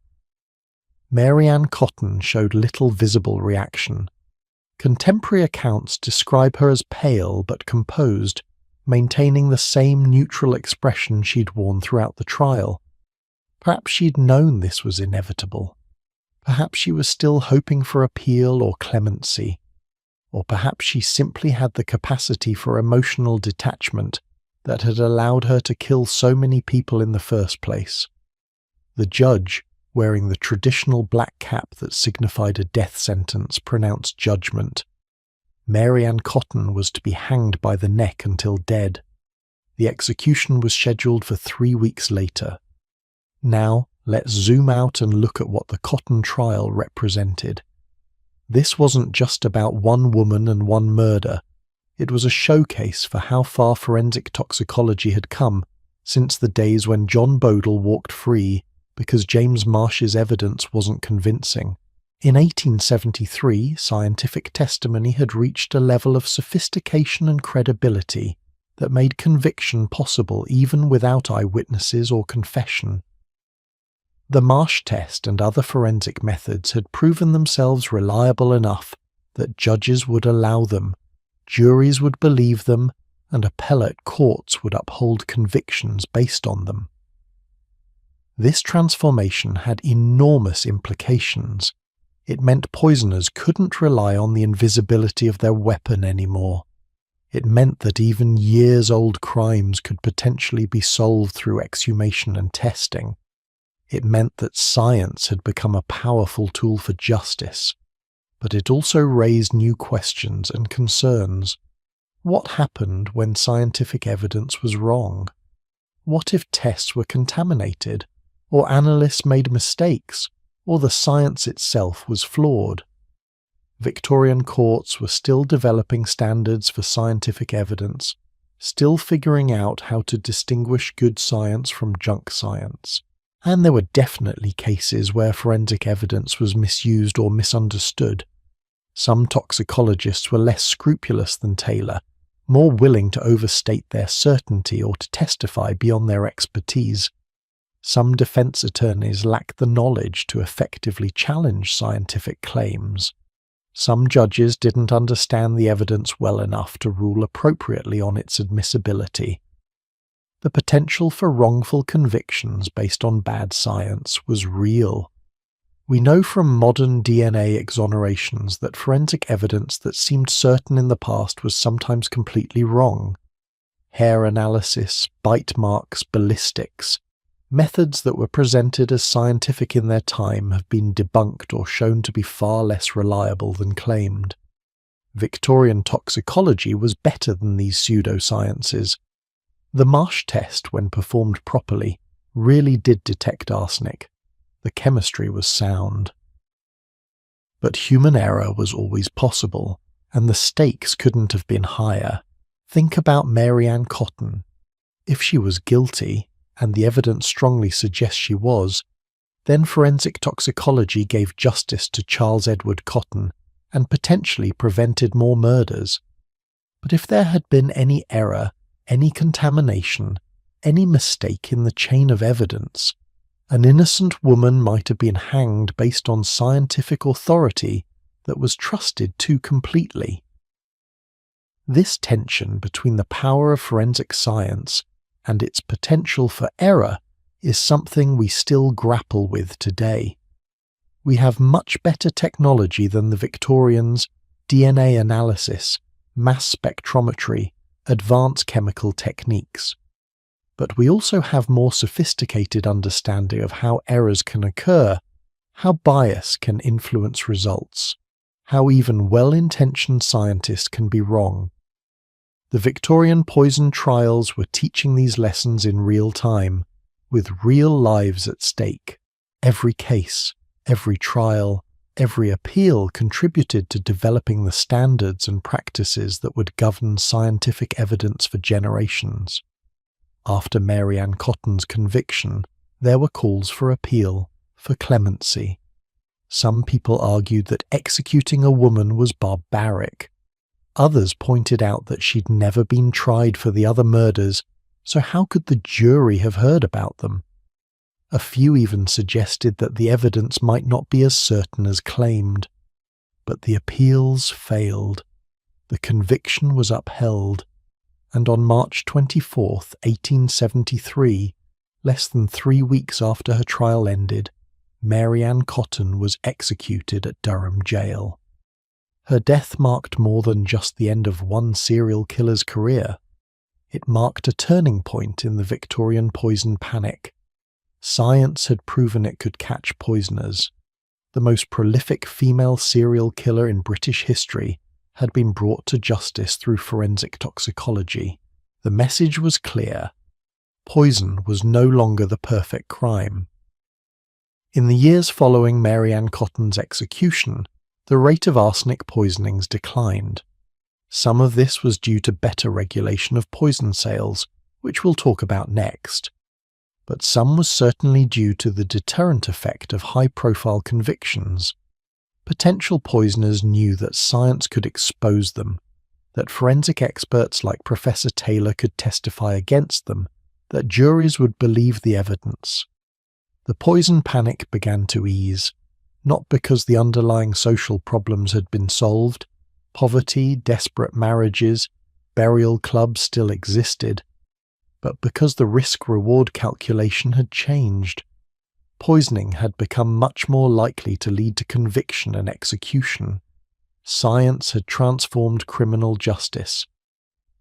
Mary Ann Cotton showed little visible reaction. Contemporary accounts describe her as pale but composed, maintaining the same neutral expression she'd worn throughout the trial. Perhaps she'd known this was inevitable. Perhaps she was still hoping for appeal or clemency. Or perhaps she simply had the capacity for emotional detachment that had allowed her to kill so many people in the first place. The judge, wearing the traditional black cap that signified a death sentence, pronounced judgment. Mary Ann Cotton was to be hanged by the neck until dead. The execution was scheduled for 3 weeks later. Now, let's zoom out and look at what the Cotton trial represented. This wasn't just about one woman and one murder. It was a showcase for how far forensic toxicology had come since the days when John Bodle walked free because James Marsh's evidence wasn't convincing. In 1873, scientific testimony had reached a level of sophistication and credibility that made conviction possible even without eyewitnesses or confession. The Marsh test and other forensic methods had proven themselves reliable enough that judges would allow them, juries would believe them, and appellate courts would uphold convictions based on them. This transformation had enormous implications. It meant poisoners couldn't rely on the invisibility of their weapon anymore. It meant that even years-old crimes could potentially be solved through exhumation and testing. It meant that science had become a powerful tool for justice. But it also raised new questions and concerns. What happened when scientific evidence was wrong? What if tests were contaminated, or analysts made mistakes, or the science itself was flawed? Victorian courts were still developing standards for scientific evidence, still figuring out how to distinguish good science from junk science. And there were definitely cases where forensic evidence was misused or misunderstood. Some toxicologists were less scrupulous than Taylor, more willing to overstate their certainty or to testify beyond their expertise. Some defense attorneys lacked the knowledge to effectively challenge scientific claims. Some judges didn't understand the evidence well enough to rule appropriately on its admissibility. The potential for wrongful convictions based on bad science was real. We know from modern DNA exonerations that forensic evidence that seemed certain in the past was sometimes completely wrong. Hair analysis, bite marks, ballistics, methods that were presented as scientific in their time have been debunked or shown to be far less reliable than claimed. Victorian toxicology was better than these pseudosciences. The Marsh test, when performed properly, really did detect arsenic. The chemistry was sound. But human error was always possible, and the stakes couldn't have been higher. Think about Mary Ann Cotton. If she was guilty, and the evidence strongly suggests she was, then forensic toxicology gave justice to Charles Edward Cotton and potentially prevented more murders. But if there had been any error, any contamination, any mistake in the chain of evidence, an innocent woman might have been hanged based on scientific authority that was trusted too completely. This tension between the power of forensic science and its potential for error is something we still grapple with today. We have much better technology than the Victorians, DNA analysis, mass spectrometry, advanced chemical techniques. But we also have more sophisticated understanding of how errors can occur, how bias can influence results, how even well-intentioned scientists can be wrong. The Victorian poison trials were teaching these lessons in real time, with real lives at stake. Every case, every trial, every appeal contributed to developing the standards and practices that would govern scientific evidence for generations. After Mary Ann Cotton's conviction, there were calls for appeal, for clemency. Some people argued that executing a woman was barbaric. Others pointed out that she'd never been tried for the other murders, so how could the jury have heard about them? A few even suggested that the evidence might not be as certain as claimed. But the appeals failed. The conviction was upheld, and on March 24, 1873, less than 3 weeks after her trial ended, Mary Ann Cotton was executed at Durham Jail. Her death marked more than just the end of one serial killer's career. It marked a turning point in the Victorian poison panic. Science had proven it could catch poisoners. The most prolific female serial killer in British history had been brought to justice through forensic toxicology. The message was clear. Poison was no longer the perfect crime. In the years following Mary Ann Cotton's execution, the rate of arsenic poisonings declined. Some of this was due to better regulation of poison sales, which we'll talk about next. But some was certainly due to the deterrent effect of high-profile convictions. Potential poisoners knew that science could expose them, that forensic experts like Professor Taylor could testify against them, that juries would believe the evidence. The poison panic began to ease, not because the underlying social problems had been solved. Poverty, desperate marriages, burial clubs still existed, but because the risk-reward calculation had changed. Poisoning had become much more likely to lead to conviction and execution. Science had transformed criminal justice.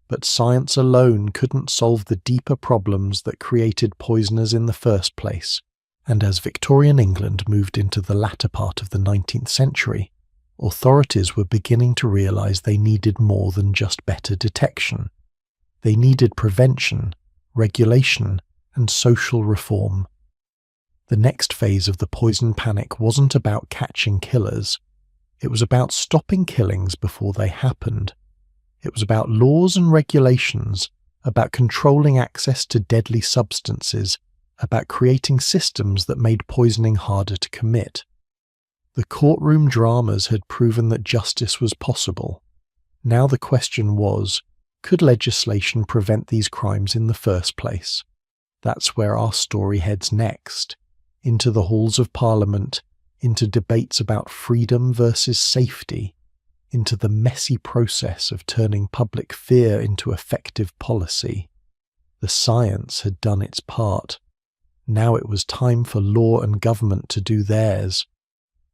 But science alone couldn't solve the deeper problems that created poisoners in the first place. And as Victorian England moved into the latter part of the 19th century, authorities were beginning to realise they needed more than just better detection. They needed prevention, regulation, and social reform. The next phase of the poison panic wasn't about catching killers. It was about stopping killings before they happened. It was about laws and regulations, about controlling access to deadly substances, about creating systems that made poisoning harder to commit. The courtroom dramas had proven that justice was possible. Now the question was, could legislation prevent these crimes in the first place? That's where our story heads next, into the halls of Parliament, into debates about freedom versus safety, into the messy process of turning public fear into effective policy. The science had done its part. Now it was time for law and government to do theirs.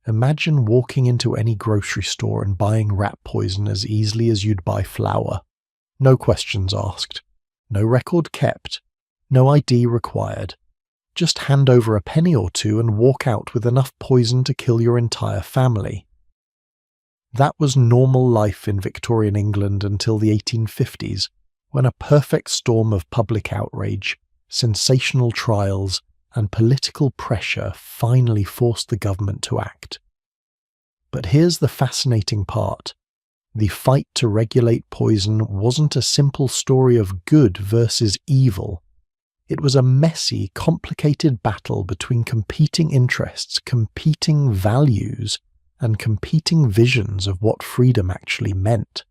Imagine walking into any grocery store and buying rat poison as easily as you'd buy flour. No questions asked, no record kept, no ID required. Just hand over a penny or two and walk out with enough poison to kill your entire family. That was normal life in Victorian England until the 1850s, when a perfect storm of public outrage, sensational trials, and political pressure finally forced the government to act. But here's the fascinating part. The fight to regulate poison wasn't a simple story of good versus evil. It was a messy, complicated battle between competing interests, competing values, and competing visions of what freedom actually meant.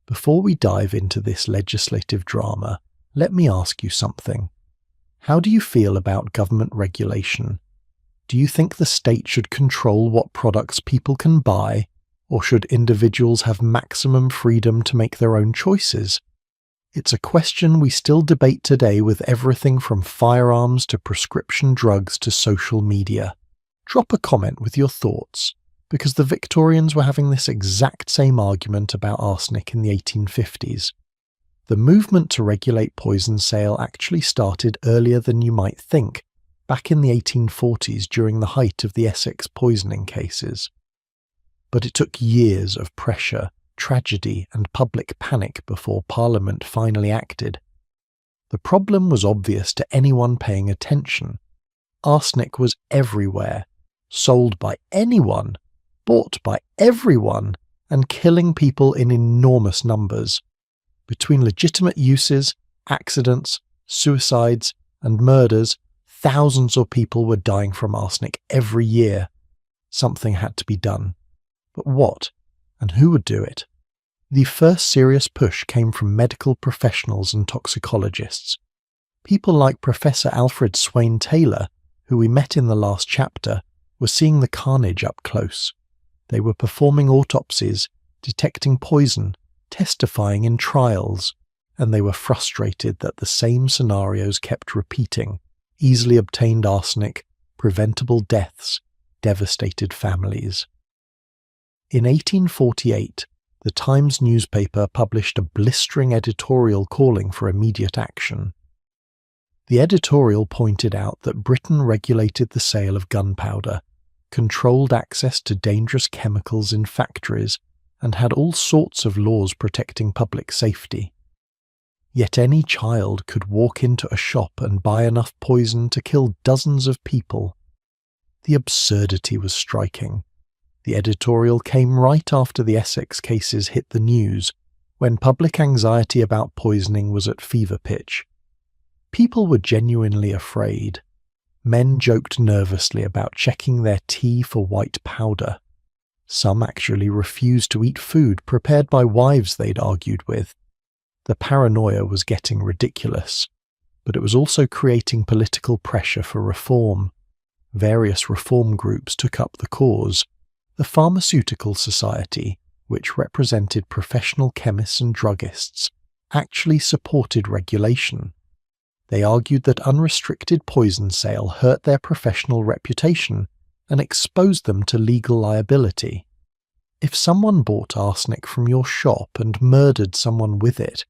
Before we dive into this legislative drama, let me ask you something. How do you feel about government regulation? Do you think the state should control what products people can buy, or should individuals have maximum freedom to make their own choices? It's a question we still debate today with everything from firearms to prescription drugs to social media. Drop a comment with your thoughts, because the Victorians were having this exact same argument about arsenic in the 1850s. The movement to regulate poison sale actually started earlier than you might think, back in the 1840s during the height of the Essex poisoning cases. But it took years of pressure, tragedy, and public panic before Parliament finally acted. The problem was obvious to anyone paying attention. Arsenic was everywhere, sold by anyone, bought by everyone, and killing people in enormous numbers. Between legitimate uses, accidents, suicides, and murders, thousands of people were dying from arsenic every year. Something had to be done. But what? And who would do it? The first serious push came from medical professionals and toxicologists. People like Professor Alfred Swain Taylor, who we met in the last chapter, were seeing the carnage up close. They were performing autopsies, detecting poison, testifying in trials, and they were frustrated that the same scenarios kept repeating: easily obtained arsenic, preventable deaths, devastated families. In 1848, the Times newspaper published a blistering editorial calling for immediate action. The editorial pointed out that Britain regulated the sale of gunpowder, controlled access to dangerous chemicals in factories, and had all sorts of laws protecting public safety. Yet any child could walk into a shop and buy enough poison to kill dozens of people. The absurdity was striking. The editorial came right after the Essex cases hit the news, when public anxiety about poisoning was at fever pitch. People were genuinely afraid. Men joked nervously about checking their tea for white powder. Some actually refused to eat food prepared by wives they'd argued with. The paranoia was getting ridiculous. but it was also creating political pressure for reform. Various reform groups took up the cause. The Pharmaceutical Society, which represented professional chemists and druggists, actually supported regulation. They argued that unrestricted poison sale hurt their professional reputation and exposed them to legal liability. If someone bought arsenic from your shop and murdered someone with it,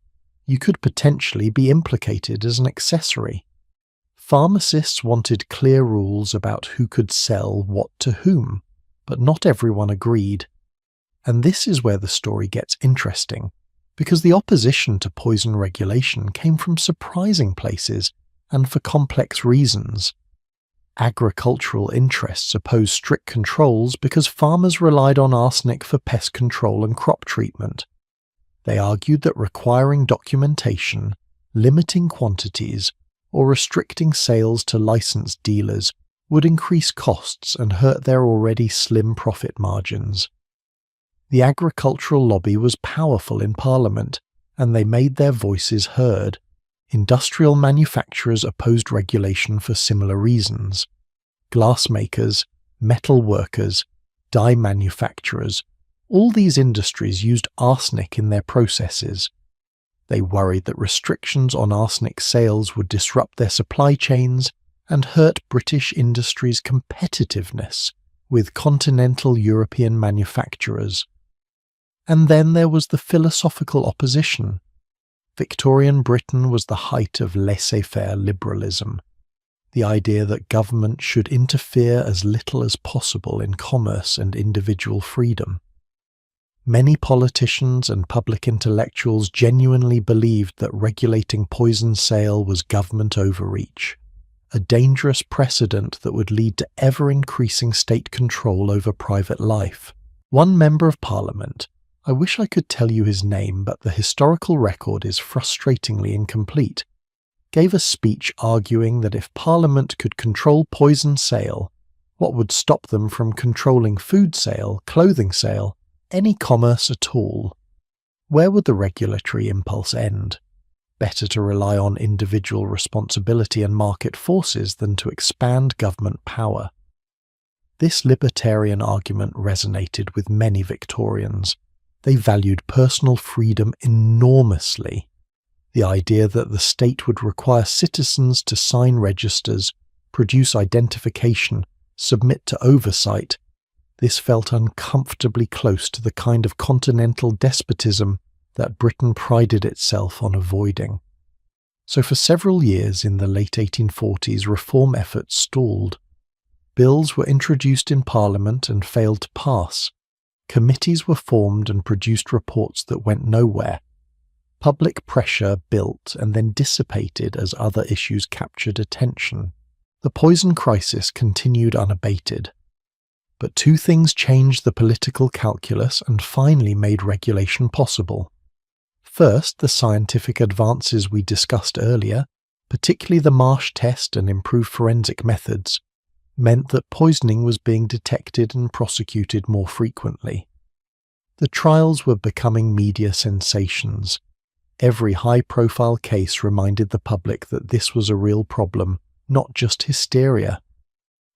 you could potentially be implicated as an accessory. Pharmacists wanted clear rules about who could sell what to whom, but not everyone agreed. And this is where the story gets interesting, because the opposition to poison regulation came from surprising places and for complex reasons. Agricultural interests opposed strict controls because farmers relied on arsenic for pest control and crop treatment. They argued that requiring documentation, limiting quantities, or restricting sales to licensed dealers would increase costs and hurt their already slim profit margins. The agricultural lobby was powerful in Parliament, and they made their voices heard. Industrial manufacturers opposed regulation for similar reasons. Glassmakers, metal workers, dye manufacturers, all these industries used arsenic in their processes. They worried that restrictions on arsenic sales would disrupt their supply chains and hurt British industry's competitiveness with continental European manufacturers. And then there was the philosophical opposition. Victorian Britain was the height of laissez-faire liberalism, the idea that government should interfere as little as possible in commerce and individual freedom. Many politicians and public intellectuals genuinely believed that regulating poison sale was government overreach, a dangerous precedent that would lead to ever-increasing state control over private life. One member of Parliament, I wish I could tell you his name, but the historical record is frustratingly incomplete, gave a speech arguing that if Parliament could control poison sale, what would stop them from controlling food sale, clothing sale, any commerce at all? Where would the regulatory impulse end? Better to rely on individual responsibility and market forces than to expand government power. This libertarian argument resonated with many Victorians. They valued personal freedom enormously. The idea that the state would require citizens to sign registers, produce identification, submit to oversight, this felt uncomfortably close to the kind of continental despotism that Britain prided itself on avoiding. So for several years in the late 1840s, reform efforts stalled. Bills were introduced in Parliament and failed to pass. Committees were formed and produced reports that went nowhere. Public pressure built and then dissipated as other issues captured attention. The poison crisis continued unabated. But two things changed the political calculus and finally made regulation possible. First, the scientific advances we discussed earlier, particularly the Marsh test and improved forensic methods, meant that poisoning was being detected and prosecuted more frequently. The trials were becoming media sensations. Every high-profile case reminded the public that this was a real problem, not just hysteria.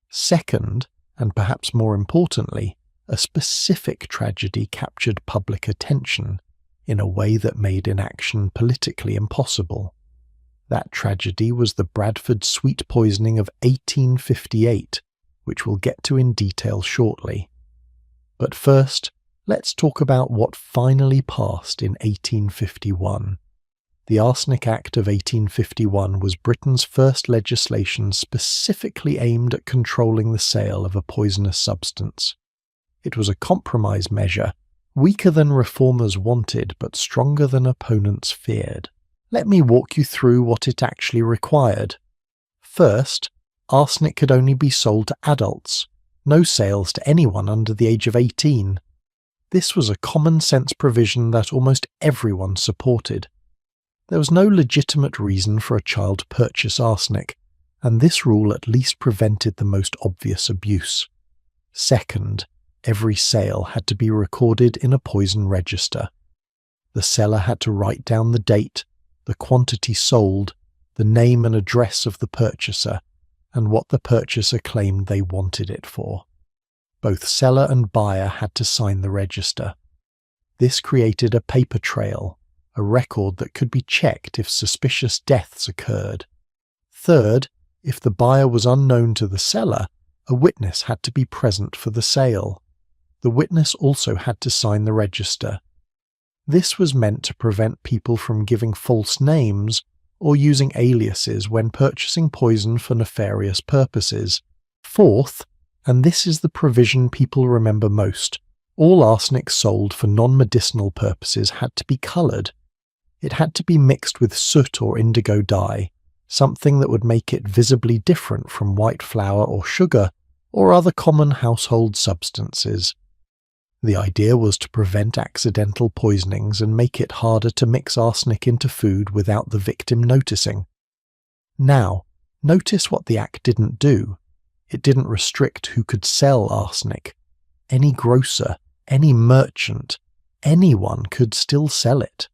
Second, and perhaps more importantly, a specific tragedy captured public attention in a way that made inaction politically impossible. That tragedy was the Bradford sweet poisoning of 1858, which we'll get to in detail shortly. But first, let's talk about what finally passed in 1851. The Arsenic Act of 1851 was Britain's first legislation specifically aimed at controlling the sale of a poisonous substance. It was a compromise measure, weaker than reformers wanted but stronger than opponents feared. Let me walk you through what it actually required. First, arsenic could only be sold to adults, no sales to anyone under the age of 18. This was a common-sense provision that almost everyone supported. There was no legitimate reason for a child to purchase arsenic, and this rule at least prevented the most obvious abuse. Second, every sale had to be recorded in a poison register. The seller had to write down the date, the quantity sold, the name and address of the purchaser, and what the purchaser claimed they wanted it for. Both seller and buyer had to sign the register. This created a paper trail, a record that could be checked if suspicious deaths occurred. Third, if the buyer was unknown to the seller, a witness had to be present for the sale. The witness also had to sign the register. This was meant to prevent people from giving false names or using aliases when purchasing poison for nefarious purposes. Fourth, and this is the provision people remember most, all arsenic sold for non-medicinal purposes had to be coloured. It had to be mixed with soot or indigo dye, something that would make it visibly different from white flour or sugar or other common household substances. The idea was to prevent accidental poisonings and make it harder to mix arsenic into food without the victim noticing. Now, notice what the Act didn't do. It didn't restrict who could sell arsenic. Any grocer, any merchant, anyone could still sell it.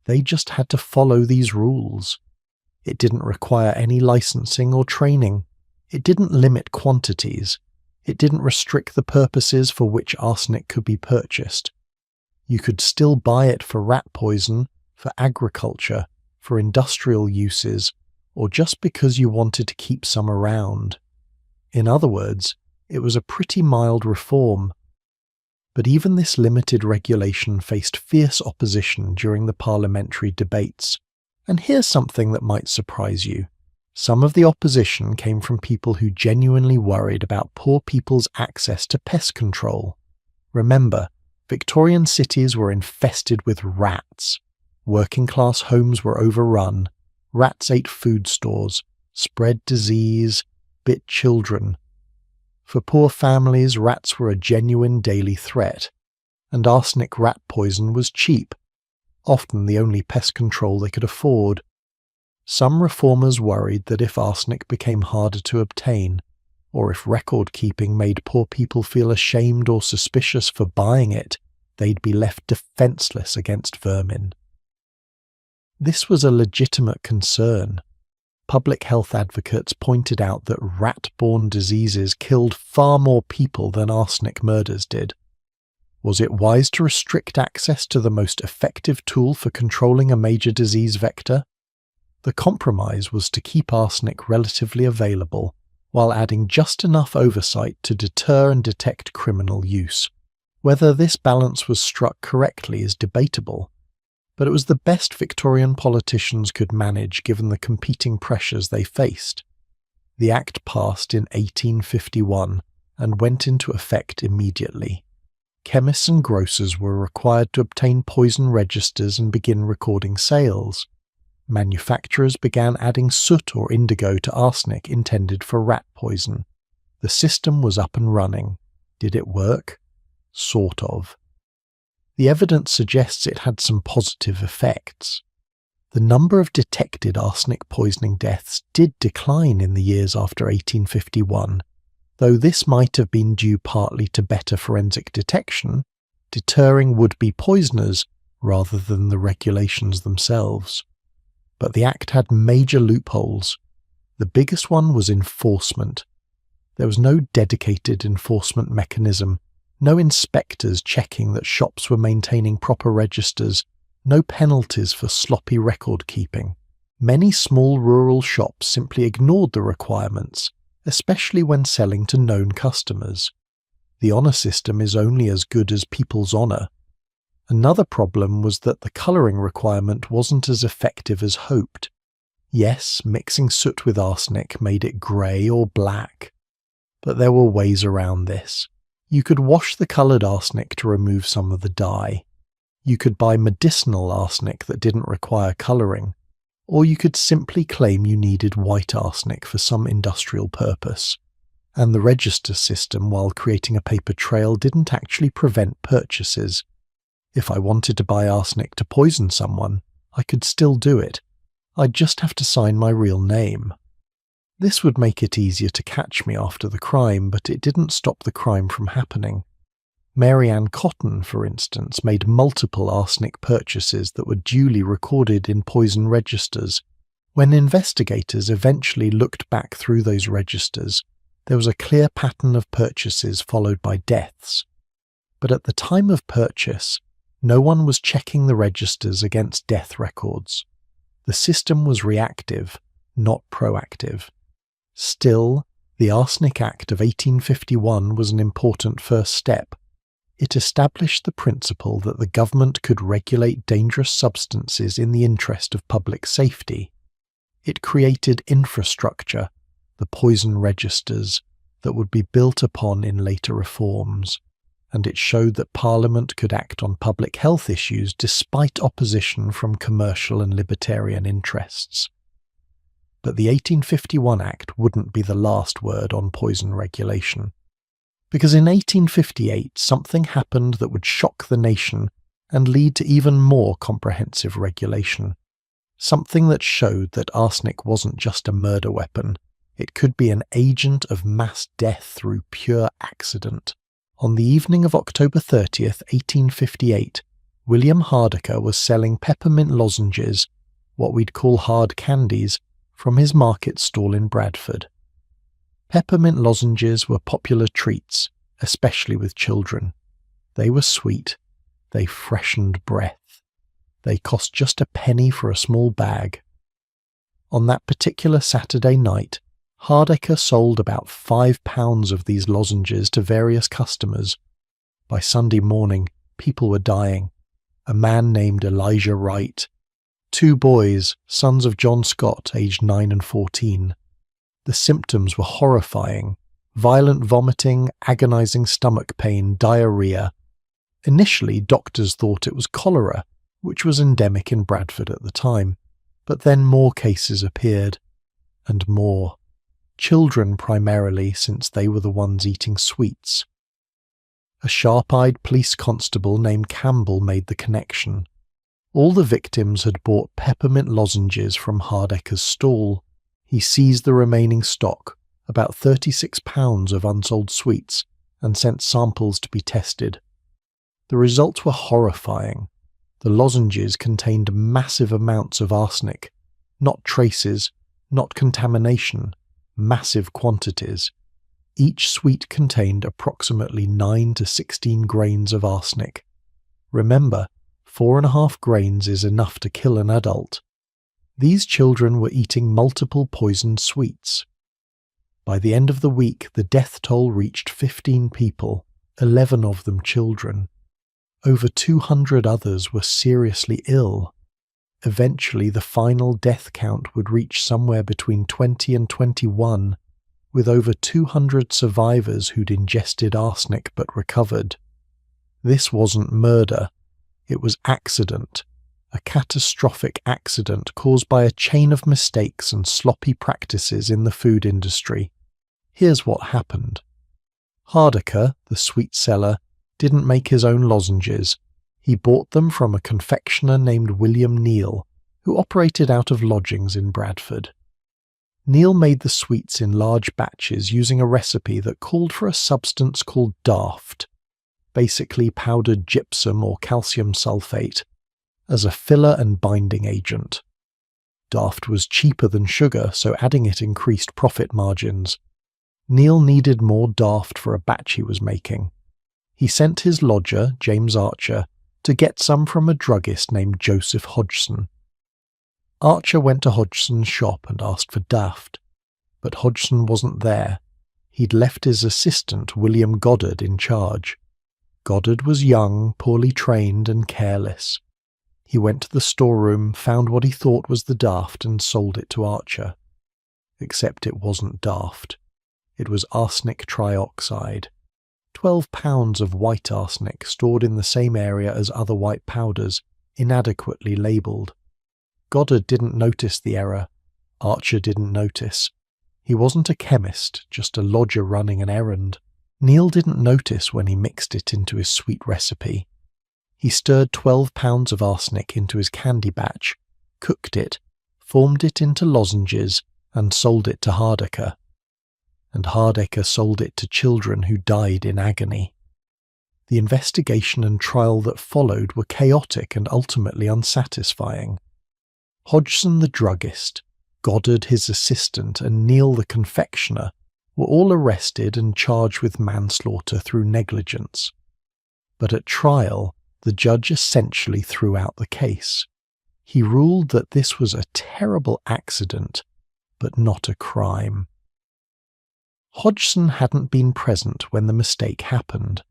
They just had to follow these rules. It didn't require any licensing or training. It didn't limit quantities. It didn't restrict the purposes for which arsenic could be purchased. You could still buy it for rat poison, for agriculture, for industrial uses, or just because you wanted to keep some around. In other words, it was a pretty mild reform. But even this limited regulation faced fierce opposition during the parliamentary debates. And here's something that might surprise you. Some of the opposition came from people who genuinely worried about poor people's access to pest control. Remember, Victorian cities were infested with rats. Working-class homes were overrun. Rats ate food stores, spread disease, bit children. For poor families, rats were a genuine daily threat, and arsenic rat poison was cheap, often the only pest control they could afford. Some reformers worried that if arsenic became harder to obtain, or if record-keeping made poor people feel ashamed or suspicious for buying it, they'd be left defenseless against vermin. This was a legitimate concern. Public health advocates pointed out that rat-borne diseases killed far more people than arsenic murders did. Was it wise to restrict access to the most effective tool for controlling a major disease vector? The compromise was to keep arsenic relatively available, while adding just enough oversight to deter and detect criminal use. Whether this balance was struck correctly is debatable, but it was the best Victorian politicians could manage given the competing pressures they faced. The Act passed in 1851 and went into effect immediately. Chemists and grocers were required to obtain poison registers and begin recording sales. Manufacturers began adding soot or indigo to arsenic intended for rat poison. The system was up and running. Did it work? Sort of. The evidence suggests it had some positive effects. The number of detected arsenic poisoning deaths did decline in the years after 1851, though this might have been due partly to better forensic detection, deterring would-be poisoners rather than the regulations themselves. But the Act had major loopholes. The biggest one was enforcement. There was no dedicated enforcement mechanism, no inspectors checking that shops were maintaining proper registers, no penalties for sloppy record-keeping. Many small rural shops simply ignored the requirements, especially when selling to known customers. The honour system is only as good as people's honour. Another problem was that the colouring requirement wasn't as effective as hoped. Yes, mixing soot with arsenic made it grey or black, but there were ways around this. You could wash the coloured arsenic to remove some of the dye. You could buy medicinal arsenic that didn't require colouring, or you could simply claim you needed white arsenic for some industrial purpose. And the register system, while creating a paper trail, didn't actually prevent purchases. If I wanted to buy arsenic to poison someone, I could still do it. I'd just have to sign my real name. This would make it easier to catch me after the crime, but it didn't stop the crime from happening. Mary Ann Cotton, for instance, made multiple arsenic purchases that were duly recorded in poison registers. When investigators eventually looked back through those registers, there was a clear pattern of purchases followed by deaths. But at the time of purchase, no one was checking the registers against death records. The system was reactive, not proactive. Still, the Arsenic Act of 1851 was an important first step. It established the principle that the government could regulate dangerous substances in the interest of public safety. It created infrastructure, the poison registers, that would be built upon in later reforms, and it showed that Parliament could act on public health issues despite opposition from commercial and libertarian interests. But the 1851 Act wouldn't be the last word on poison regulation, because in 1858 something happened that would shock the nation and lead to even more comprehensive regulation. Something that showed that arsenic wasn't just a murder weapon, it could be an agent of mass death through pure accident. On the evening of October 30th, 1858, William Hardaker was selling peppermint lozenges, what we'd call hard candies, from his market stall in Bradford. Peppermint lozenges were popular treats, especially with children. They were sweet. They freshened breath. They cost just a penny for a small bag. On that particular Saturday night, Hardaker sold about 5 pounds of these lozenges to various customers. By Sunday morning, people were dying. A man named Elijah Wright. 2 boys, sons of John Scott, aged 9 and 14. The symptoms were horrifying. Violent vomiting, agonizing stomach pain, diarrhea. Initially, doctors thought it was cholera, which was endemic in Bradford at the time. But then more cases appeared. And more. Children primarily, since they were the ones eating sweets. A sharp-eyed police constable named Campbell made the connection. All the victims had bought peppermint lozenges from Hardaker's stall. He seized the remaining stock, about 36 pounds of unsold sweets, and sent samples to be tested. The results were horrifying. The lozenges contained massive amounts of arsenic, not traces, not contamination, massive quantities. Each sweet contained approximately 9 to 16 grains of arsenic. Remember, 4.5 grains is enough to kill an adult. These children were eating multiple poisoned sweets. By the end of the week, the death toll reached 15 people, 11 of them children. Over 200 others were seriously ill. Eventually, the final death count would reach somewhere between 20 and 21, with over 200 survivors who'd ingested arsenic but recovered. This wasn't murder. It was accident, a catastrophic accident caused by a chain of mistakes and sloppy practices in the food industry. Here's what happened. Hardaker, the sweet seller, didn't make his own lozenges. He bought them from a confectioner named William Neal, who operated out of lodgings in Bradford. Neal made the sweets in large batches using a recipe that called for a substance called daft, basically powdered gypsum or calcium sulfate, as a filler and binding agent. Daft was cheaper than sugar, so adding it increased profit margins. Neal needed more daft for a batch he was making. He sent his lodger, James Archer, to get some from a druggist named Joseph Hodgson. Archer went to Hodgson's shop and asked for daft, but Hodgson wasn't there. He'd left his assistant, William Goddard, in charge. Goddard was young, poorly trained, and careless. He went to the storeroom, found what he thought was the daft, and sold it to Archer. Except it wasn't daft. It was arsenic trioxide. 12 pounds of white arsenic stored in the same area as other white powders, inadequately labelled. Goddard didn't notice the error. Archer didn't notice. He wasn't a chemist, just a lodger running an errand. Neal didn't notice when he mixed it into his sweet recipe. He stirred 12 pounds of arsenic into his candy batch, cooked it, formed it into lozenges, and sold it to Hardaker. And Hardaker sold it to children who died in agony. The investigation and trial that followed were chaotic and ultimately unsatisfying. Hodgson the druggist, Goddard, his assistant, and Neil, the confectioner, were all arrested and charged with manslaughter through negligence. But at trial, the judge essentially threw out the case. He ruled that this was a terrible accident, but not a crime. Hodgson hadn't been present when the mistake happened.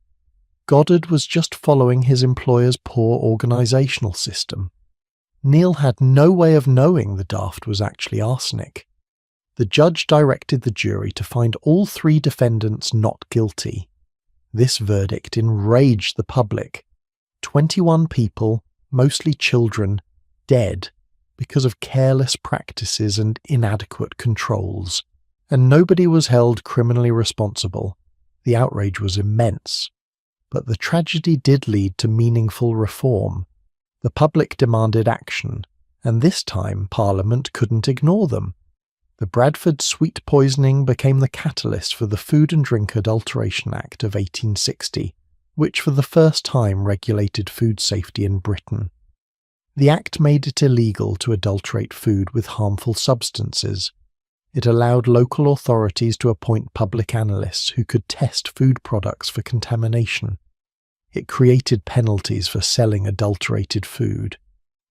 Goddard was just following his employer's poor organisational system. Neil had no way of knowing the daft was actually arsenic. The judge directed the jury to find all 3 defendants not guilty. This verdict enraged the public. 21 people, mostly children, dead because of careless practices and inadequate controls. And nobody was held criminally responsible. The outrage was immense. But the tragedy did lead to meaningful reform. The public demanded action, and this time Parliament couldn't ignore them. The Bradford sweet poisoning became the catalyst for the Food and Drink Adulteration Act of 1860, which for the first time regulated food safety in Britain. The act made it illegal to adulterate food with harmful substances. It allowed local authorities to appoint public analysts who could test food products for contamination. It created penalties for selling adulterated food.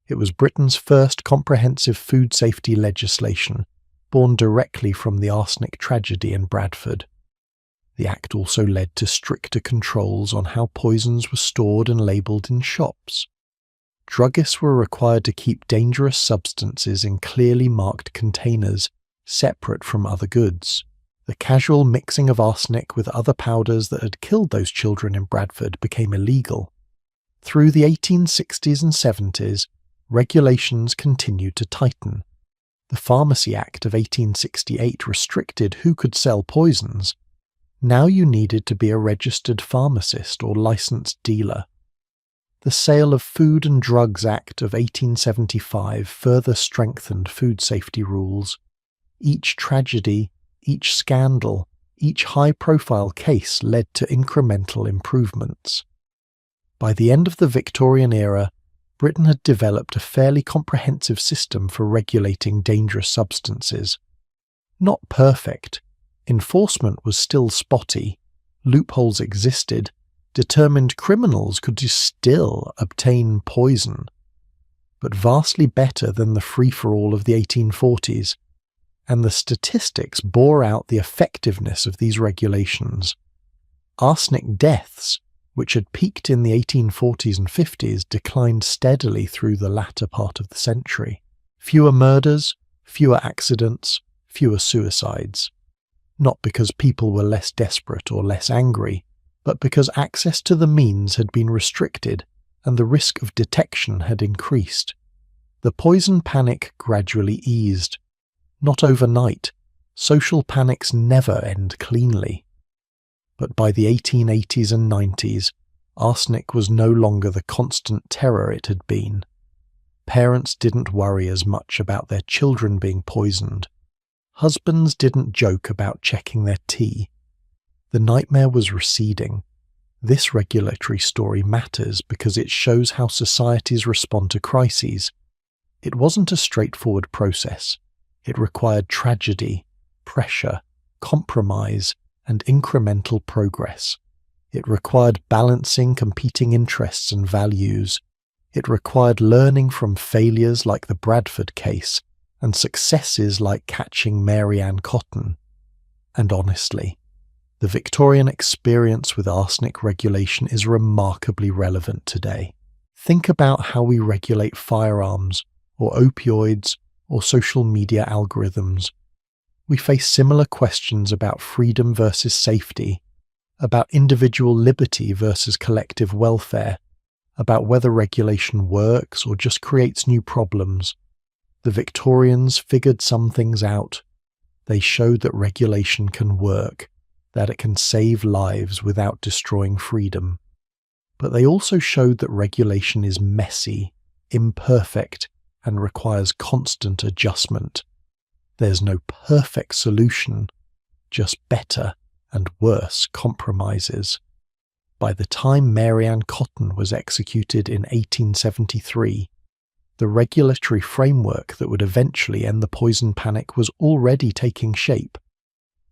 It was Britain's first comprehensive food safety legislation, born directly from the arsenic tragedy in Bradford. The act also led to stricter controls on how poisons were stored and labelled in shops. Druggists were required to keep dangerous substances in clearly marked containers, separate from other goods. The casual mixing of arsenic with other powders that had killed those children in Bradford became illegal. Through the 1860s and 70s, regulations continued to tighten. The Pharmacy Act of 1868 restricted who could sell poisons. Now you needed to be a registered pharmacist or licensed dealer. The Sale of Food and Drugs Act of 1875 further strengthened food safety rules. Each tragedy, each scandal, each high-profile case led to incremental improvements. By the end of the Victorian era, Britain had developed a fairly comprehensive system for regulating dangerous substances. Not perfect. Enforcement was still spotty. Loopholes existed. Determined criminals could still obtain poison. But vastly better than the free-for-all of the 1840s. And the statistics bore out the effectiveness of these regulations. Arsenic deaths, which had peaked in the 1840s and 50s, declined steadily through the latter part of the century. Fewer murders, fewer accidents, fewer suicides. Not because people were less desperate or less angry, but because access to the means had been restricted and the risk of detection had increased. The poison panic gradually eased. Not overnight. Social panics never end cleanly. But by the 1880s and 90s, arsenic was no longer the constant terror it had been. Parents didn't worry as much about their children being poisoned. Husbands didn't joke about checking their tea. The nightmare was receding. This regulatory story matters because it shows how societies respond to crises. It wasn't a straightforward process. It required tragedy, pressure, compromise, and incremental progress. It required balancing competing interests and values. It required learning from failures like the Bradford case and successes like catching Mary Ann Cotton. And honestly, the Victorian experience with arsenic regulation is remarkably relevant today. Think about how we regulate firearms, or opioids, or social media algorithms. We face similar questions about freedom versus safety, about individual liberty versus collective welfare, about whether regulation works or just creates new problems. The Victorians figured some things out. They showed that regulation can work, that it can save lives without destroying freedom. But they also showed that regulation is messy, imperfect, and requires constant adjustment. There's no perfect solution, just better and worse compromises. By the time Mary Ann Cotton was executed in 1873, The regulatory framework that would eventually end the poison panic was already taking shape.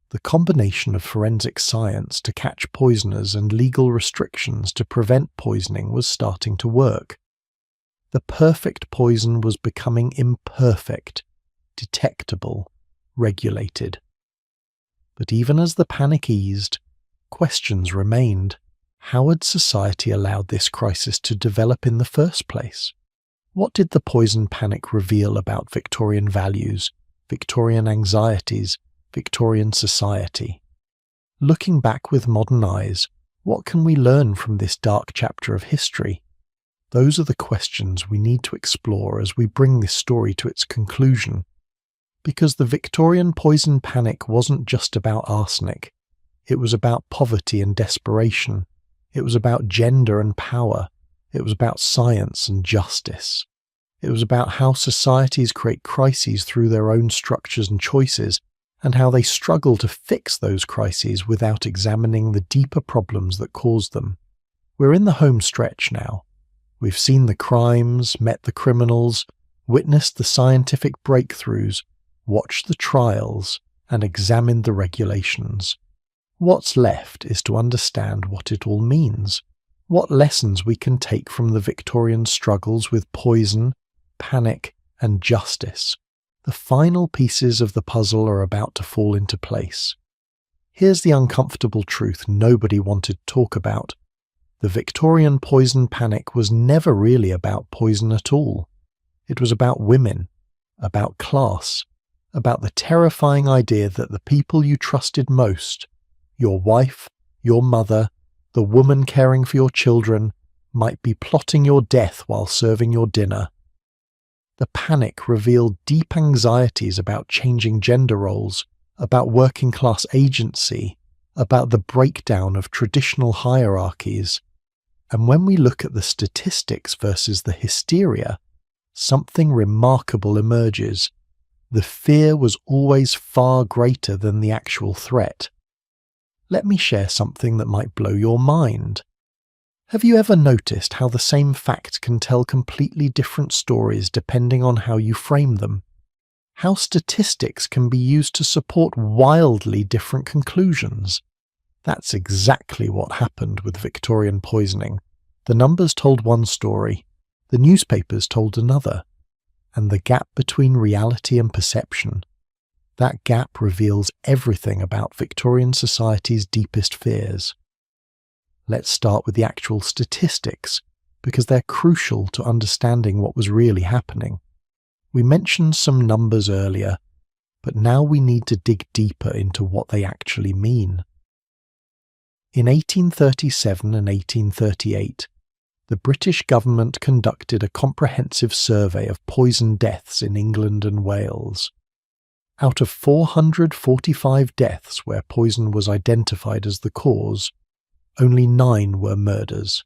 The combination of forensic science to catch poisoners and legal restrictions to prevent poisoning was starting to work. The perfect poison was becoming imperfect, detectable, regulated. But even as the panic eased, questions remained. How had society allowed this crisis to develop in the first place? What did the poison panic reveal about Victorian values, Victorian anxieties, Victorian society? Looking back with modern eyes, what can we learn from this dark chapter of history? Those are the questions we need to explore as we bring this story to its conclusion. Because the Victorian poison panic wasn't just about arsenic. It was about poverty and desperation. It was about gender and power. It was about science and justice. It was about how societies create crises through their own structures and choices, and how they struggle to fix those crises without examining the deeper problems that cause them. We're in the home stretch now. We've seen the crimes, met the criminals, witnessed the scientific breakthroughs, watched the trials, and examined the regulations. What's left is to understand what it all means, what lessons we can take from the Victorian struggles with poison, panic, and justice. The final pieces of the puzzle are about to fall into place. Here's the uncomfortable truth nobody wanted to talk about. The Victorian poison panic was never really about poison at all. It was about women, about class, about the terrifying idea that the people you trusted most, your wife, your mother, the woman caring for your children, might be plotting your death while serving your dinner. The panic revealed deep anxieties about changing gender roles, about working class agency, about the breakdown of traditional hierarchies. And when we look at the statistics versus the hysteria, something remarkable emerges. The fear was always far greater than the actual threat. Let me share something that might blow your mind. Have you ever noticed how the same fact can tell completely different stories depending on how you frame them? How statistics can be used to support wildly different conclusions? That's exactly what happened with Victorian poisoning. The numbers told one story, the newspapers told another, and the gap between reality and perception, that gap reveals everything about Victorian society's deepest fears. Let's start with the actual statistics, because they're crucial to understanding what was really happening. We mentioned some numbers earlier, but now we need to dig deeper into what they actually mean. In 1837 and 1838, the British government conducted a comprehensive survey of poison deaths in England and Wales. Out of 445 deaths where poison was identified as the cause, only 9 were murders.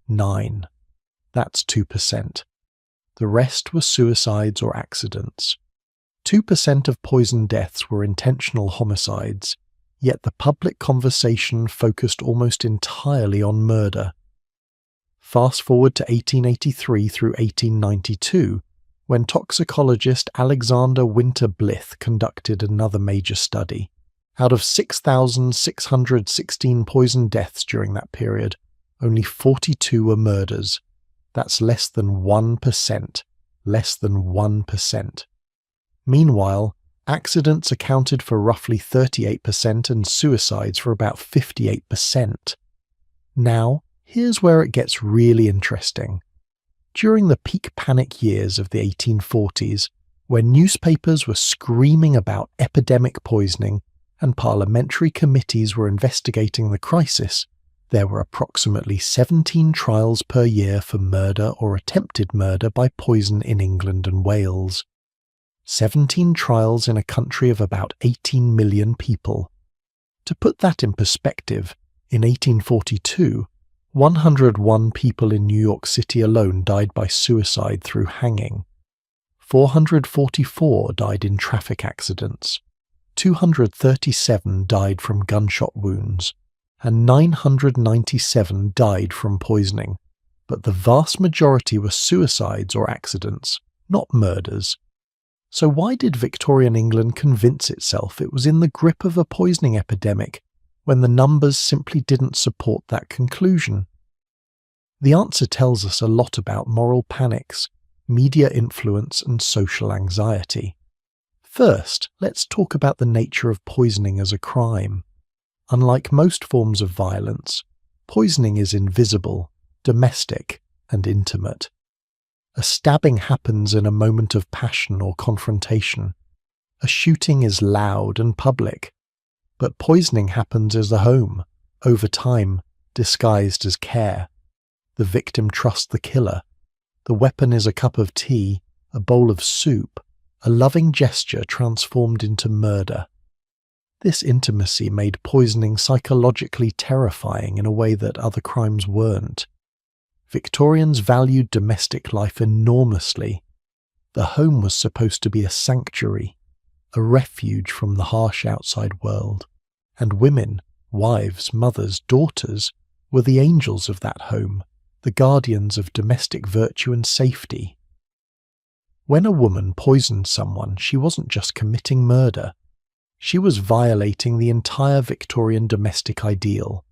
9. That's 2%. The rest were suicides or accidents. 2% of poison deaths were intentional homicides, yet the public conversation focused almost entirely on murder. Fast forward to 1883 through 1892, when toxicologist Alexander Winter Blyth conducted another major study. Out of 6,616 poison deaths during that period, only 42 were murders. That's less than 1%. Less than 1%. Meanwhile, accidents accounted for roughly 38% and suicides for about 58%. Now, here's where it gets really interesting. During the peak panic years of the 1840s, when newspapers were screaming about epidemic poisoning and parliamentary committees were investigating the crisis, there were approximately 17 trials per year for murder or attempted murder by poison in England and Wales. 17 trials in a country of about 18 million people. To put that in perspective, in 1842, 101 people in New York City alone died by suicide through hanging. 444 died in traffic accidents. 237 died from gunshot wounds, and 997 died from poisoning. but the vast majority were suicides or accidents, not murders. So why did Victorian England convince itself it was in the grip of a poisoning epidemic when the numbers simply didn't support that conclusion? The answer tells us a lot about moral panics, media influence, and social anxiety. First, let's talk about the nature of poisoning as a crime. Unlike most forms of violence, poisoning is invisible, domestic, and intimate. A stabbing happens in a moment of passion or confrontation. A shooting is loud and public. But poisoning happens as a home, over time, disguised as care. The victim trusts the killer. The weapon is a cup of tea, a bowl of soup, a loving gesture transformed into murder. This intimacy made poisoning psychologically terrifying in a way that other crimes weren't. Victorians valued domestic life enormously. The home was supposed to be a sanctuary, a refuge from the harsh outside world. And women, wives, mothers, daughters, were the angels of that home, the guardians of domestic virtue and safety. When a woman poisoned someone, she wasn't just committing murder. She was violating the entire Victorian domestic ideal.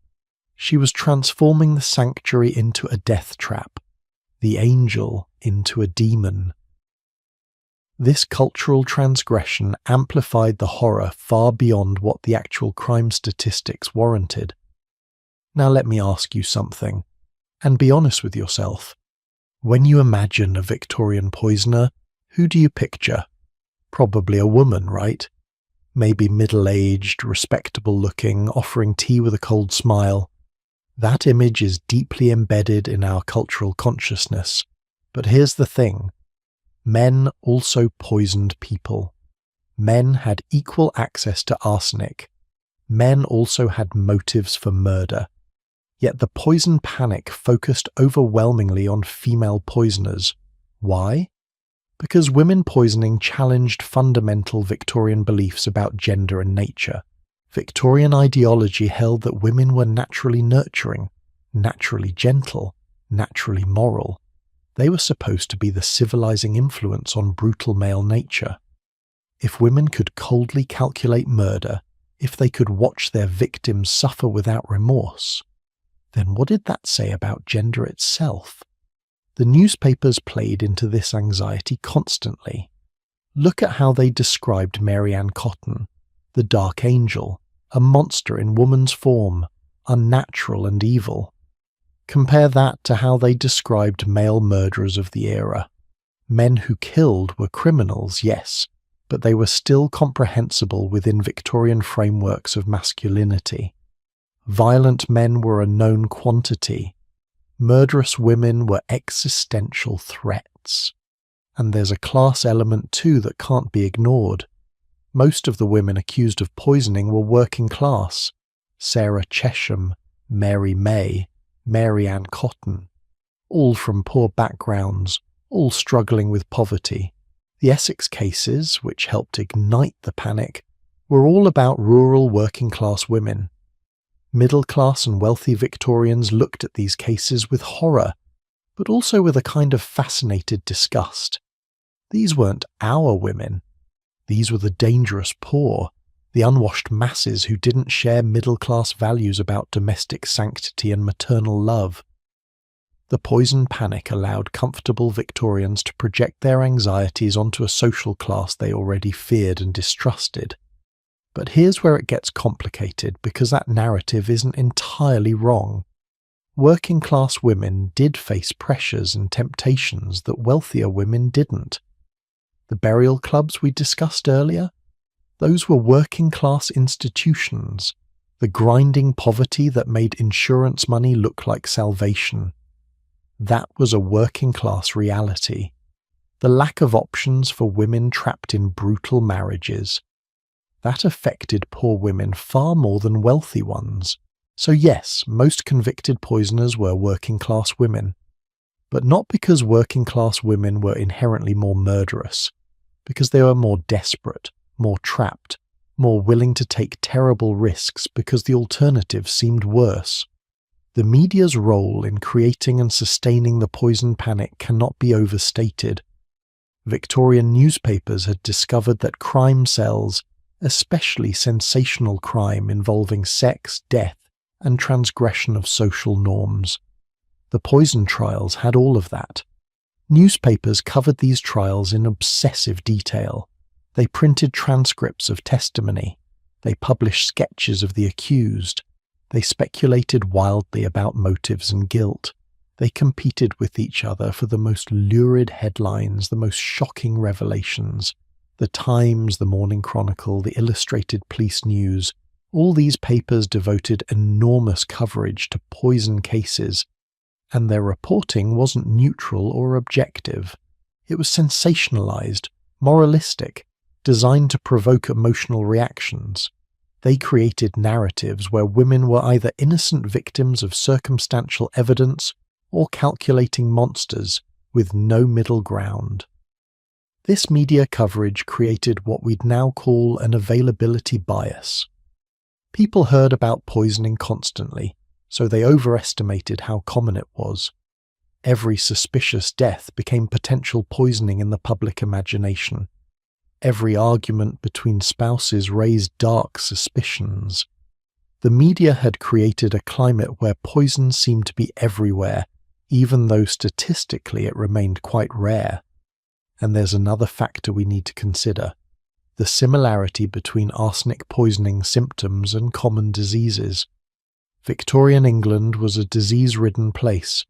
She was transforming the sanctuary into a death trap, the angel into a demon. This cultural transgression amplified the horror far beyond what the actual crime statistics warranted. Now let me ask you something, and be honest with yourself. When you imagine a Victorian poisoner, who do you picture? Probably a woman, right? Maybe middle-aged, respectable-looking, offering tea with a cold smile. That image is deeply embedded in our cultural consciousness. But here's the thing. Men also poisoned people. Men had equal access to arsenic. Men also had motives for murder. Yet the poison panic focused overwhelmingly on female poisoners. Why? Because women poisoning challenged fundamental Victorian beliefs about gender and nature. Victorian ideology held that women were naturally nurturing, naturally gentle, naturally moral. They were supposed to be the civilizing influence on brutal male nature. If women could coldly calculate murder, if they could watch their victims suffer without remorse, then what did that say about gender itself? The newspapers played into this anxiety constantly. Look at how they described Mary Ann Cotton, the Dark Angel, a monster in woman's form, unnatural and evil. Compare that to how they described male murderers of the era. Men who killed were criminals, yes, but they were still comprehensible within Victorian frameworks of masculinity. Violent men were a known quantity. Murderous women were existential threats. And there's a class element too that can't be ignored. Most of the women accused of poisoning were working class. Sarah Chesham, Mary May, Mary Ann Cotton. All from poor backgrounds, all struggling with poverty. The Essex cases, which helped ignite the panic, were all about rural working class women. Middle-class and wealthy Victorians looked at these cases with horror, but also with a kind of fascinated disgust. These weren't our women. These were the dangerous poor, the unwashed masses who didn't share middle-class values about domestic sanctity and maternal love. The poison panic allowed comfortable Victorians to project their anxieties onto a social class they already feared and distrusted. But here's where it gets complicated, because that narrative isn't entirely wrong. Working-class women did face pressures and temptations that wealthier women didn't. The burial clubs we discussed earlier? Those were working-class institutions, the grinding poverty that made insurance money look like salvation. That was a working-class reality. The lack of options for women trapped in brutal marriages. That affected poor women far more than wealthy ones. So yes, most convicted poisoners were working-class women. But not because working-class women were inherently more murderous, because they were more desperate, more trapped, more willing to take terrible risks because the alternative seemed worse. The media's role in creating and sustaining the poison panic cannot be overstated. Victorian newspapers had discovered that crime sells, especially sensational crime involving sex, death, and transgression of social norms. The poison trials had all of that. Newspapers covered these trials in obsessive detail. They printed transcripts of testimony. They published sketches of the accused. They speculated wildly about motives and guilt. They competed with each other for the most lurid headlines, the most shocking revelations. The Times, the Morning Chronicle, the Illustrated Police News, all these papers devoted enormous coverage to poison cases, and their reporting wasn't neutral or objective. It was sensationalized, moralistic, designed to provoke emotional reactions. They created narratives where women were either innocent victims of circumstantial evidence or calculating monsters with no middle ground. This media coverage created what we'd now call an availability bias. People heard about poisoning constantly, so they overestimated how common it was. Every suspicious death became potential poisoning in the public imagination. Every argument between spouses raised dark suspicions. The media had created a climate where poison seemed to be everywhere, even though statistically it remained quite rare. And there's another factor we need to consider: the similarity between arsenic poisoning symptoms and common diseases. Victorian England was a disease-ridden place.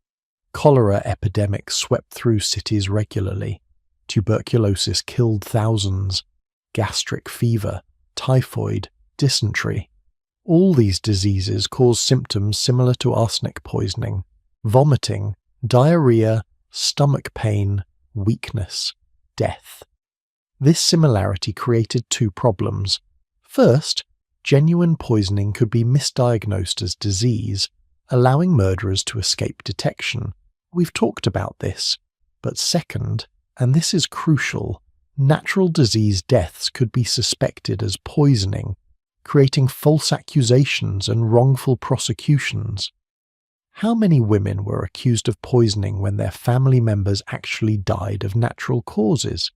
Cholera epidemics swept through cities regularly. Tuberculosis killed thousands. Gastric fever, typhoid, dysentery. All these diseases cause symptoms similar to arsenic poisoning: vomiting, diarrhea, stomach pain, weakness, death. This similarity created two problems. First, genuine poisoning could be misdiagnosed as disease, allowing murderers to escape detection. We've talked about this. But second, and this is crucial, natural disease deaths could be suspected as poisoning, creating false accusations and wrongful prosecutions. How many women were accused of poisoning when their family members actually died of natural causes?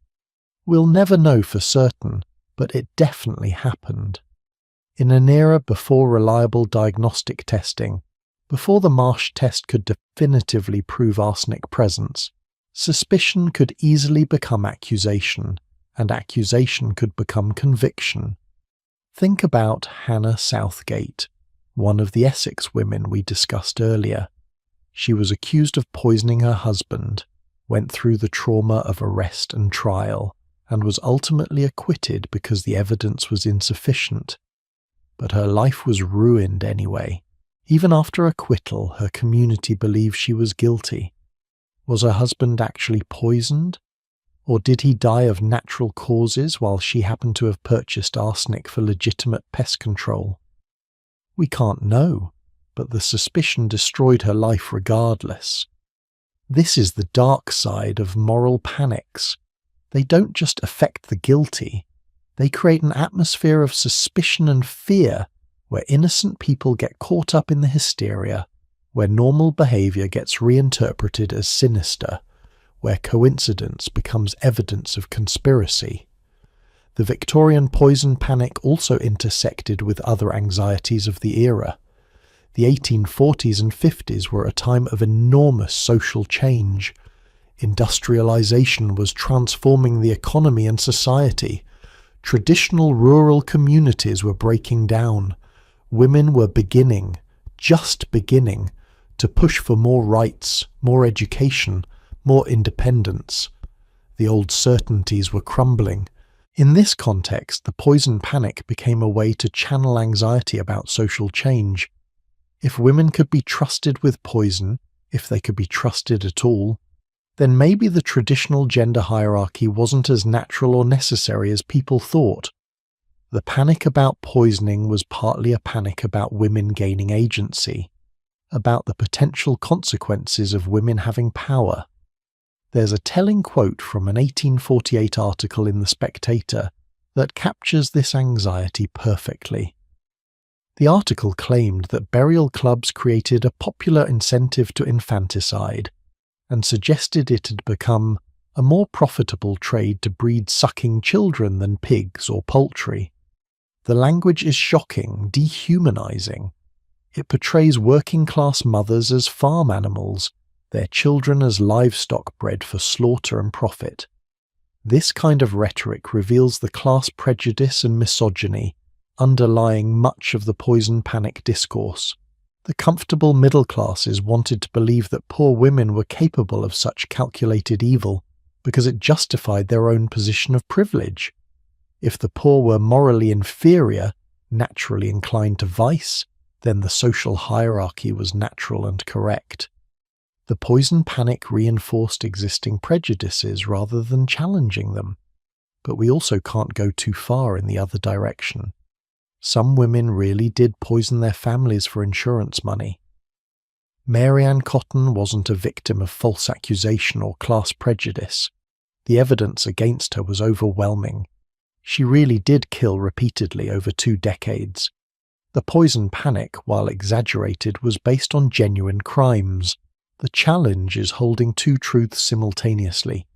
We'll never know for certain, but it definitely happened. In an era before reliable diagnostic testing, before the Marsh test could definitively prove arsenic presence, suspicion could easily become accusation, and accusation could become conviction. Think about Hannah Southgate, one of the Essex women we discussed earlier. She was accused of poisoning her husband, went through the trauma of arrest and trial, and was ultimately acquitted because the evidence was insufficient. But her life was ruined anyway. Even after acquittal, her community believed she was guilty. Was her husband actually poisoned? Or did he die of natural causes while she happened to have purchased arsenic for legitimate pest control? We can't know, but the suspicion destroyed her life regardless. This is the dark side of moral panics. They don't just affect the guilty, they create an atmosphere of suspicion and fear where innocent people get caught up in the hysteria, where normal behavior gets reinterpreted as sinister, where coincidence becomes evidence of conspiracy. The Victorian poison panic also intersected with other anxieties of the era. The 1840s and 50s were a time of enormous social change. Industrialization was transforming the economy and society. Traditional rural communities were breaking down. Women were just beginning, to push for more rights, more education, more independence. The old certainties were crumbling. In this context, the poison panic became a way to channel anxiety about social change. If women could be trusted with poison, if they could be trusted at all, then maybe the traditional gender hierarchy wasn't as natural or necessary as people thought. The panic about poisoning was partly a panic about women gaining agency, about the potential consequences of women having power. There's a telling quote from an 1848 article in The Spectator that captures this anxiety perfectly. The article claimed that burial clubs created a popular incentive to infanticide and suggested it had become a more profitable trade to breed sucking children than pigs or poultry. The language is shocking, dehumanizing. It portrays working-class mothers as farm animals, their children as livestock bred for slaughter and profit. This kind of rhetoric reveals the class prejudice and misogyny underlying much of the poison panic discourse. The comfortable middle classes wanted to believe that poor women were capable of such calculated evil because it justified their own position of privilege. If the poor were morally inferior, naturally inclined to vice, then the social hierarchy was natural and correct. The poison panic reinforced existing prejudices rather than challenging them. But we also can't go too far in the other direction. Some women really did poison their families for insurance money. Mary Ann Cotton wasn't a victim of false accusation or class prejudice. The evidence against her was overwhelming. She really did kill repeatedly over 2 decades. The poison panic, while exaggerated, was based on genuine crimes. The challenge is holding 2 truths simultaneously.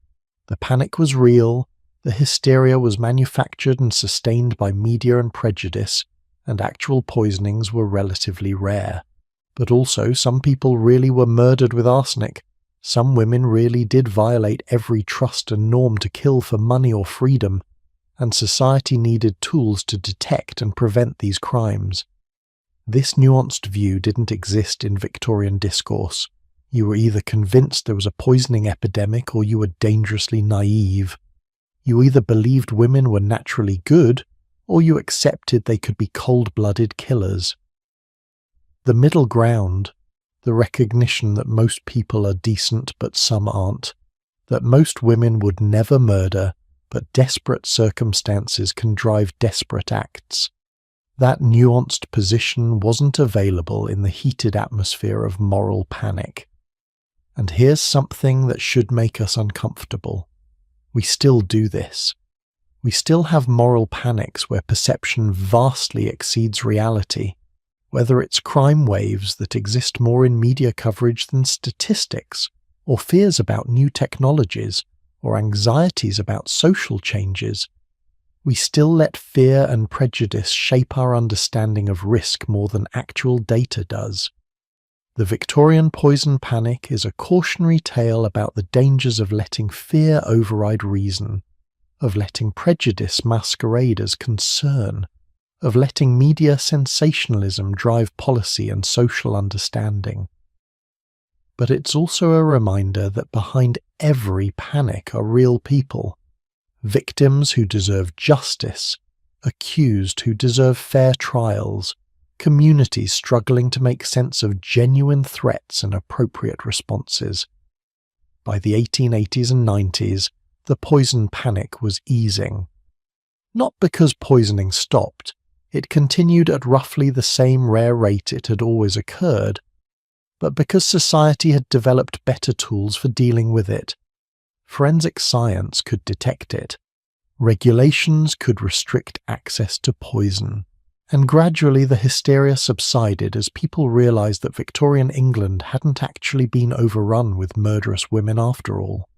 The panic was real, the hysteria was manufactured and sustained by media and prejudice, and actual poisonings were relatively rare. But also, some people really were murdered with arsenic. Some women really did violate every trust and norm to kill for money or freedom, and society needed tools to detect and prevent these crimes. This nuanced view didn't exist in Victorian discourse. You were either convinced there was a poisoning epidemic or you were dangerously naive. You either believed women were naturally good or you accepted they could be cold-blooded killers. The middle ground, the recognition that most people are decent but some aren't, that most women would never murder, but desperate circumstances can drive desperate acts. That nuanced position wasn't available in the heated atmosphere of moral panic. And here's something that should make us uncomfortable. We still do this. We still have moral panics where perception vastly exceeds reality, whether it's crime waves that exist more in media coverage than statistics, or fears about new technologies, or anxieties about social changes. We still let fear and prejudice shape our understanding of risk more than actual data does. The Victorian poison panic is a cautionary tale about the dangers of letting fear override reason, of letting prejudice masquerade as concern, of letting media sensationalism drive policy and social understanding. But it's also a reminder that behind every panic are real people, victims who deserve justice, accused who deserve fair trials, communities struggling to make sense of genuine threats and appropriate responses. By the 1880s and 90s, the poison panic was easing. Not because poisoning stopped, it continued at roughly the same rare rate it had always occurred, but because society had developed better tools for dealing with it. Forensic science could detect it. Regulations could restrict access to poison. And gradually the hysteria subsided as people realized that Victorian England hadn't actually been overrun with murderous women after all.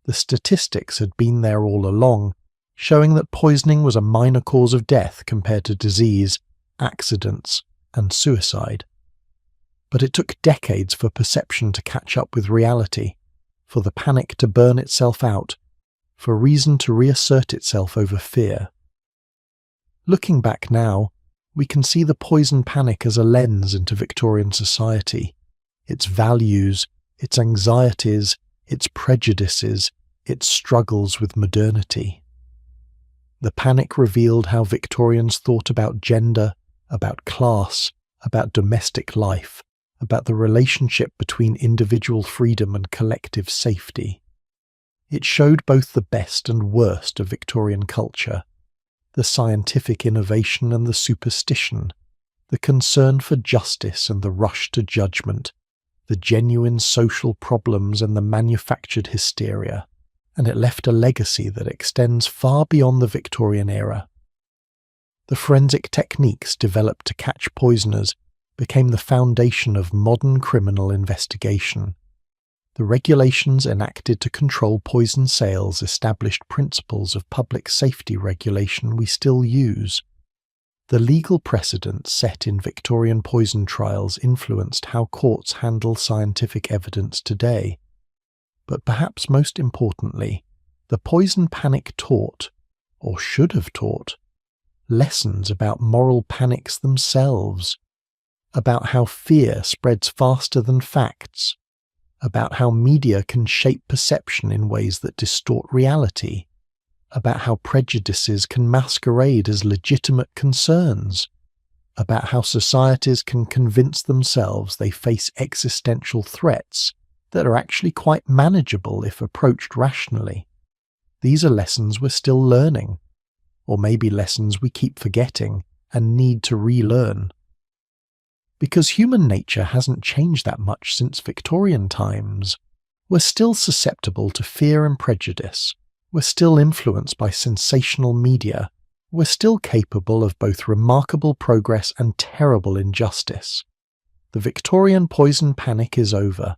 The statistics had been there all along, showing that poisoning was a minor cause of death compared to disease, accidents, and suicide. But it took decades for perception to catch up with reality, for the panic to burn itself out, for reason to reassert itself over fear. Looking back now, we can see the poison panic as a lens into Victorian society, its values, its anxieties, its prejudices, its struggles with modernity. The panic revealed how Victorians thought about gender, about class, about domestic life, about the relationship between individual freedom and collective safety. It showed both the best and worst of Victorian culture, the scientific innovation and the superstition, the concern for justice and the rush to judgment, the genuine social problems and the manufactured hysteria, and it left a legacy that extends far beyond the Victorian era. The forensic techniques developed to catch poisoners became the foundation of modern criminal investigation. The regulations enacted to control poison sales established principles of public safety regulation we still use. The legal precedents set in Victorian poison trials influenced how courts handle scientific evidence today. But perhaps most importantly, the poison panic taught, or should have taught, lessons about moral panics themselves, about how fear spreads faster than facts, about how media can shape perception in ways that distort reality, about how prejudices can masquerade as legitimate concerns, about how societies can convince themselves they face existential threats that are actually quite manageable if approached rationally. These are lessons we're still learning, or maybe lessons we keep forgetting and need to relearn. Because human nature hasn't changed that much since Victorian times, we're still susceptible to fear and prejudice. We're still influenced by sensational media. We're still capable of both remarkable progress and terrible injustice. The Victorian poison panic is over.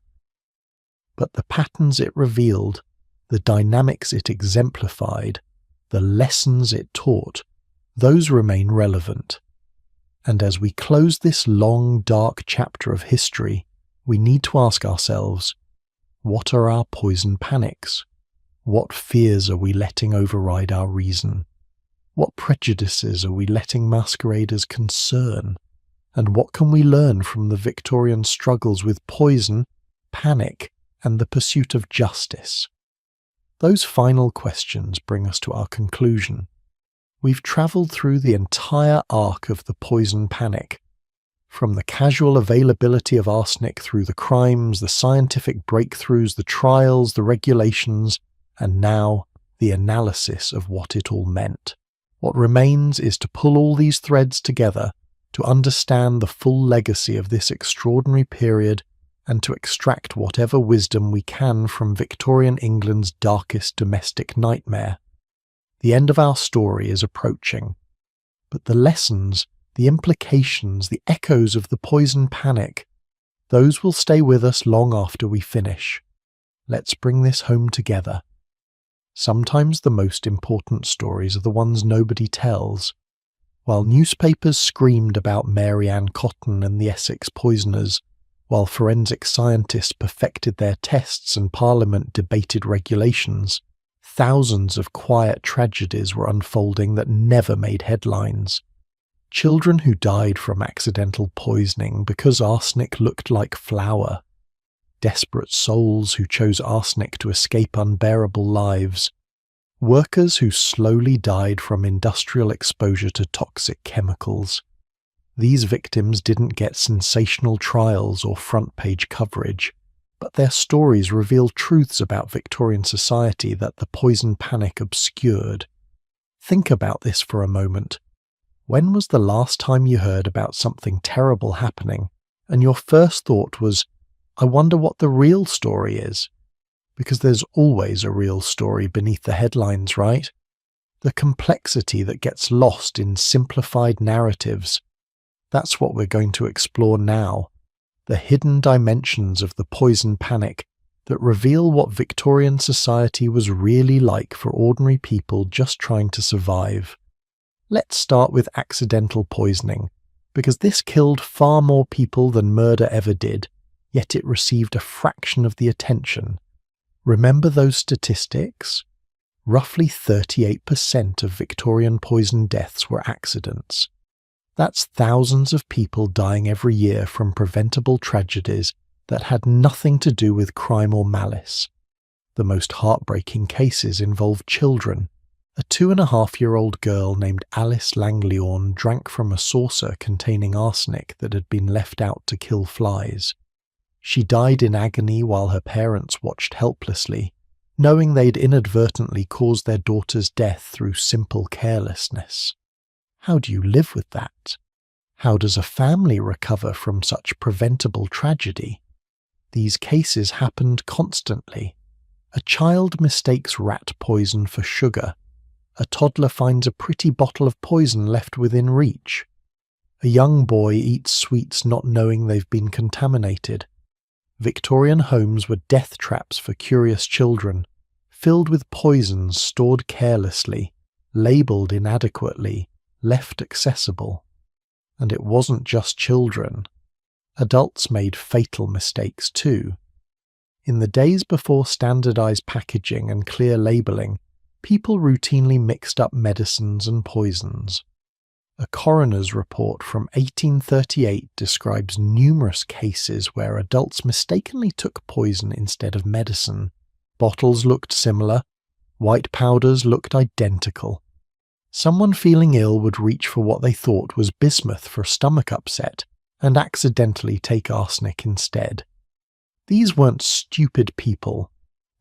But the patterns it revealed, the dynamics it exemplified, the lessons it taught, those remain relevant. And as we close this long, dark chapter of history, we need to ask ourselves, what are our poison panics? What fears are we letting override our reason? What prejudices are we letting masquerade as concern? And what can we learn from the Victorian struggles with poison, panic, and the pursuit of justice? Those final questions bring us to our conclusion. We've travelled through the entire arc of the poison panic, from the casual availability of arsenic through the crimes, the scientific breakthroughs, the trials, the regulations, and now the analysis of what it all meant. What remains is to pull all these threads together, to understand the full legacy of this extraordinary period, and to extract whatever wisdom we can from Victorian England's darkest domestic nightmare. The end of our story is approaching, but the lessons, the implications, the echoes of the poison panic, those will stay with us long after we finish. Let's bring this home together. Sometimes the most important stories are the ones nobody tells. While newspapers screamed about Mary Ann Cotton and the Essex poisoners, while forensic scientists perfected their tests and Parliament debated regulations, thousands of quiet tragedies were unfolding that never made headlines. Children who died from accidental poisoning because arsenic looked like flour. Desperate souls who chose arsenic to escape unbearable lives. Workers who slowly died from industrial exposure to toxic chemicals. These victims didn't get sensational trials or front-page coverage, but their stories reveal truths about Victorian society that the poison panic obscured. Think about this for a moment. When was the last time you heard about something terrible happening, and your first thought was, I wonder what the real story is? Because there's always a real story beneath the headlines, right? The complexity that gets lost in simplified narratives. That's what we're going to explore now. The hidden dimensions of the poison panic that reveal what Victorian society was really like for ordinary people just trying to survive. Let's start with accidental poisoning, because this killed far more people than murder ever did, yet it received a fraction of the attention. Remember those statistics? Roughly 38% of Victorian poison deaths were accidents. That's thousands of people dying every year from preventable tragedies that had nothing to do with crime or malice. The most heartbreaking cases involved children. A 2.5-year-old girl named Alice Langlyorn drank from a saucer containing arsenic that had been left out to kill flies. She died in agony while her parents watched helplessly, knowing they'd inadvertently caused their daughter's death through simple carelessness. How do you live with that? How does a family recover from such preventable tragedy? These cases happened constantly. A child mistakes rat poison for sugar. A toddler finds a pretty bottle of poison left within reach. A young boy eats sweets not knowing they've been contaminated. Victorian homes were death traps for curious children, filled with poisons stored carelessly, labelled inadequately, left accessible. And it wasn't just children. Adults made fatal mistakes too. In the days before standardized packaging and clear labeling, people routinely mixed up medicines and poisons. A coroner's report from 1838 describes numerous cases where adults mistakenly took poison instead of medicine. Bottles looked similar, white powders looked identical. Someone feeling ill would reach for what they thought was bismuth for a stomach upset and accidentally take arsenic instead. These weren't stupid people.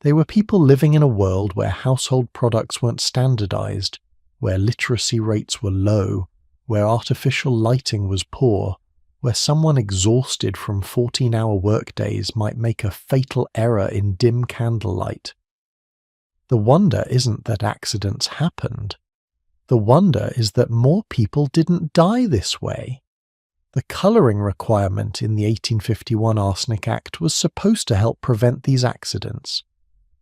They were people living in a world where household products weren't standardized, where literacy rates were low, where artificial lighting was poor, where someone exhausted from 14-hour workdays might make a fatal error in dim candlelight. The wonder isn't that accidents happened. The wonder is that more people didn't die this way. The colouring requirement in the 1851 Arsenic Act was supposed to help prevent these accidents,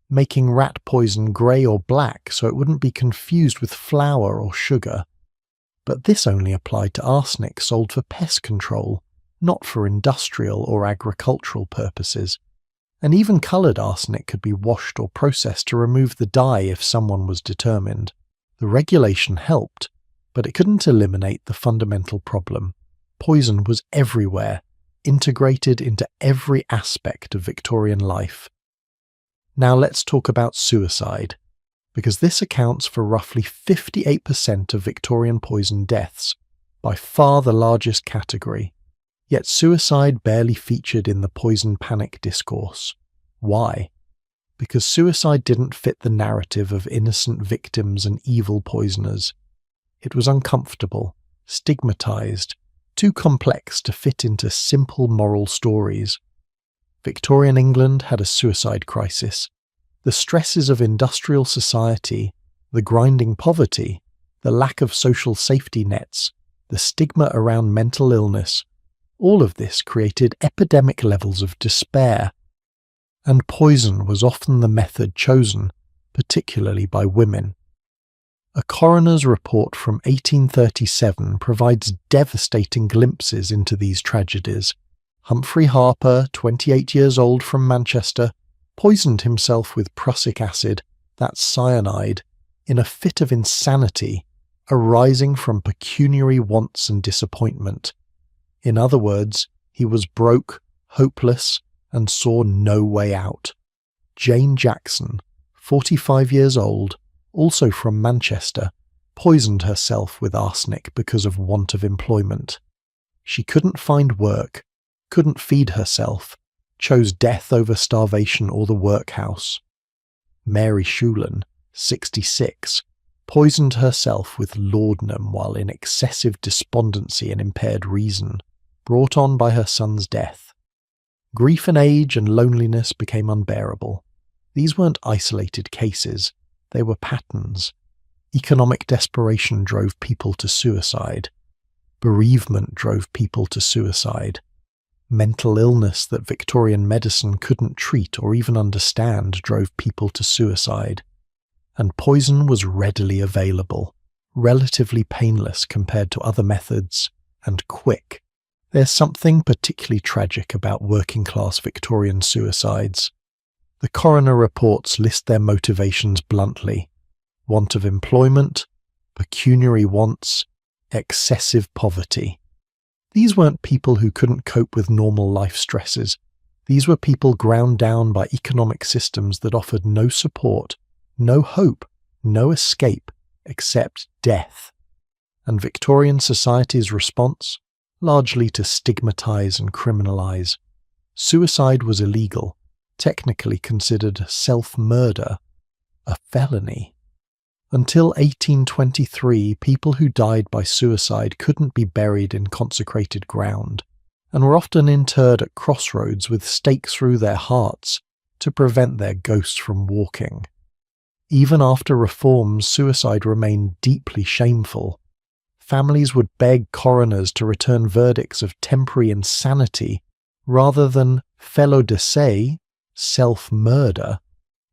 making rat poison grey or black so it wouldn't be confused with flour or sugar. But this only applied to arsenic sold for pest control, not for industrial or agricultural purposes. And even coloured arsenic could be washed or processed to remove the dye if someone was determined. The regulation helped, but it couldn't eliminate the fundamental problem. Poison was everywhere, integrated into every aspect of Victorian life. Now let's talk about suicide, because this accounts for roughly 58% of Victorian poison deaths, by far the largest category. Yet suicide barely featured in the poison panic discourse. Why? Because suicide didn't fit the narrative of innocent victims and evil poisoners. It was uncomfortable, stigmatized, too complex to fit into simple moral stories. Victorian England had a suicide crisis. The stresses of industrial society, the grinding poverty, the lack of social safety nets, the stigma around mental illness, all of this created epidemic levels of despair. And poison was often the method chosen, particularly by women. A coroner's report from 1837 provides devastating glimpses into these tragedies. Humphrey Harper, 28 years old from Manchester, poisoned himself with prussic acid, that's cyanide, in a fit of insanity arising from pecuniary wants and disappointment. In other words, he was broke, hopeless, and saw no way out. Jane Jackson, 45 years old, also from Manchester, poisoned herself with arsenic because of want of employment. She couldn't find work, couldn't feed herself, chose death over starvation or the workhouse. Mary Shulen, 66, poisoned herself with laudanum while in excessive despondency and impaired reason, brought on by her son's death. Grief and age and loneliness became unbearable. These weren't isolated cases, they were patterns. Economic desperation drove people to suicide. Bereavement drove people to suicide. Mental illness that Victorian medicine couldn't treat or even understand drove people to suicide. And poison was readily available, relatively painless compared to other methods, and quick. There's something particularly tragic about working-class Victorian suicides. The coroner reports list their motivations bluntly: want of employment, pecuniary wants, excessive poverty. These weren't people who couldn't cope with normal life stresses. These were people ground down by economic systems that offered no support, no hope, no escape, except death. And Victorian society's response? Largely to stigmatize and criminalize. Suicide was illegal, technically considered self-murder, a felony. Until 1823, people who died by suicide couldn't be buried in consecrated ground, and were often interred at crossroads with stakes through their hearts to prevent their ghosts from walking. Even after reforms, suicide remained deeply shameful. Families would beg coroners to return verdicts of temporary insanity rather than felo de se, self-murder,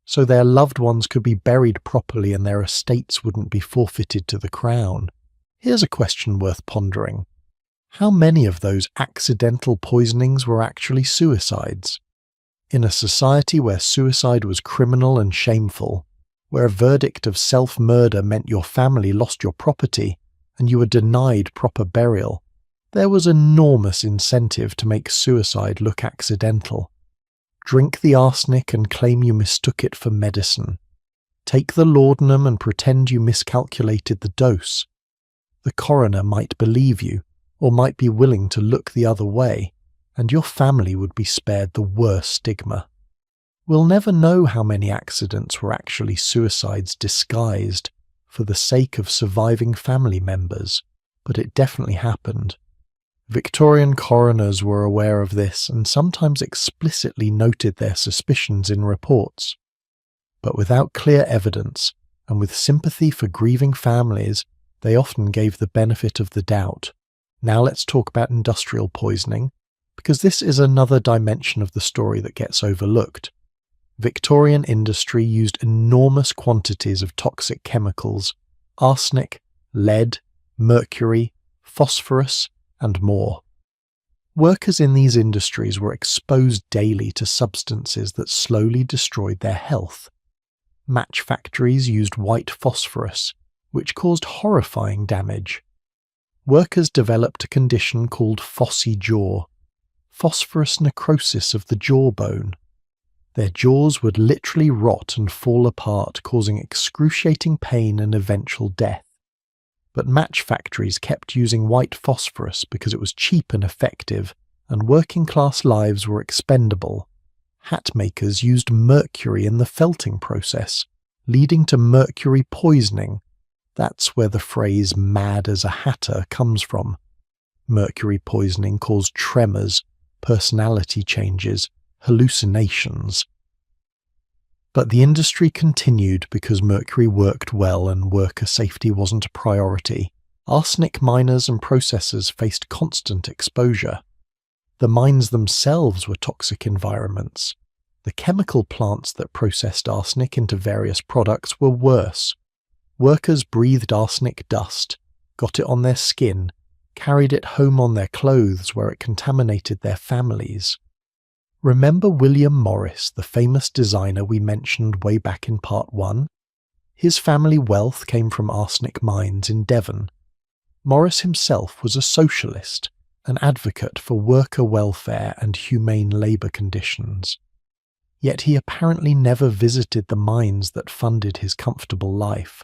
so their loved ones could be buried properly and their estates wouldn't be forfeited to the crown. Here's a question worth pondering. How many of those accidental poisonings were actually suicides? In a society where suicide was criminal and shameful, where a verdict of self-murder meant your family lost your property and you were denied proper burial, there was enormous incentive to make suicide look accidental. Drink the arsenic and claim you mistook it for medicine. Take the laudanum and pretend you miscalculated the dose. The coroner might believe you, or might be willing to look the other way, and your family would be spared the worst stigma. We'll never know how many accidents were actually suicides disguised for the sake of surviving family members, but it definitely happened. Victorian coroners were aware of this and sometimes explicitly noted their suspicions in reports. But without clear evidence, and with sympathy for grieving families, they often gave the benefit of the doubt. Now let's talk about industrial poisoning, because this is another dimension of the story that gets overlooked. Victorian industry used enormous quantities of toxic chemicals, arsenic, lead, mercury, phosphorus, and more. Workers in these industries were exposed daily to substances that slowly destroyed their health. Match factories used white phosphorus, which caused horrifying damage. Workers developed a condition called phossy jaw, phosphorus necrosis of the jawbone. Their jaws would literally rot and fall apart, causing excruciating pain and eventual death. But match factories kept using white phosphorus because it was cheap and effective, and working-class lives were expendable. Hat makers used mercury in the felting process, leading to mercury poisoning. That's where the phrase "mad as a hatter" comes from. Mercury poisoning caused tremors, personality changes, hallucinations. But the industry continued because mercury worked well and worker safety wasn't a priority. Arsenic miners and processors faced constant exposure. The mines themselves were toxic environments. The chemical plants that processed arsenic into various products were worse. Workers breathed arsenic dust, got it on their skin, carried it home on their clothes where it contaminated their families. Remember William Morris, the famous designer we mentioned way back in part 1? His family wealth came from arsenic mines in Devon. Morris himself was a socialist, an advocate for worker welfare and humane labour conditions. Yet he apparently never visited the mines that funded his comfortable life,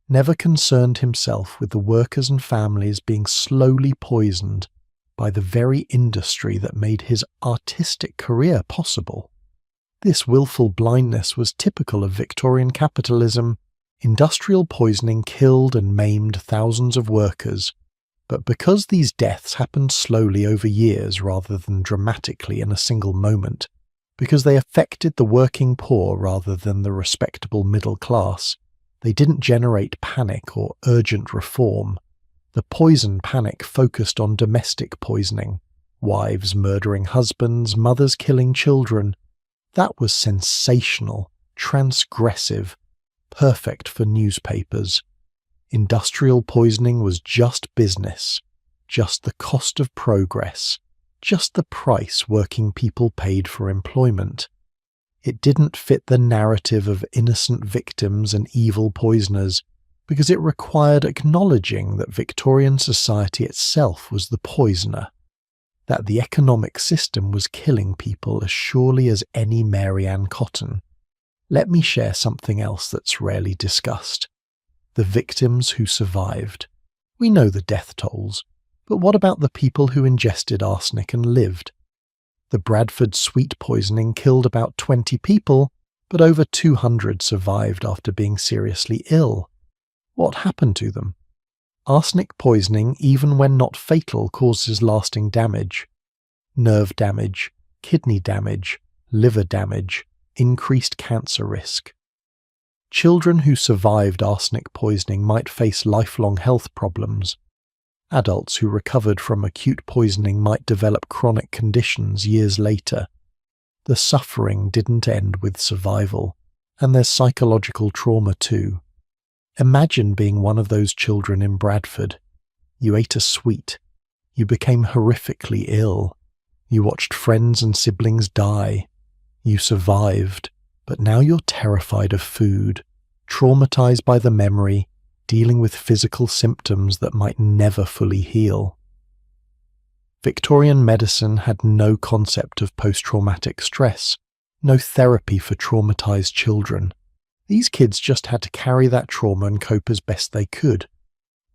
never concerned himself with the workers and families being slowly poisoned by the very industry that made his artistic career possible. This willful blindness was typical of Victorian capitalism. Industrial poisoning killed and maimed thousands of workers, but because these deaths happened slowly over years rather than dramatically in a single moment, because they affected the working poor rather than the respectable middle class, they didn't generate panic or urgent reform. The poison panic focused on domestic poisoning, wives murdering husbands, mothers killing children. That was sensational, transgressive, perfect for newspapers. Industrial poisoning was just business, just the cost of progress, just the price working people paid for employment. It didn't fit the narrative of innocent victims and evil poisoners, because it required acknowledging that Victorian society itself was the poisoner, that the economic system was killing people as surely as any Mary Ann Cotton. Let me share something else that's rarely discussed. The victims who survived. We know the death tolls, but what about the people who ingested arsenic and lived? The Bradford sweet poisoning killed about 20 people, but over 200 survived after being seriously ill. What happened to them? Arsenic poisoning, even when not fatal, causes lasting damage. Nerve damage, kidney damage, liver damage, increased cancer risk. Children who survived arsenic poisoning might face lifelong health problems. Adults who recovered from acute poisoning might develop chronic conditions years later. The suffering didn't end with survival, and there's psychological trauma too. Imagine being one of those children in Bradford. You ate a sweet. You became horrifically ill. You watched friends and siblings die. You survived, but now you're terrified of food, traumatized by the memory, dealing with physical symptoms that might never fully heal. Victorian medicine had no concept of post-traumatic stress, no therapy for traumatized children. These kids just had to carry that trauma and cope as best they could.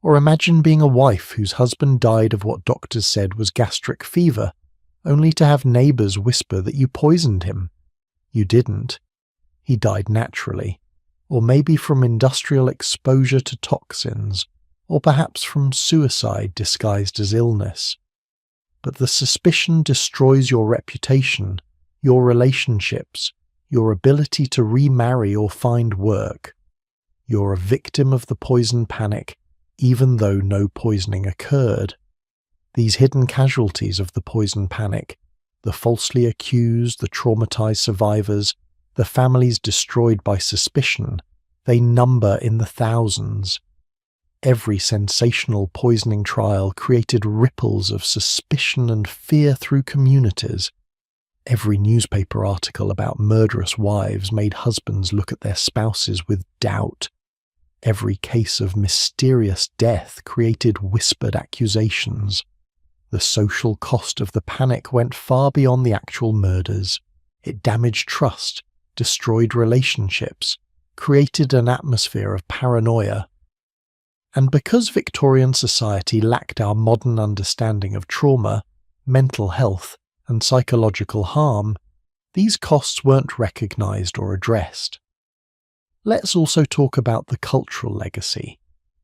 Or imagine being a wife whose husband died of what doctors said was gastric fever, only to have neighbors whisper that you poisoned him. You didn't. He died naturally, or maybe from industrial exposure to toxins, or perhaps from suicide disguised as illness. But the suspicion destroys your reputation, your relationships, your ability to remarry or find work. You're a victim of the poison panic, even though no poisoning occurred. These hidden casualties of the poison panic, the falsely accused, the traumatized survivors, the families destroyed by suspicion, they number in the thousands. Every sensational poisoning trial created ripples of suspicion and fear through communities. Every newspaper article about murderous wives made husbands look at their spouses with doubt. Every case of mysterious death created whispered accusations. The social cost of the panic went far beyond the actual murders. It damaged trust, destroyed relationships, created an atmosphere of paranoia. And because Victorian society lacked our modern understanding of trauma, mental health, and psychological harm, these costs weren't recognized or addressed. Let's also talk about the cultural legacy,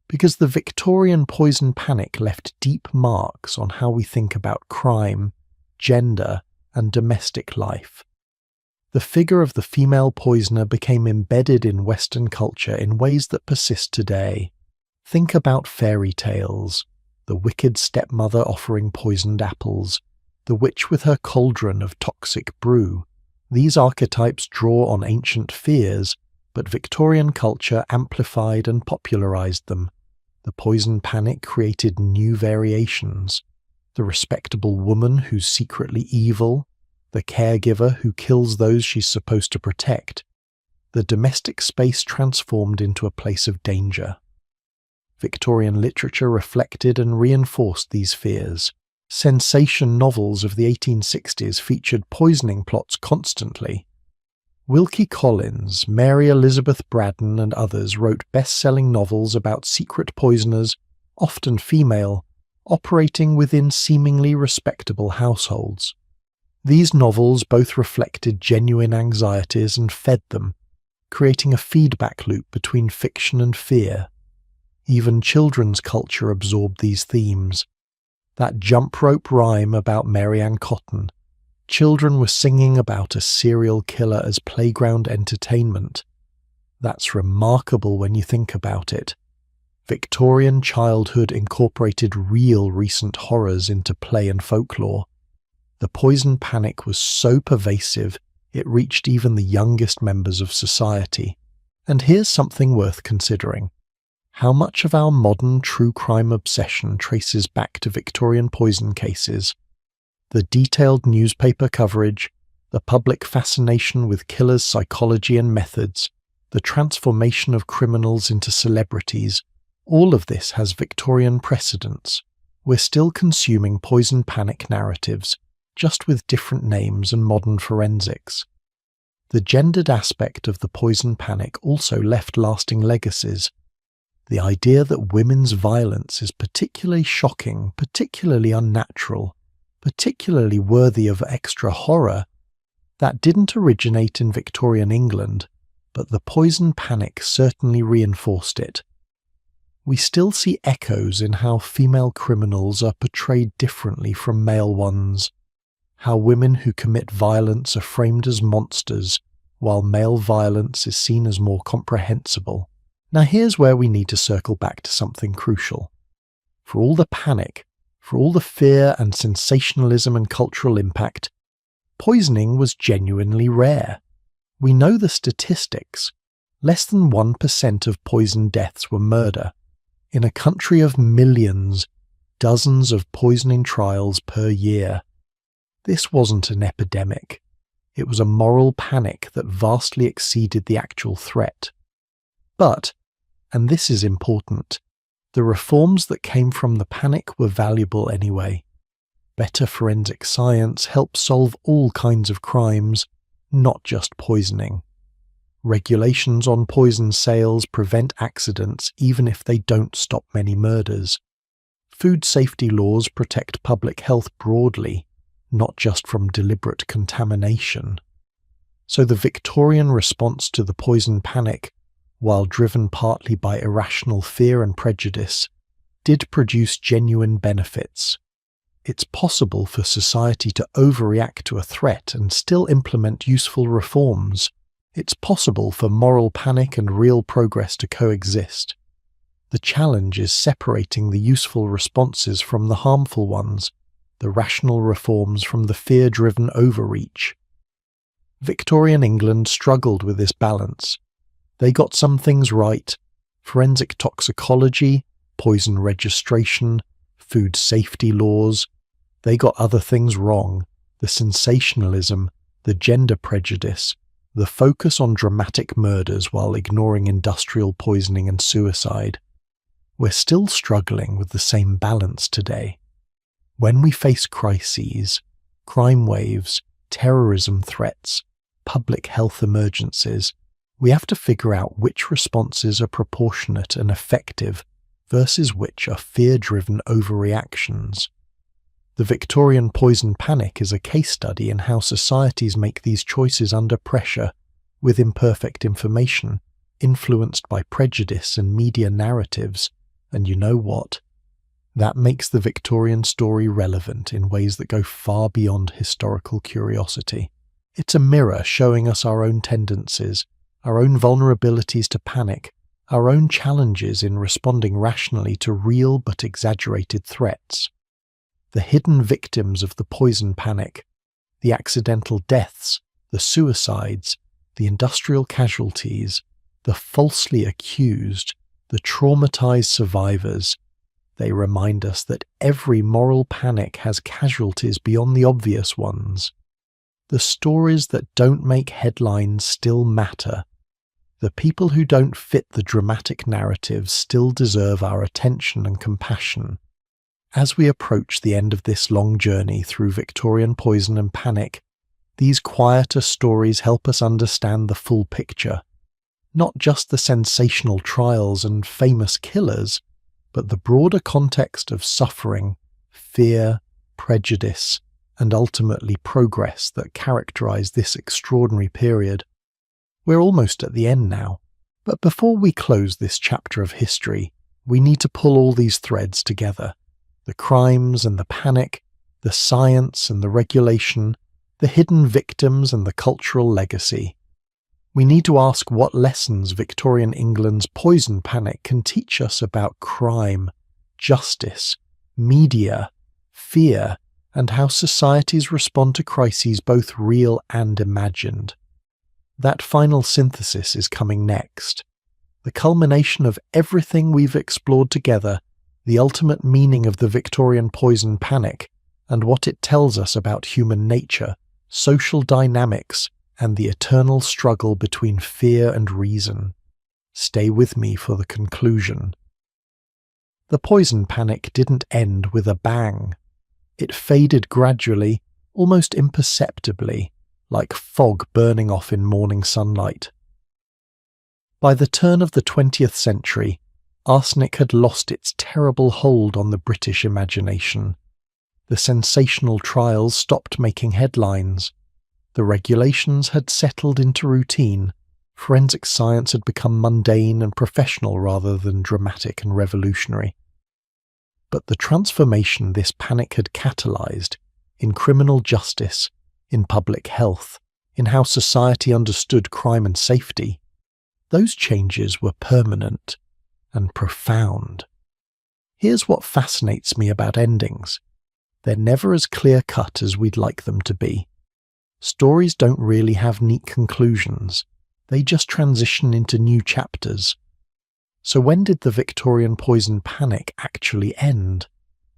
because the Victorian poison panic left deep marks on how we think about crime, gender, and domestic life. The figure of the female poisoner became embedded in Western culture in ways that persist today. Think about fairy tales, the wicked stepmother offering poisoned apples, the witch with her cauldron of toxic brew. These archetypes draw on ancient fears, but Victorian culture amplified and popularized them. The poison panic created new variations. The respectable woman who's secretly evil, the caregiver who kills those she's supposed to protect. The domestic space transformed into a place of danger. Victorian literature reflected and reinforced these fears. Sensation novels of the 1860s featured poisoning plots constantly. Wilkie Collins, Mary Elizabeth Braddon and others wrote best-selling novels about secret poisoners, often female, operating within seemingly respectable households. These novels both reflected genuine anxieties and fed them, creating a feedback loop between fiction and fear. Even children's culture absorbed these themes. That jump rope rhyme about Mary Ann Cotton. Children were singing about a serial killer as playground entertainment. That's remarkable when you think about it. Victorian childhood incorporated real recent horrors into play and folklore. The poison panic was so pervasive, it reached even the youngest members of society. And here's something worth considering. How much of our modern true crime obsession traces back to Victorian poison cases? The detailed newspaper coverage, the public fascination with killers' psychology and methods, the transformation of criminals into celebrities, all of this has Victorian precedents. We're still consuming poison panic narratives, just with different names and modern forensics. The gendered aspect of the poison panic also left lasting legacies. The idea that women's violence is particularly shocking, particularly unnatural, particularly worthy of extra horror, that didn't originate in Victorian England, but the poison panic certainly reinforced it. We still see echoes in how female criminals are portrayed differently from male ones, how women who commit violence are framed as monsters, while male violence is seen as more comprehensible. Now here's where we need to circle back to something crucial. For all the panic, for all the fear and sensationalism and cultural impact, poisoning was genuinely rare. We know the statistics. Less than 1% of poison deaths were murder. In a country of millions, dozens of poisoning trials per year. This wasn't an epidemic. It was a moral panic that vastly exceeded the actual threat. But, and this is important, the reforms that came from the panic were valuable anyway. Better forensic science helps solve all kinds of crimes, not just poisoning. Regulations on poison sales prevent accidents even if they don't stop many murders. Food safety laws protect public health broadly, not just from deliberate contamination. So the Victorian response to the poison panic, while driven partly by irrational fear and prejudice, did produce genuine benefits. It's possible for society to overreact to a threat and still implement useful reforms. It's possible for moral panic and real progress to coexist. The challenge is separating the useful responses from the harmful ones, the rational reforms from the fear-driven overreach. Victorian England struggled with this balance. They got some things right: forensic toxicology, poison registration, food safety laws. They got other things wrong: the sensationalism, the gender prejudice, the focus on dramatic murders while ignoring industrial poisoning and suicide. We're still struggling with the same balance today. When we face crises, crime waves, terrorism threats, public health emergencies, we have to figure out which responses are proportionate and effective versus which are fear-driven overreactions. The Victorian poison panic is a case study in how societies make these choices under pressure, with imperfect information, influenced by prejudice and media narratives. And you know what? That makes the Victorian story relevant in ways that go far beyond historical curiosity. It's a mirror showing us our own tendencies, our own vulnerabilities to panic, our own challenges in responding rationally to real but exaggerated threats. The hidden victims of the poison panic, the accidental deaths, the suicides, the industrial casualties, the falsely accused, the traumatized survivors, they remind us that every moral panic has casualties beyond the obvious ones. The stories that don't make headlines still matter. The people who don't fit the dramatic narrative still deserve our attention and compassion. As we approach the end of this long journey through Victorian poison and panic, these quieter stories help us understand the full picture. Not just the sensational trials and famous killers, but the broader context of suffering, fear, prejudice, and ultimately progress that characterize this extraordinary period. We're almost at the end now, but before we close this chapter of history, we need to pull all these threads together. The crimes and the panic, the science and the regulation, the hidden victims and the cultural legacy. We need to ask what lessons Victorian England's poison panic can teach us about crime, justice, media, fear, and how societies respond to crises both real and imagined. That final synthesis is coming next. The culmination of everything we've explored together, the ultimate meaning of the Victorian poison panic, and what it tells us about human nature, social dynamics, and the eternal struggle between fear and reason. Stay with me for the conclusion. The poison panic didn't end with a bang. It faded gradually, almost imperceptibly, like fog burning off in morning sunlight. By the turn of the 20th century, arsenic had lost its terrible hold on the British imagination. The sensational trials stopped making headlines. The regulations had settled into routine. Forensic science had become mundane and professional rather than dramatic and revolutionary. But the transformation this panic had catalyzed, in criminal justice, in public health, in how society understood crime and safety, those changes were permanent and profound. Here's what fascinates me about endings. They're never as clear-cut as we'd like them to be. Stories don't really have neat conclusions. They just transition into new chapters. So when did the Victorian poison panic actually end?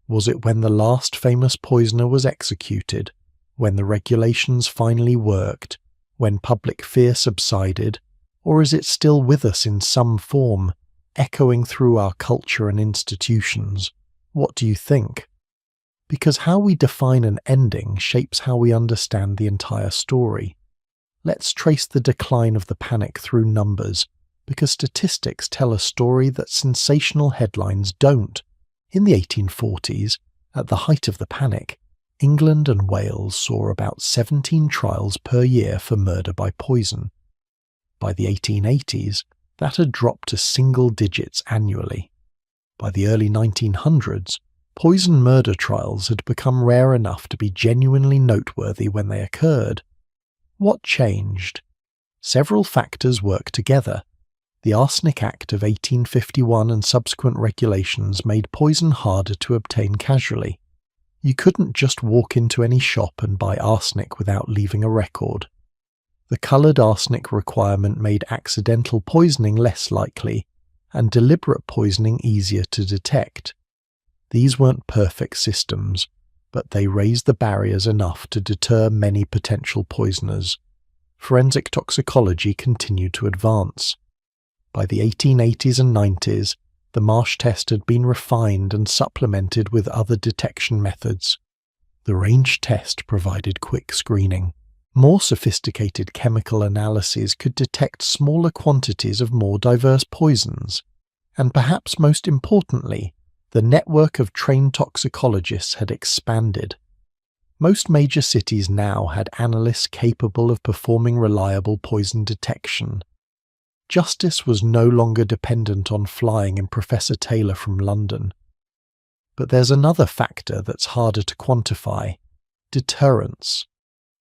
Was it when the last famous poisoner was executed, when the regulations finally worked, when public fear subsided, or is it still with us in some form, echoing through our culture and institutions? What do you think? Because how we define an ending shapes how we understand the entire story. Let's trace the decline of the panic through numbers, because statistics tell a story that sensational headlines don't. In the 1840s, at the height of the panic, England and Wales saw about 17 trials per year for murder by poison. By the 1880s, that had dropped to single digits annually. By the early 1900s, poison murder trials had become rare enough to be genuinely noteworthy when they occurred. What changed? Several factors worked together. The Arsenic Act of 1851 and subsequent regulations made poison harder to obtain casually. You couldn't just walk into any shop and buy arsenic without leaving a record. The coloured arsenic requirement made accidental poisoning less likely, and deliberate poisoning easier to detect. These weren't perfect systems, but they raised the barriers enough to deter many potential poisoners. Forensic toxicology continued to advance. By the 1880s and 90s, the Marsh test had been refined and supplemented with other detection methods. The range test provided quick screening. More sophisticated chemical analyses could detect smaller quantities of more diverse poisons. And perhaps most importantly, the network of trained toxicologists had expanded. Most major cities now had analysts capable of performing reliable poison detection. Justice was no longer dependent on flying in Professor Taylor from London. But there's another factor that's harder to quantify: deterrence.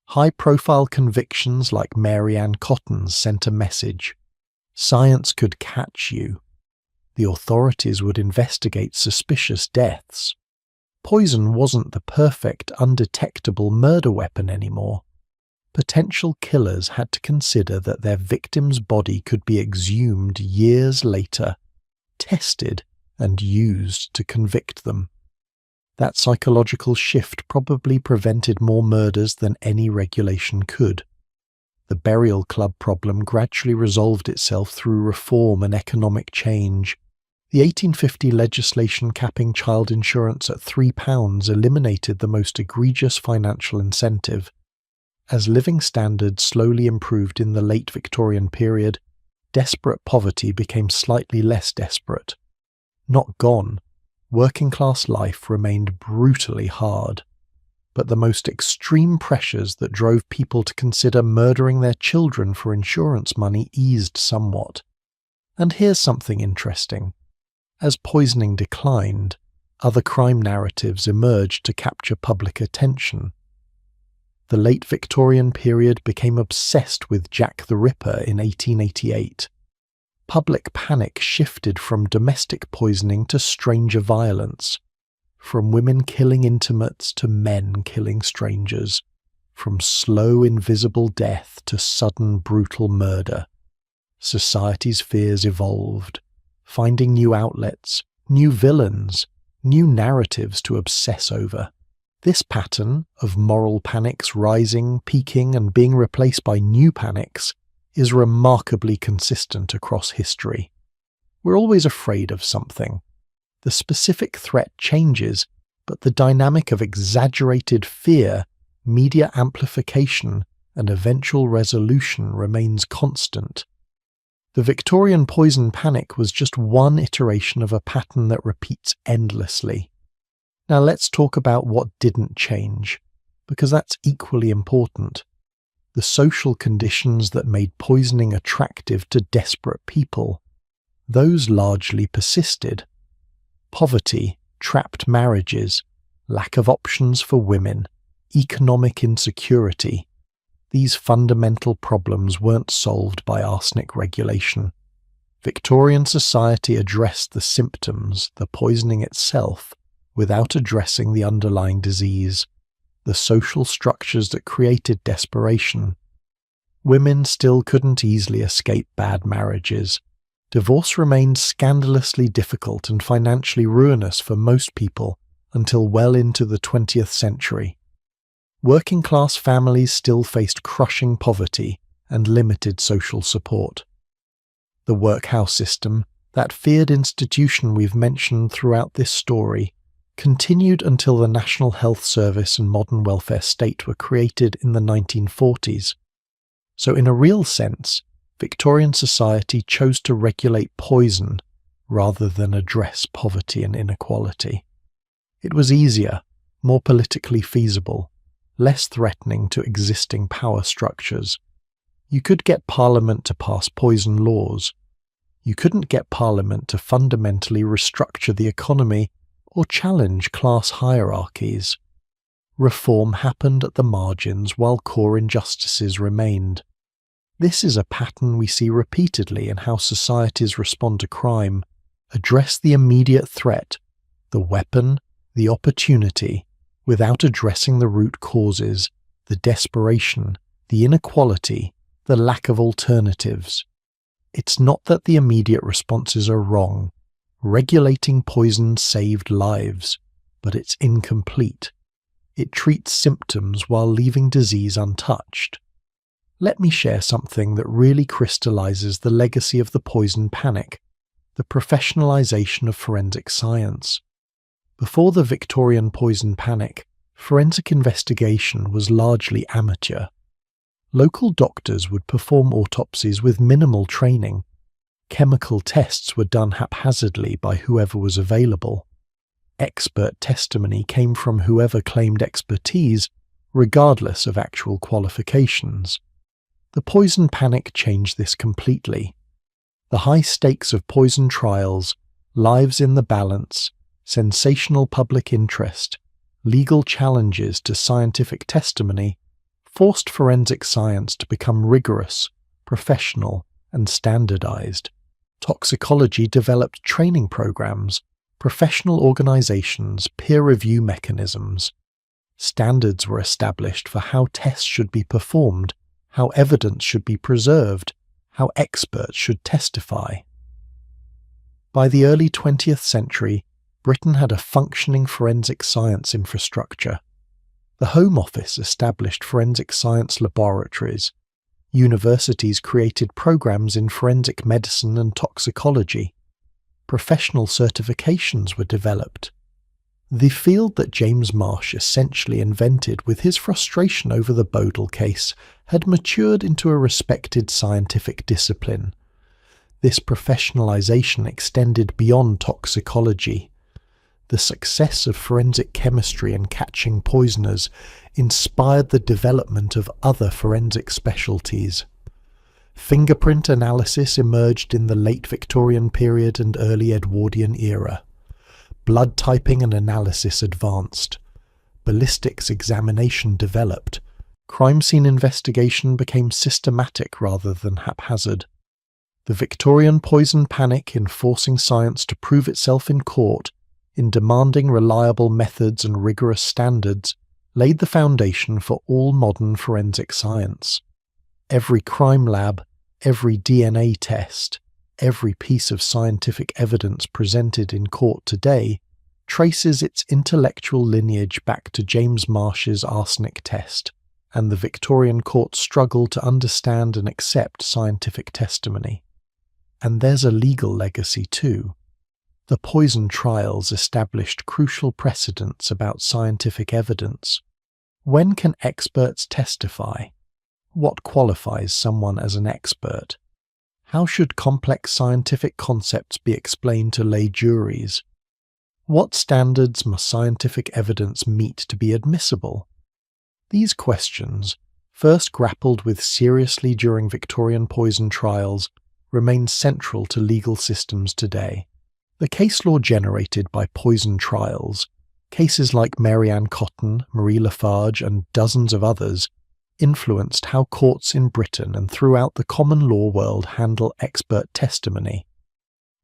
High-profile convictions like Mary Ann Cotton's sent a message. Science could catch you. The authorities would investigate suspicious deaths. Poison wasn't the perfect, undetectable murder weapon anymore. Potential killers had to consider that their victim's body could be exhumed years later, tested, and used to convict them. That psychological shift probably prevented more murders than any regulation could. The burial club problem gradually resolved itself through reform and economic change. The 1850 legislation capping child insurance at £3 eliminated the most egregious financial incentive. As living standards slowly improved in the late Victorian period, desperate poverty became slightly less desperate. Not gone, working-class life remained brutally hard. But the most extreme pressures that drove people to consider murdering their children for insurance money eased somewhat. And here's something interesting. As poisoning declined, other crime narratives emerged to capture public attention. The late Victorian period became obsessed with Jack the Ripper in 1888. Public panic shifted from domestic poisoning to stranger violence, from women killing intimates to men killing strangers, from slow invisible death to sudden brutal murder. Society's fears evolved, finding new outlets, new villains, new narratives to obsess over. This pattern of moral panics rising, peaking, and being replaced by new panics is remarkably consistent across history. We're always afraid of something. The specific threat changes, but the dynamic of exaggerated fear, media amplification, and eventual resolution remains constant. The Victorian poison panic was just one iteration of a pattern that repeats endlessly. Now let's talk about what didn't change, because that's equally important. The social conditions that made poisoning attractive to desperate people, those largely persisted. Poverty, trapped marriages, lack of options for women, economic insecurity. these fundamental problems weren't solved by arsenic regulation. Victorian society addressed the symptoms, the poisoning itself, without addressing the underlying disease, the social structures that created desperation. Women still couldn't easily escape bad marriages. Divorce remained scandalously difficult and financially ruinous for most people until well into the 20th century. Working-class families still faced crushing poverty and limited social support. The workhouse system, that feared institution we've mentioned throughout this story, continued until the National Health Service and modern welfare state were created in the 1940s. So in a real sense, Victorian society chose to regulate poison rather than address poverty and inequality. It was easier, more politically feasible, less threatening to existing power structures. You could get Parliament to pass poison laws. You couldn't get Parliament to fundamentally restructure the economy or challenge class hierarchies. Reform happened at the margins while core injustices remained. This is a pattern we see repeatedly in how societies respond to crime, address the immediate threat, the weapon, the opportunity, without addressing the root causes, the desperation, the inequality, the lack of alternatives. It's not that the immediate responses are wrong. Regulating poison saved lives, but it's incomplete. It treats symptoms while leaving disease untouched. Let me share something that really crystallizes the legacy of the poison panic, the professionalization of forensic science. Before the Victorian poison panic, forensic investigation was largely amateur. Local doctors would perform autopsies with minimal training. Chemical tests were done haphazardly by whoever was available. Expert testimony came from whoever claimed expertise, regardless of actual qualifications. The poison panic changed this completely. The high stakes of poison trials, lives in the balance, sensational public interest, legal challenges to scientific testimony forced forensic science to become rigorous, professional, and standardized. Toxicology developed training programs, professional organizations, peer review mechanisms. Standards were established for how tests should be performed, how evidence should be preserved, how experts should testify. By the early 20th century, Britain had a functioning forensic science infrastructure. The Home Office established forensic science laboratories. Universities created programs in forensic medicine and toxicology. Professional certifications were developed. The field that James Marsh essentially invented with his frustration over the Bodle case had matured into a respected scientific discipline. This professionalization extended beyond toxicology. The success of forensic chemistry in catching poisoners inspired the development of other forensic specialties. Fingerprint analysis emerged in the late Victorian period and early Edwardian era. Blood typing and analysis advanced. Ballistics examination developed. Crime scene investigation became systematic rather than haphazard. The Victorian poison panic, in forcing science to prove itself in court, in demanding reliable methods and rigorous standards, laid the foundation for all modern forensic science. Every crime lab, every DNA test, every piece of scientific evidence presented in court today traces its intellectual lineage back to James Marsh's arsenic test, and the Victorian court struggled to understand and accept scientific testimony. And there's a legal legacy too. The poison trials established crucial precedents about scientific evidence. When can experts testify? What qualifies someone as an expert? How should complex scientific concepts be explained to lay juries? What standards must scientific evidence meet to be admissible? These questions, first grappled with seriously during Victorian poison trials, remain central to legal systems today. The case law generated by poison trials, cases like Mary Ann Cotton, Marie Lafarge, and dozens of others, influenced how courts in Britain and throughout the common law world handle expert testimony.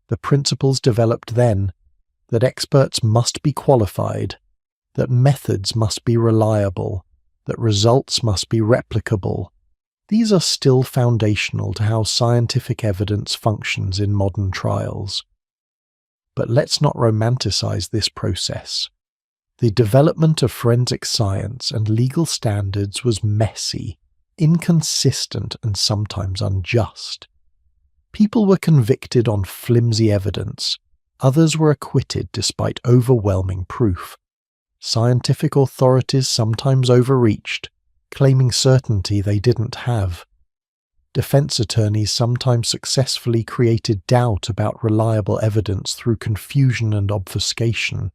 The principles developed then, that experts must be qualified, that methods must be reliable, that results must be replicable, these are still foundational to how scientific evidence functions in modern trials. But let's not romanticize this process. The development of forensic science and legal standards was messy, inconsistent, and sometimes unjust. People were convicted on flimsy evidence, others were acquitted despite overwhelming proof. Scientific authorities sometimes overreached, claiming certainty they didn't have. Defense attorneys sometimes successfully created doubt about reliable evidence through confusion and obfuscation.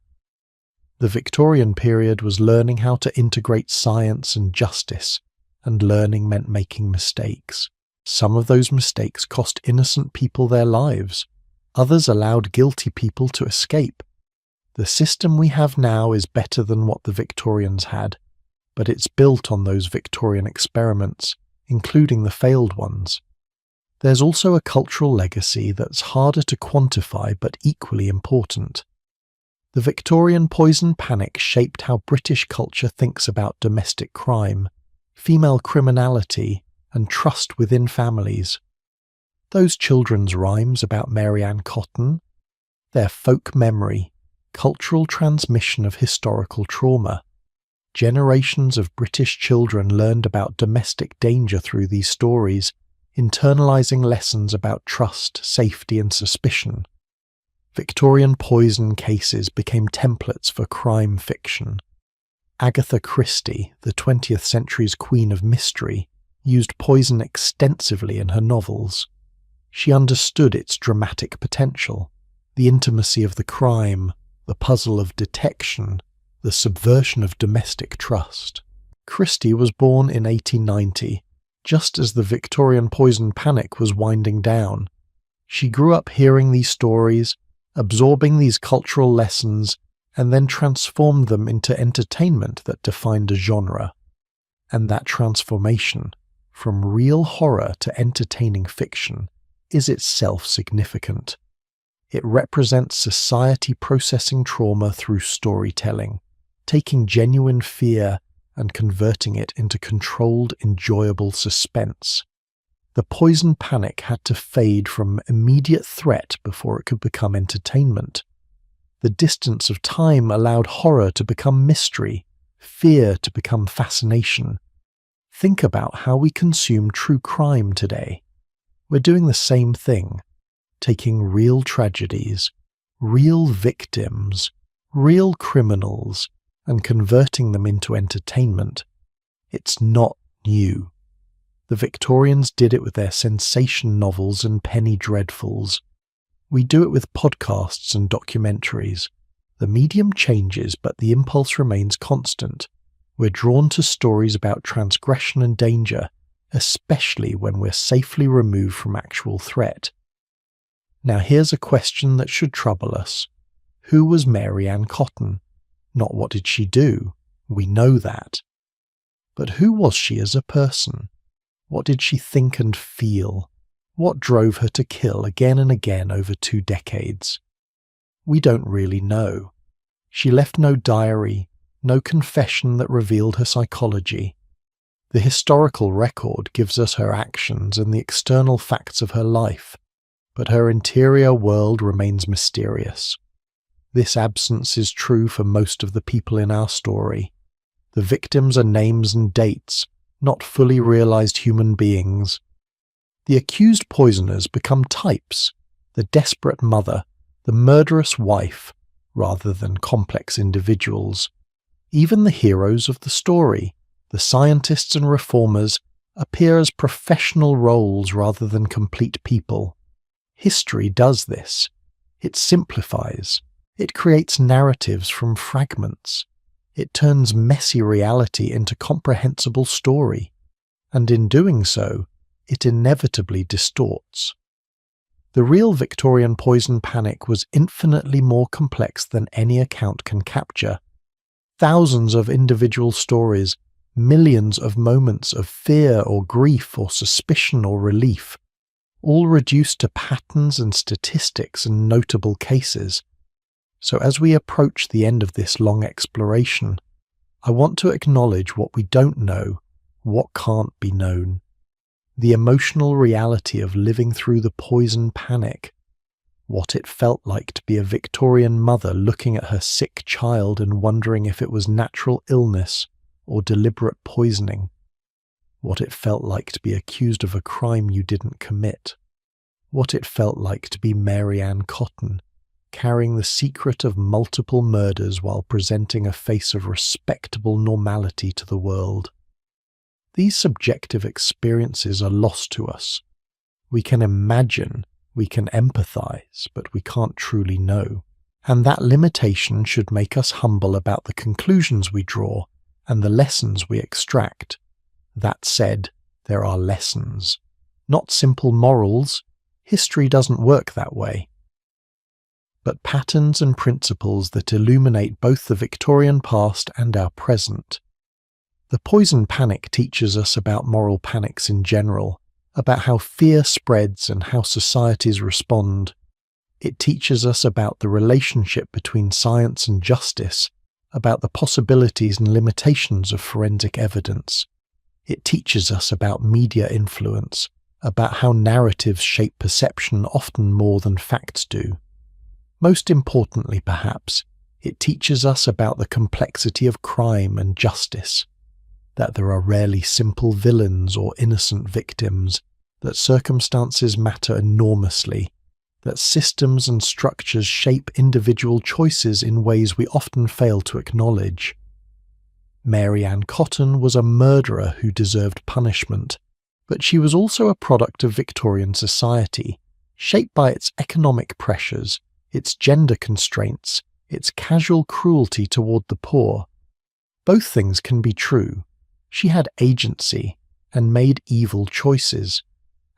The Victorian period was learning how to integrate science and justice, and learning meant making mistakes. Some of those mistakes cost innocent people their lives. Others allowed guilty people to escape. The system we have now is better than what the Victorians had, but it's built on those Victorian experiments, including the failed ones. There's also a cultural legacy that's harder to quantify but equally important. The Victorian poison panic shaped how British culture thinks about domestic crime, female criminality, and trust within families. Those children's rhymes about Mary Ann Cotton, their folk memory, cultural transmission of historical trauma. Generations of British children learned about domestic danger through these stories, internalizing lessons about trust, safety, and suspicion. Victorian poison cases became templates for crime fiction. Agatha Christie, the 20th century's queen of mystery, used poison extensively in her novels. She understood its dramatic potential, the intimacy of the crime, the puzzle of detection, the subversion of domestic trust. Christie was born in 1890, just as the Victorian poison panic was winding down. She grew up hearing these stories, absorbing these cultural lessons, and then transformed them into entertainment that defined a genre. And that transformation, from real horror to entertaining fiction, is itself significant. It represents society processing trauma through storytelling, taking genuine fear and converting it into controlled, enjoyable suspense. The poison panic had to fade from immediate threat before it could become entertainment. The distance of time allowed horror to become mystery, fear to become fascination. Think about how we consume true crime today. We're doing the same thing, taking real tragedies, real victims, real criminals, and converting them into entertainment. It's not new. The Victorians did it with their sensation novels and penny dreadfuls. We do it with podcasts and documentaries. The medium changes, but the impulse remains constant. We're drawn to stories about transgression and danger, especially when we're safely removed from actual threat. Now here's a question that should trouble us. Who was Mary Ann Cotton? Not what did she do? We know that. But who was she as a person? What did she think and feel? What drove her to kill again and again over 2 decades? We don't really know. She left no diary, no confession that revealed her psychology. The historical record gives us her actions and the external facts of her life, but her interior world remains mysterious. This absence is true for most of the people in our story. The victims are names and dates, not fully realized human beings. The accused poisoners become types, the desperate mother, the murderous wife, rather than complex individuals. Even the heroes of the story, the scientists and reformers, appear as professional roles rather than complete people. History does this. It simplifies. It creates narratives from fragments. It turns messy reality into comprehensible story. And in doing so, it inevitably distorts. The real Victorian poison panic was infinitely more complex than any account can capture. Thousands of individual stories, millions of moments of fear or grief or suspicion or relief, all reduced to patterns and statistics and notable cases. So as we approach the end of this long exploration, I want to acknowledge what we don't know, what can't be known, the emotional reality of living through the poison panic, what it felt like to be a Victorian mother looking at her sick child and wondering if it was natural illness or deliberate poisoning, what it felt like to be accused of a crime you didn't commit, what it felt like to be Mary Ann Cotton, carrying the secret of multiple murders while presenting a face of respectable normality to the world. These subjective experiences are lost to us. We can imagine, we can empathize, but we can't truly know. And that limitation should make us humble about the conclusions we draw and the lessons we extract. That said, there are lessons, not simple morals. History doesn't work that way. But patterns and principles that illuminate both the Victorian past and our present. The poison panic teaches us about moral panics in general, about how fear spreads and how societies respond. It teaches us about the relationship between science and justice, about the possibilities and limitations of forensic evidence. It teaches us about media influence, about how narratives shape perception often more than facts do. Most importantly, perhaps, it teaches us about the complexity of crime and justice, that there are rarely simple villains or innocent victims, that circumstances matter enormously, that systems and structures shape individual choices in ways we often fail to acknowledge. Mary Ann Cotton was a murderer who deserved punishment, but she was also a product of Victorian society, shaped by its economic pressures, its gender constraints, its casual cruelty toward the poor. Both things can be true. She had agency and made evil choices,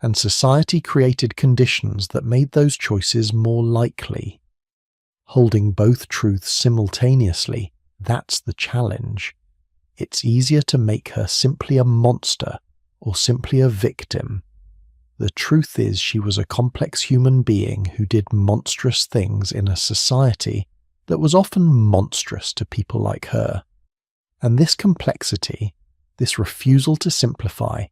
and society created conditions that made those choices more likely. Holding both truths simultaneously, that's the challenge. It's easier to make her simply a monster or simply a victim. The truth is she was a complex human being who did monstrous things in a society that was often monstrous to people like her. And this complexity, this refusal to simplify,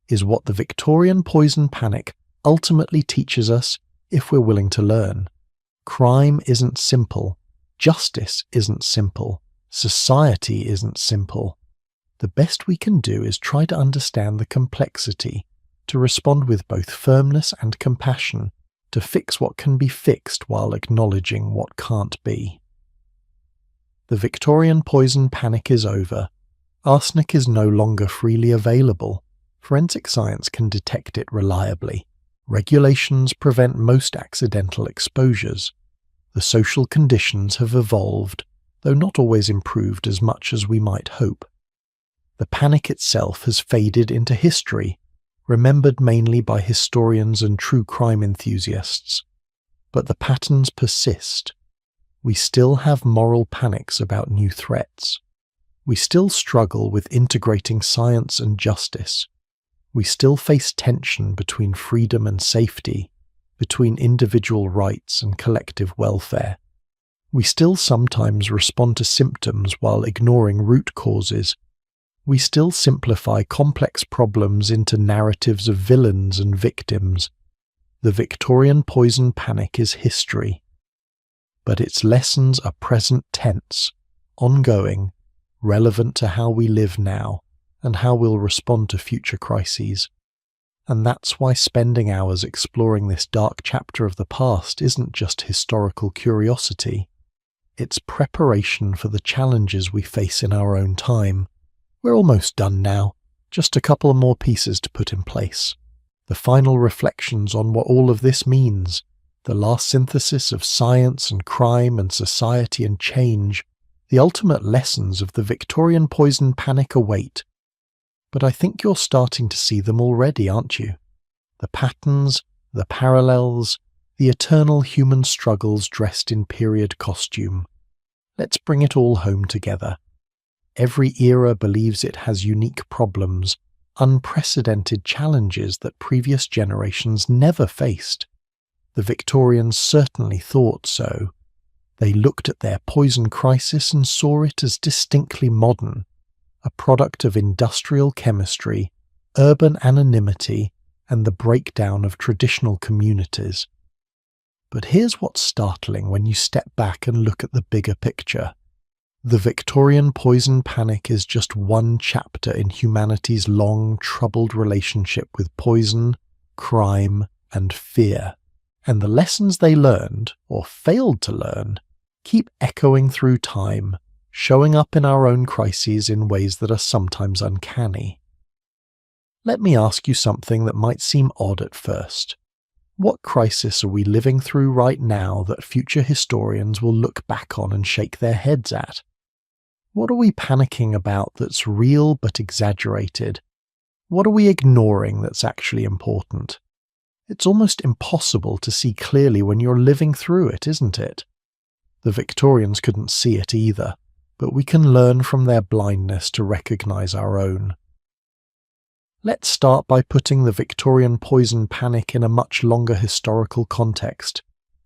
is what the Victorian poison panic ultimately teaches us if we're willing to learn. Crime isn't simple. Justice isn't simple. Society isn't simple. The best we can do is try to understand the complexity, to respond with both firmness and compassion, to fix what can be fixed while acknowledging what can't be. The Victorian poison panic is over. Arsenic is no longer freely available. Forensic science can detect it reliably. Regulations prevent most accidental exposures. The social conditions have evolved, though not always improved as much as we might hope. The panic itself has faded into history, remembered mainly by historians and true crime enthusiasts. But the patterns persist. We still have moral panics about new threats. We still struggle with integrating science and justice. We still face tension between freedom and safety, between individual rights and collective welfare. We still sometimes respond to symptoms while ignoring root causes. We still simplify complex problems into narratives of villains and victims. The Victorian poison panic is history, but its lessons are present tense, ongoing, relevant to how we live now and how we'll respond to future crises. And that's why spending hours exploring this dark chapter of the past isn't just historical curiosity. It's preparation for the challenges we face in our own time. We're almost done now, just a couple more pieces to put in place. The final reflections on what all of this means, the last synthesis of science and crime and society and change, the ultimate lessons of the Victorian poison panic await. But I think you're starting to see them already, aren't you? The patterns, the parallels, the eternal human struggles dressed in period costume. Let's bring it all home together. Every era believes it has unique problems, unprecedented challenges that previous generations never faced. The Victorians certainly thought so. They looked at their poison crisis and saw it as distinctly modern, a product of industrial chemistry, urban anonymity, and the breakdown of traditional communities. But here's what's startling when you step back and look at the bigger picture. The Victorian poison panic is just one chapter in humanity's long, troubled relationship with poison, crime, and fear. And the lessons they learned, or failed to learn, keep echoing through time, showing up in our own crises in ways that are sometimes uncanny. Let me ask you something that might seem odd at first. What crisis are we living through right now that future historians will look back on and shake their heads at? What are we panicking about that's real but exaggerated? What are we ignoring that's actually important? It's almost impossible to see clearly when you're living through it, isn't it? The Victorians couldn't see it either, but we can learn from their blindness to recognize our own. Let's start by putting the Victorian poison panic in a much longer historical context,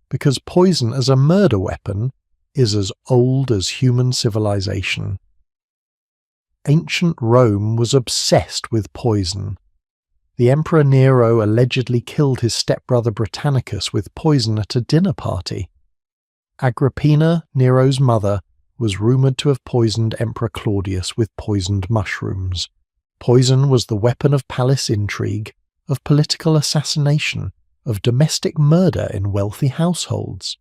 because poison as a murder weapon is as old as human civilization. Ancient Rome was obsessed with poison. The Emperor Nero allegedly killed his stepbrother Britannicus with poison at a dinner party. Agrippina, Nero's mother, was rumoured to have poisoned Emperor Claudius with poisoned mushrooms. Poison was the weapon of palace intrigue, of political assassination, of domestic murder in wealthy households.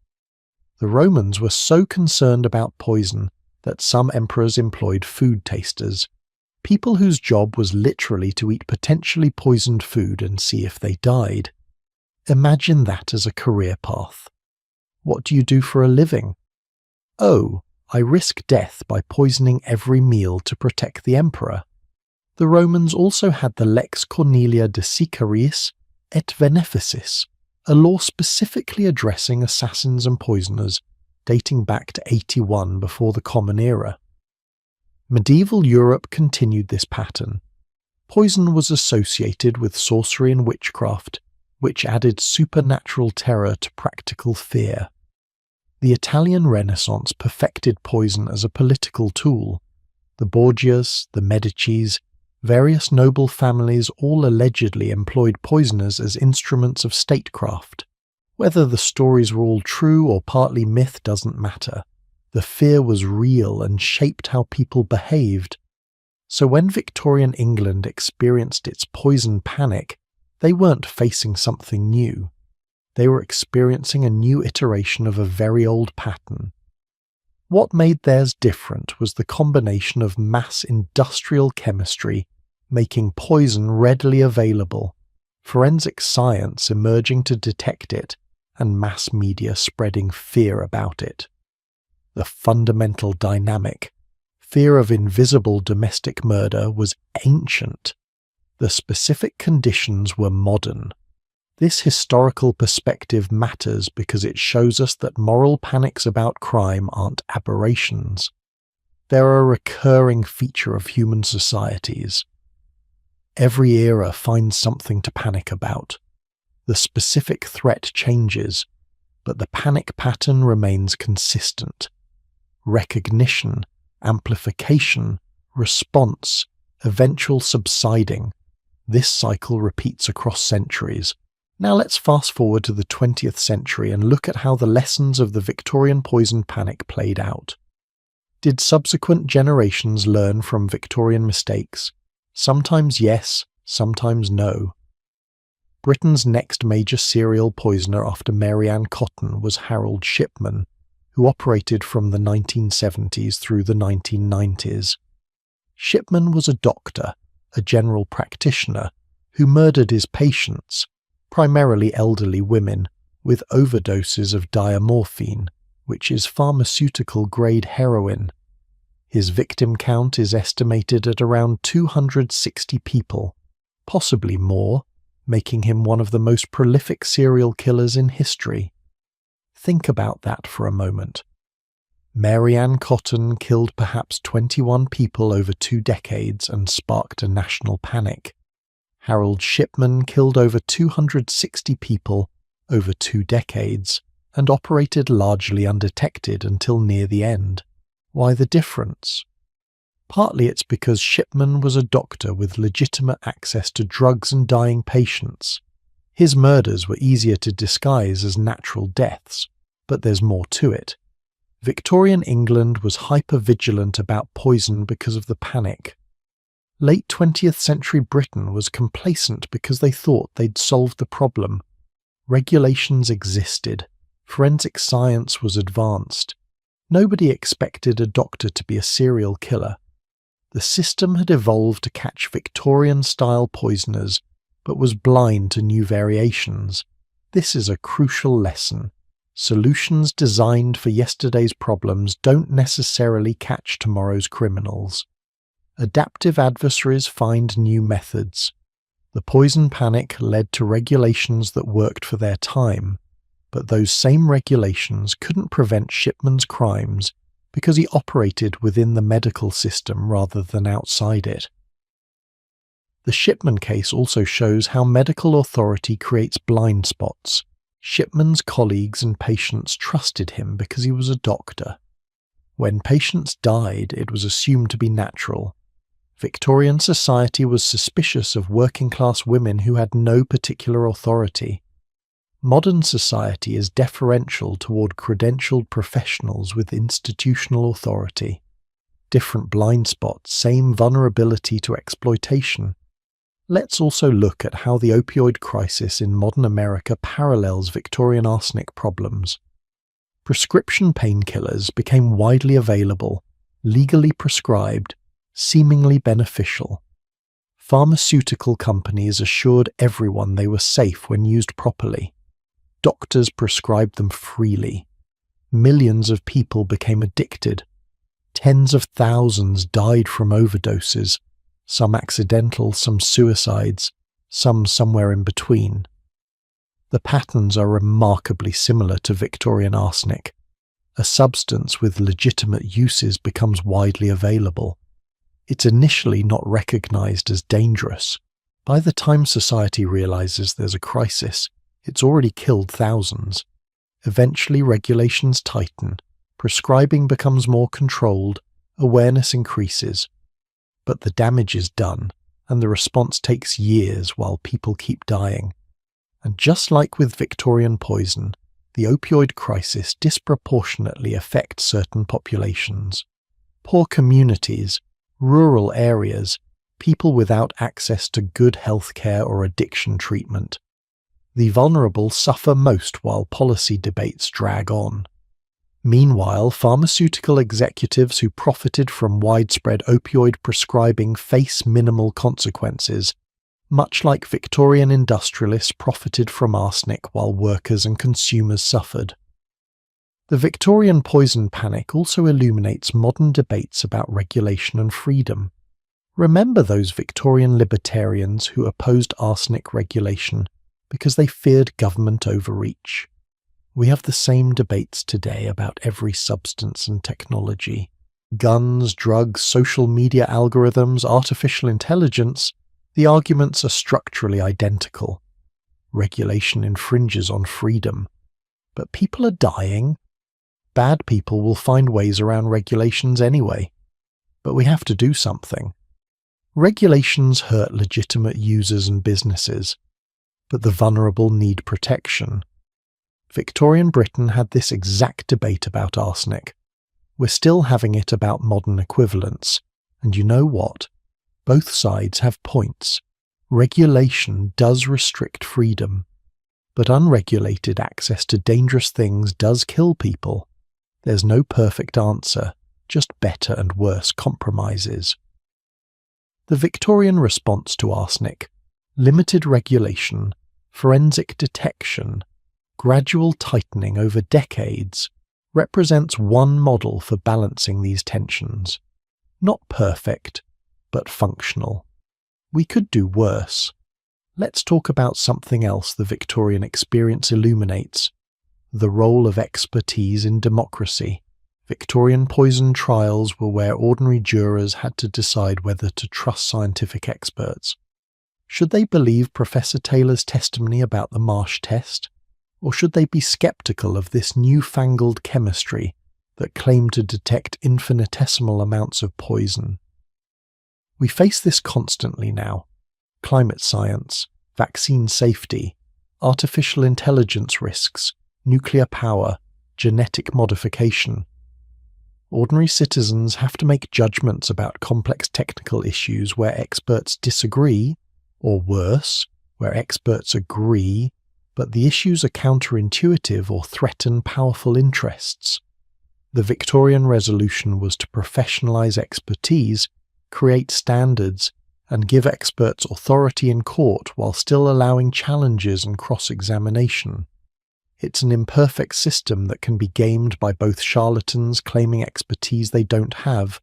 The Romans were so concerned about poison that some emperors employed food tasters, people whose job was literally to eat potentially poisoned food and see if they died. Imagine that as a career path. What do you do for a living? Oh, I risk death by poisoning every meal to protect the emperor. The Romans also had the Lex Cornelia de Sicariis et Veneficis, a law specifically addressing assassins and poisoners, dating back to 81 before the Common Era. Medieval Europe continued this pattern. Poison was associated with sorcery and witchcraft, which added supernatural terror to practical fear. The Italian Renaissance perfected poison as a political tool. The Borgias, the Medicis, various noble families all allegedly employed poisoners as instruments of statecraft. Whether the stories were all true or partly myth doesn't matter. The fear was real and shaped how people behaved. So when Victorian England experienced its poison panic, they weren't facing something new. They were experiencing a new iteration of a very old pattern. What made theirs different was the combination of mass industrial chemistry making poison readily available, forensic science emerging to detect it, and mass media spreading fear about it. The fundamental dynamic, fear of invisible domestic murder, was ancient. The specific conditions were modern. This historical perspective matters because it shows us that moral panics about crime aren't aberrations. They're a recurring feature of human societies. Every era finds something to panic about. The specific threat changes, but the panic pattern remains consistent. Recognition, amplification, response, eventual subsiding. This cycle repeats across centuries. Now let's fast forward to the 20th century and look at how the lessons of the Victorian poison panic played out. Did subsequent generations learn from Victorian mistakes? Sometimes yes, sometimes no. Britain's next major serial poisoner after Mary Ann Cotton was Harold Shipman, who operated from the 1970s through the 1990s. Shipman was a doctor, a general practitioner, who murdered his patients, primarily elderly women, with overdoses of diamorphine, which is pharmaceutical-grade heroin. His victim count is estimated at around 260 people, possibly more, making him one of the most prolific serial killers in history. Think about that for a moment. Mary Ann Cotton killed perhaps 21 people over 2 decades and sparked a national panic. Harold Shipman killed over 260 people over 2 decades and operated largely undetected until near the end. Why the difference? Partly it's because Shipman was a doctor with legitimate access to drugs and dying patients. His murders were easier to disguise as natural deaths, but there's more to it. Victorian England was hyper-vigilant about poison because of the panic. Late 20th century Britain was complacent because they thought they'd solved the problem. Regulations existed. Forensic science was advanced. Nobody expected a doctor to be a serial killer. The system had evolved to catch Victorian-style poisoners, but was blind to new variations. This is a crucial lesson. Solutions designed for yesterday's problems don't necessarily catch tomorrow's criminals. Adaptive adversaries find new methods. The poison panic led to regulations that worked for their time, but those same regulations couldn't prevent Shipman's crimes because he operated within the medical system rather than outside it. The Shipman case also shows how medical authority creates blind spots. Shipman's colleagues and patients trusted him because he was a doctor. When patients died, it was assumed to be natural. Victorian society was suspicious of working-class women who had no particular authority. Modern society is deferential toward credentialed professionals with institutional authority. Different blind spots, same vulnerability to exploitation. Let's also look at how the opioid crisis in modern America parallels Victorian arsenic problems. Prescription painkillers became widely available, legally prescribed, seemingly beneficial. Pharmaceutical companies assured everyone they were safe when used properly. Doctors prescribed them freely. Millions of people became addicted. Tens of thousands died from overdoses, some accidental, some suicides, some somewhere in between. The patterns are remarkably similar to Victorian arsenic. A substance with legitimate uses becomes widely available. It's initially not recognized as dangerous. By the time society realizes there's a crisis, it's already killed thousands. Eventually regulations tighten, prescribing becomes more controlled, awareness increases. But the damage is done, and the response takes years while people keep dying. And just like with Victorian poison, the opioid crisis disproportionately affects certain populations. Poor communities, rural areas, people without access to good health care or addiction treatment. The vulnerable suffer most while policy debates drag on. Meanwhile, pharmaceutical executives who profited from widespread opioid prescribing face minimal consequences, much like Victorian industrialists profited from arsenic while workers and consumers suffered. The Victorian poison panic also illuminates modern debates about regulation and freedom. Remember those Victorian libertarians who opposed arsenic regulation because they feared government overreach. We have the same debates today about every substance and technology. Guns, drugs, social media algorithms, artificial intelligence, the arguments are structurally identical. Regulation infringes on freedom. But people are dying. Bad people will find ways around regulations anyway. But we have to do something. Regulations hurt legitimate users and businesses, but the vulnerable need protection. Victorian Britain had this exact debate about arsenic. We're still having it about modern equivalents. And you know what? Both sides have points. Regulation does restrict freedom, but unregulated access to dangerous things does kill people. There's no perfect answer, just better and worse compromises. The Victorian response to arsenic: limited regulation, forensic detection, gradual tightening over decades, represents one model for balancing these tensions. Not perfect, but functional. We could do worse. Let's talk about something else the Victorian experience illuminates: the role of expertise in democracy. Victorian poison trials were where ordinary jurors had to decide whether to trust scientific experts. Should they believe Professor Taylor's testimony about the Marsh test, or should they be skeptical of this newfangled chemistry that claimed to detect infinitesimal amounts of poison? We face this constantly now. Climate science, vaccine safety, artificial intelligence risks, nuclear power, genetic modification. Ordinary citizens have to make judgments about complex technical issues where experts disagree, or worse, where experts agree, but the issues are counterintuitive or threaten powerful interests. The Victorian resolution was to professionalise expertise, create standards, and give experts authority in court while still allowing challenges and cross-examination. It's an imperfect system that can be gamed by both charlatans claiming expertise they don't have,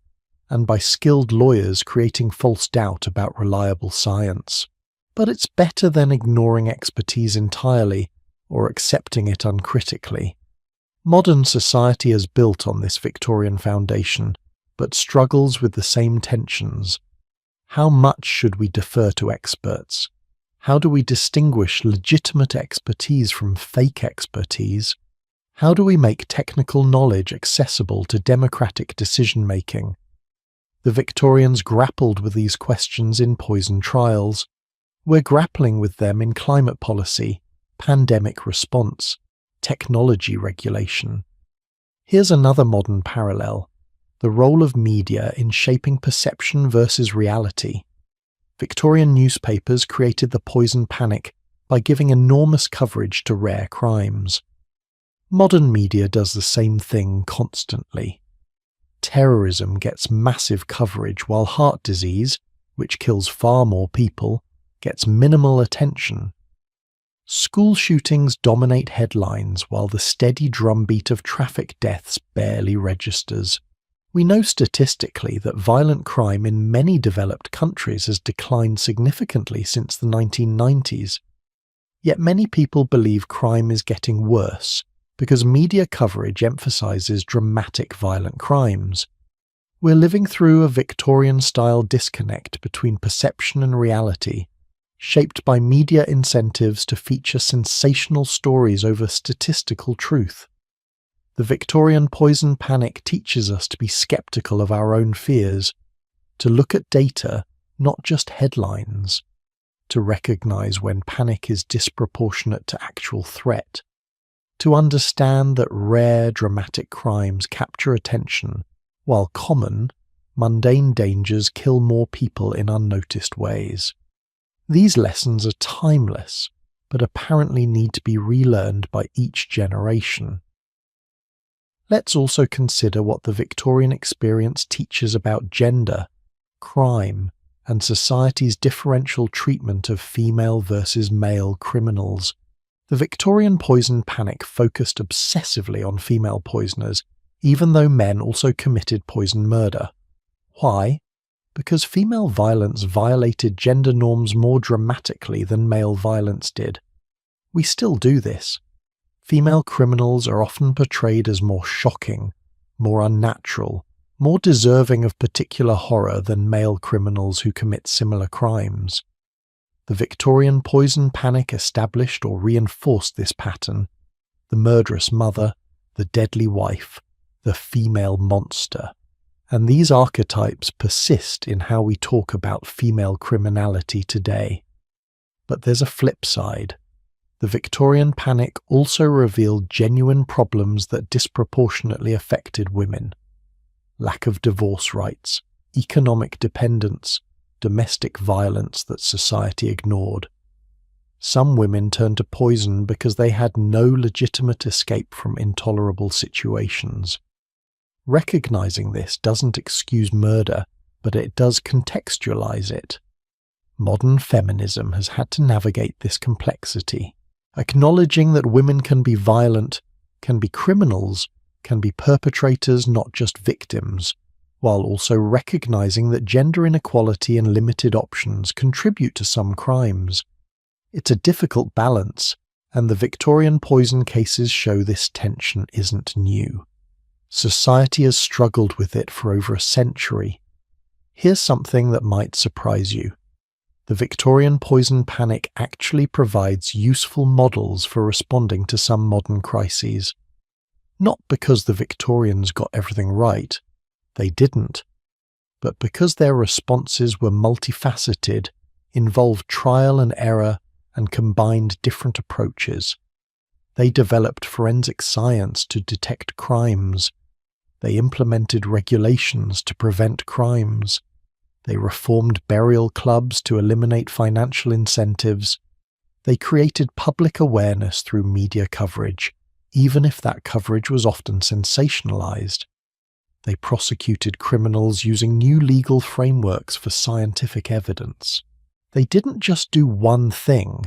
and by skilled lawyers creating false doubt about reliable science. But it's better than ignoring expertise entirely or accepting it uncritically. Modern society is built on this Victorian foundation, but struggles with the same tensions. How much should we defer to experts? How do we distinguish legitimate expertise from fake expertise? How do we make technical knowledge accessible to democratic decision-making? The Victorians grappled with these questions in poison trials. We're grappling with them in climate policy, pandemic response, technology regulation. Here's another modern parallel: the role of media in shaping perception versus reality. Victorian newspapers created the poison panic by giving enormous coverage to rare crimes. Modern media does the same thing constantly. Terrorism gets massive coverage while heart disease, which kills far more people, gets minimal attention. School shootings dominate headlines while the steady drumbeat of traffic deaths barely registers. We know statistically that violent crime in many developed countries has declined significantly since the 1990s. Yet many people believe crime is getting worse because media coverage emphasizes dramatic violent crimes. We're living through a Victorian-style disconnect between perception and reality, shaped by media incentives to feature sensational stories over statistical truth. The Victorian poison panic teaches us to be skeptical of our own fears, to look at data, not just headlines, to recognize when panic is disproportionate to actual threat, to understand that rare, dramatic crimes capture attention, while common, mundane dangers kill more people in unnoticed ways. These lessons are timeless, but apparently need to be relearned by each generation. Let's also consider what the Victorian experience teaches about gender, crime, and society's differential treatment of female versus male criminals. The Victorian poison panic focused obsessively on female poisoners, even though men also committed poison murder. Why? Because female violence violated gender norms more dramatically than male violence did. We still do this. Female criminals are often portrayed as more shocking, more unnatural, more deserving of particular horror than male criminals who commit similar crimes. The Victorian poison panic established or reinforced this pattern: the murderous mother, the deadly wife, the female monster. And these archetypes persist in how we talk about female criminality today. But there's a flip side. The Victorian panic also revealed genuine problems that disproportionately affected women: lack of divorce rights, economic dependence, domestic violence that society ignored. Some women turned to poison because they had no legitimate escape from intolerable situations. Recognizing this doesn't excuse murder, but it does contextualize it. Modern feminism has had to navigate this complexity, acknowledging that women can be violent, can be criminals, can be perpetrators, not just victims, while also recognizing that gender inequality and limited options contribute to some crimes. It's a difficult balance, and the Victorian poison cases show this tension isn't new. Society has struggled with it for over a century. Here's something that might surprise you. The Victorian poison panic actually provides useful models for responding to some modern crises. Not because the Victorians got everything right, they didn't, but because their responses were multifaceted, involved trial and error, and combined different approaches. They developed forensic science to detect crimes. They implemented regulations to prevent crimes. They reformed burial clubs to eliminate financial incentives. They created public awareness through media coverage, even if that coverage was often sensationalized. They prosecuted criminals using new legal frameworks for scientific evidence. They didn't just do one thing,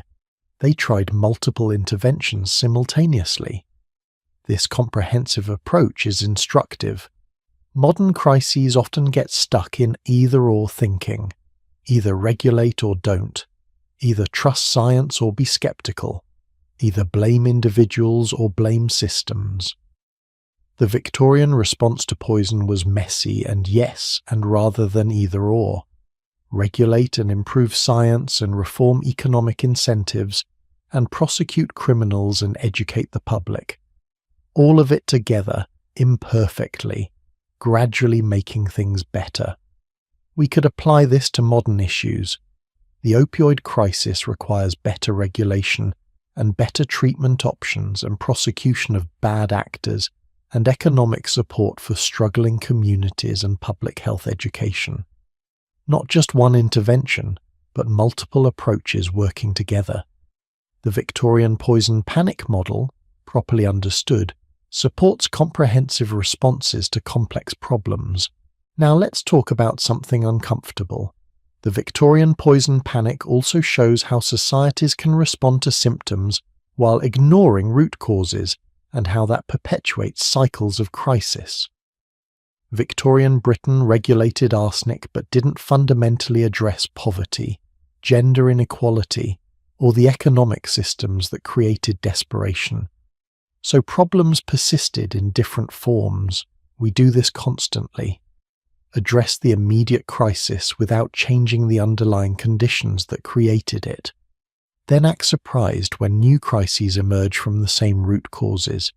they tried multiple interventions simultaneously. This comprehensive approach is instructive. Modern crises often get stuck in either-or thinking. Either regulate or don't. Either trust science or be skeptical. Either blame individuals or blame systems. The Victorian response to poison was messy and yes, and rather than either-or. Regulate and improve science and reform economic incentives, and prosecute criminals and educate the public. All of it together, imperfectly, gradually making things better. We could apply this to modern issues. The opioid crisis requires better regulation and better treatment options and prosecution of bad actors and economic support for struggling communities and public health education. Not just one intervention, but multiple approaches working together. The Victorian poison panic model, properly understood, supports comprehensive responses to complex problems. Now let's talk about something uncomfortable. The Victorian poison panic also shows how societies can respond to symptoms while ignoring root causes, and how that perpetuates cycles of crisis. Victorian Britain regulated arsenic but didn't fundamentally address poverty, gender inequality, or the economic systems that created desperation. So problems persisted in different forms. We do this constantly. Address the immediate crisis without changing the underlying conditions that created it. Then act surprised when new crises emerge from the same root causes.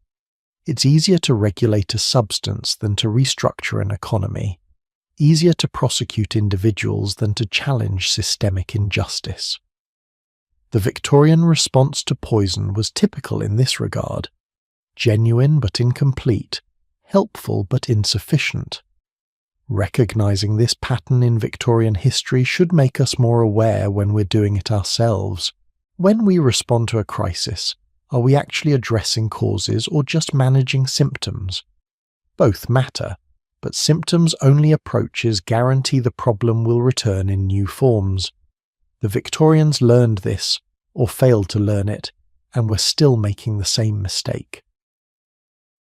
It's easier to regulate a substance than to restructure an economy. Easier to prosecute individuals than to challenge systemic injustice. The Victorian response to poison was typical in this regard. Genuine but incomplete, helpful but insufficient. Recognizing this pattern in Victorian history should make us more aware when we're doing it ourselves. When we respond to a crisis, are we actually addressing causes or just managing symptoms? Both matter, but symptoms-only approaches guarantee the problem will return in new forms. The Victorians learned this, or failed to learn it, and were still making the same mistake.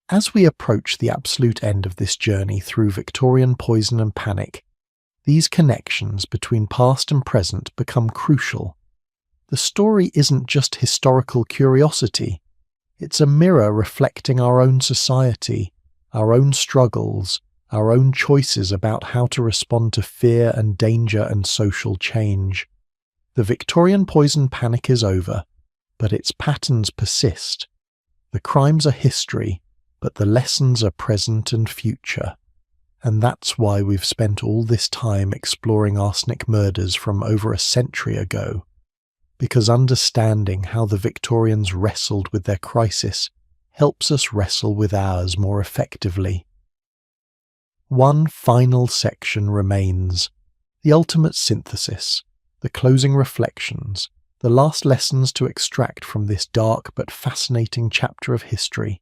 As we approach the absolute end of this journey through Victorian poison and panic, these connections between past and present become crucial. The story isn't just historical curiosity, it's a mirror reflecting our own society, our own struggles, our own choices about how to respond to fear and danger and social change. The Victorian poison panic is over, but its patterns persist. The crimes are history, but the lessons are present and future. And that's why we've spent all this time exploring arsenic murders from over a century ago. Because understanding how the Victorians wrestled with their crisis helps us wrestle with ours more effectively. One final section remains: the ultimate synthesis, the closing reflections, the last lessons to extract from this dark but fascinating chapter of history.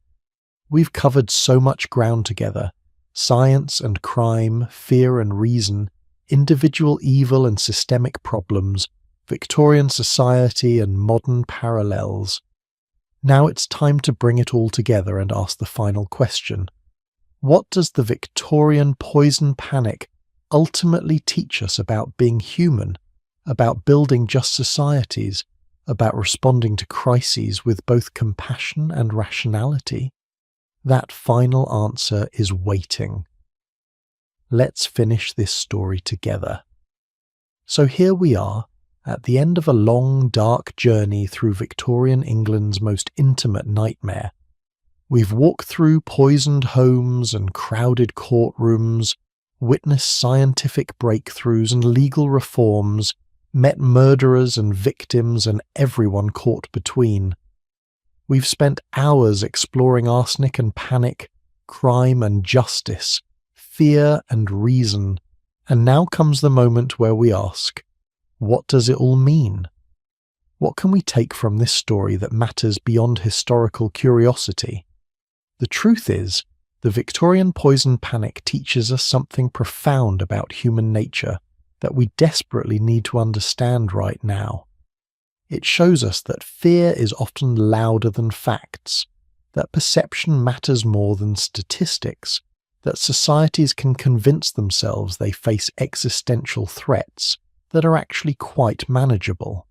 We've covered so much ground together: science and crime, fear and reason, individual evil and systemic problems, Victorian society and modern parallels. Now it's time to bring it all together and ask the final question. What does the Victorian poison panic ultimately teach us about being human, about building just societies, about responding to crises with both compassion and rationality? That final answer is waiting. Let's finish this story together. So here we are, at the end of a long, dark journey through Victorian England's most intimate nightmare. We've walked through poisoned homes and crowded courtrooms, witnessed scientific breakthroughs and legal reforms, met murderers and victims and everyone caught between. We've spent hours exploring arsenic and panic, crime and justice, fear and reason, and now comes the moment where we ask, what does it all mean? What can we take from this story that matters beyond historical curiosity? The truth is, the Victorian poison panic teaches us something profound about human nature that we desperately need to understand right now. It shows us that fear is often louder than facts, that perception matters more than statistics, that societies can convince themselves they face existential threats that are actually quite manageable.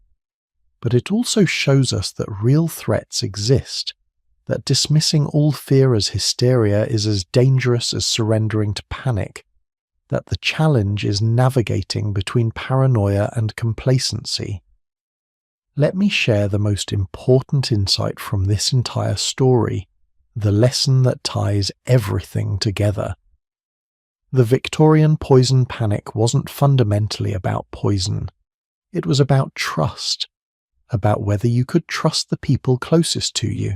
But it also shows us that real threats exist, that dismissing all fear as hysteria is as dangerous as surrendering to panic, that the challenge is navigating between paranoia and complacency. Let me share the most important insight from this entire story, the lesson that ties everything together. The Victorian poison panic wasn't fundamentally about poison. It was about trust, about whether you could trust the people closest to you,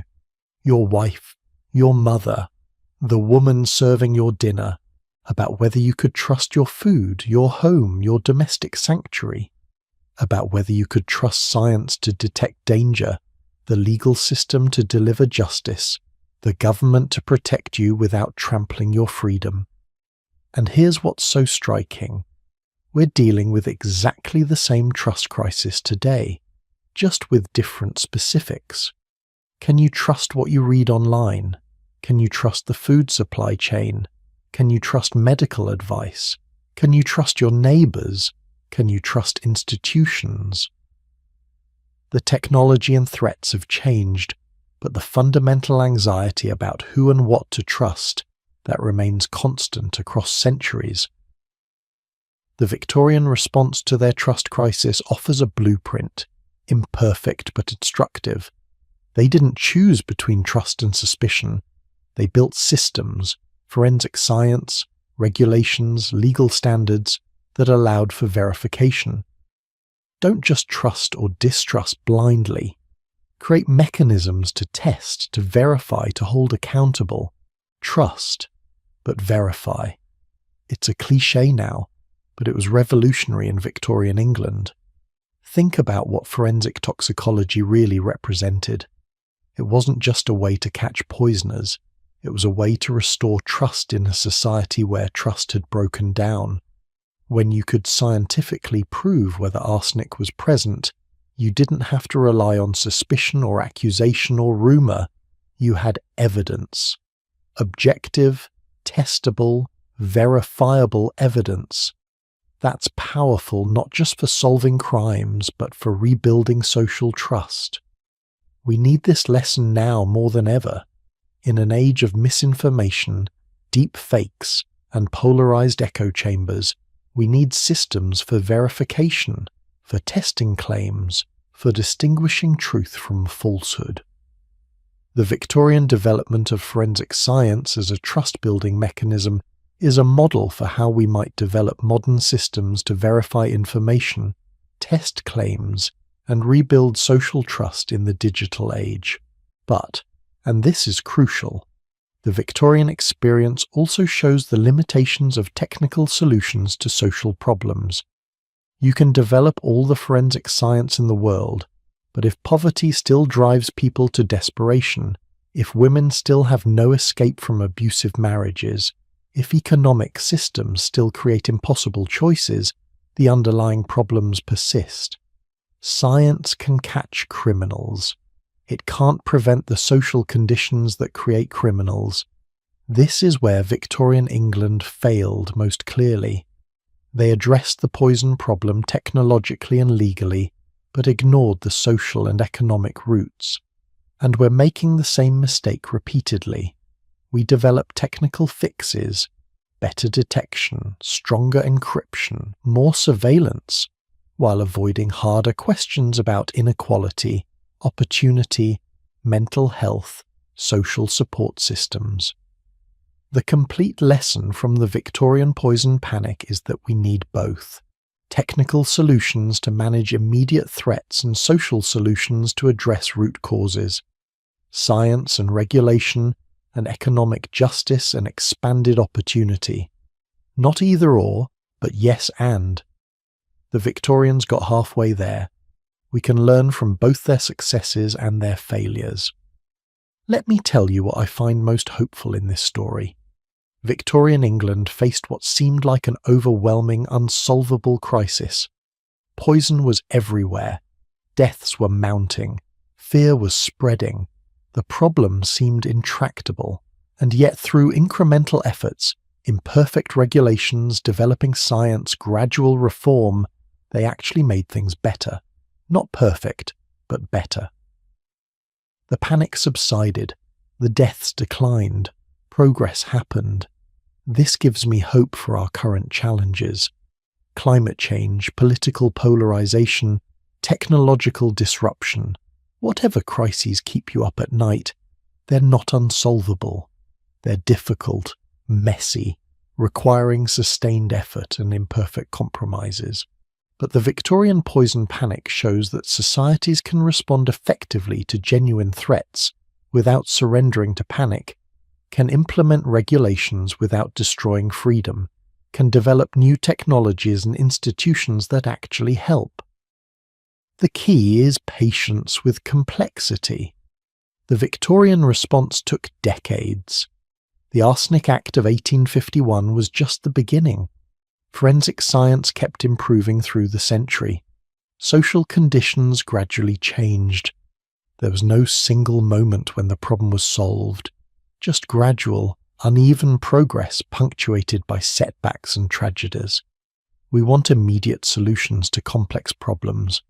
your wife, your mother, the woman serving your dinner, about whether you could trust your food, your home, your domestic sanctuary, about whether you could trust science to detect danger, the legal system to deliver justice, the government to protect you without trampling your freedom. And here's what's so striking. We're dealing with exactly the same trust crisis today, just with different specifics. Can you trust what you read online? Can you trust the food supply chain? Can you trust medical advice? Can you trust your neighbours? Can you trust institutions? The technology and threats have changed, but the fundamental anxiety about who and what to trust, that remains constant across centuries. The Victorian response to their trust crisis offers a blueprint, imperfect but instructive. They didn't choose between trust and suspicion. They built systems, forensic science, regulations, legal standards that allowed for verification. Don't just trust or distrust blindly. Create mechanisms to test, to verify, to hold accountable. Trust, but verify. It's a cliché now, but it was revolutionary in Victorian England. Think about what forensic toxicology really represented. It wasn't just a way to catch poisoners, it was a way to restore trust in a society where trust had broken down. When you could scientifically prove whether arsenic was present, you didn't have to rely on suspicion or accusation or rumour. You had evidence. Objective, testable, verifiable evidence. That's powerful not just for solving crimes, but for rebuilding social trust. We need this lesson now more than ever. In an age of misinformation, deep fakes, and polarized echo chambers, we need systems for verification, for testing claims, for distinguishing truth from falsehood. The Victorian development of forensic science as a trust-building mechanism is a model for how we might develop modern systems to verify information, test claims, and rebuild social trust in the digital age. But, and this is crucial, the Victorian experience also shows the limitations of technical solutions to social problems. You can develop all the forensic science in the world, but if poverty still drives people to desperation, if women still have no escape from abusive marriages, if economic systems still create impossible choices, the underlying problems persist. Science can catch criminals. It can't prevent the social conditions that create criminals. This is where Victorian England failed most clearly. They addressed the poison problem technologically and legally, but ignored the social and economic roots. And we're making the same mistake repeatedly. We develop technical fixes, better detection, stronger encryption, more surveillance, while avoiding harder questions about inequality, opportunity, mental health, social support systems. The complete lesson from the Victorian poison panic is that we need both. Technical solutions to manage immediate threats and social solutions to address root causes. Science and regulation and economic justice and expanded opportunity. Not either or, but yes and. The Victorians got halfway there. We can learn from both their successes and their failures. Let me tell you what I find most hopeful in this story. Victorian England faced what seemed like an overwhelming, unsolvable crisis. Poison was everywhere. Deaths were mounting. Fear was spreading. The problem seemed intractable. And yet through incremental efforts, imperfect regulations, developing science, gradual reform, they actually made things better. Not perfect, but better. The panic subsided. The deaths declined. Progress happened. This gives me hope for our current challenges. Climate change, political polarization, technological disruption. Whatever crises keep you up at night, they're not unsolvable. They're difficult, messy, requiring sustained effort and imperfect compromises. But the Victorian poison panic shows that societies can respond effectively to genuine threats without surrendering to panic, can implement regulations without destroying freedom, can develop new technologies and institutions that actually help. The key is patience with complexity. The Victorian response took decades. The Arsenic Act of 1851 was just the beginning. Forensic science kept improving through the century. Social conditions gradually changed. There was no single moment when the problem was solved, just gradual, uneven progress punctuated by setbacks and tragedies. We want immediate solutions to complex problems.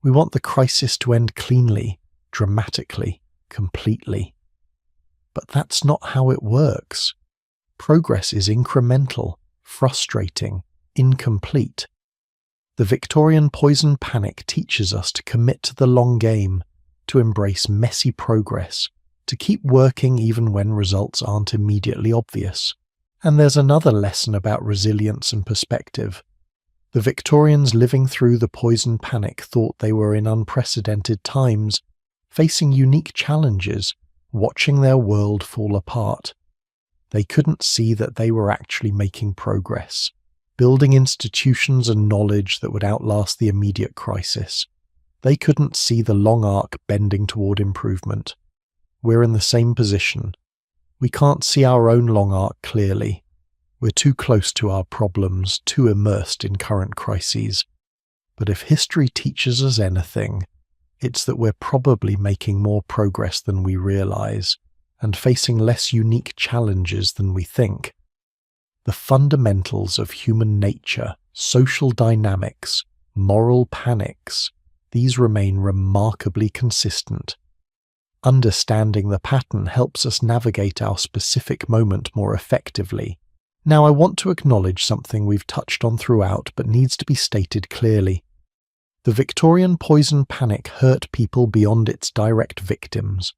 We want the crisis to end cleanly, dramatically, completely. But that's not how it works. Progress is incremental, frustrating, incomplete. The Victorian poison panic teaches us to commit to the long game, to embrace messy progress, to keep working even when results aren't immediately obvious. And there's another lesson about resilience and perspective. The Victorians living through the poison panic thought they were in unprecedented times, facing unique challenges, watching their world fall apart. They couldn't see that they were actually making progress, building institutions and knowledge that would outlast the immediate crisis. They couldn't see the long arc bending toward improvement. We're in the same position. We can't see our own long arc clearly. We're too close to our problems, too immersed in current crises. But if history teaches us anything, it's that we're probably making more progress than we realize, and facing less unique challenges than we think. The fundamentals of human nature, social dynamics, moral panics, these remain remarkably consistent. Understanding the pattern helps us navigate our specific moment more effectively. Now, I want to acknowledge something we've touched on throughout but needs to be stated clearly. The Victorian poison panic hurt people beyond its direct victims.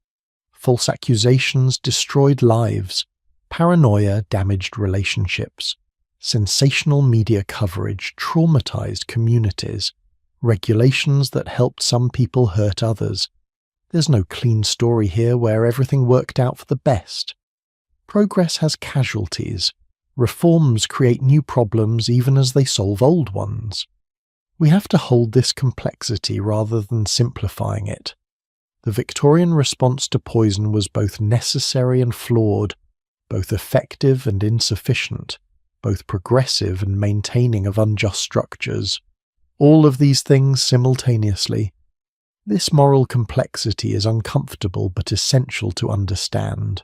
False accusations destroyed lives. Paranoia damaged relationships. Sensational media coverage traumatized communities. Regulations that helped some people hurt others. There's no clean story here where everything worked out for the best. Progress has casualties. Reforms create new problems even as they solve old ones. We have to hold this complexity rather than simplifying it. The Victorian response to poison was both necessary and flawed, both effective and insufficient, both progressive and maintaining of unjust structures. All of these things simultaneously. This moral complexity is uncomfortable but essential to understand.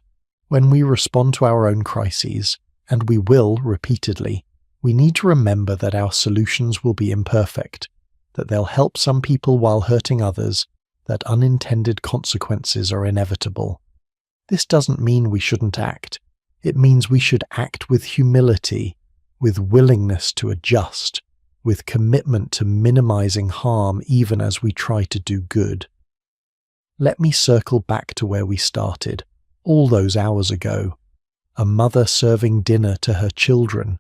When we respond to our own crises, and we will repeatedly, we need to remember that our solutions will be imperfect, that they'll help some people while hurting others, that unintended consequences are inevitable. This doesn't mean we shouldn't act. It means we should act with humility, with willingness to adjust, with commitment to minimizing harm even as we try to do good. Let me circle back to where we started, all those hours ago. A mother serving dinner to her children.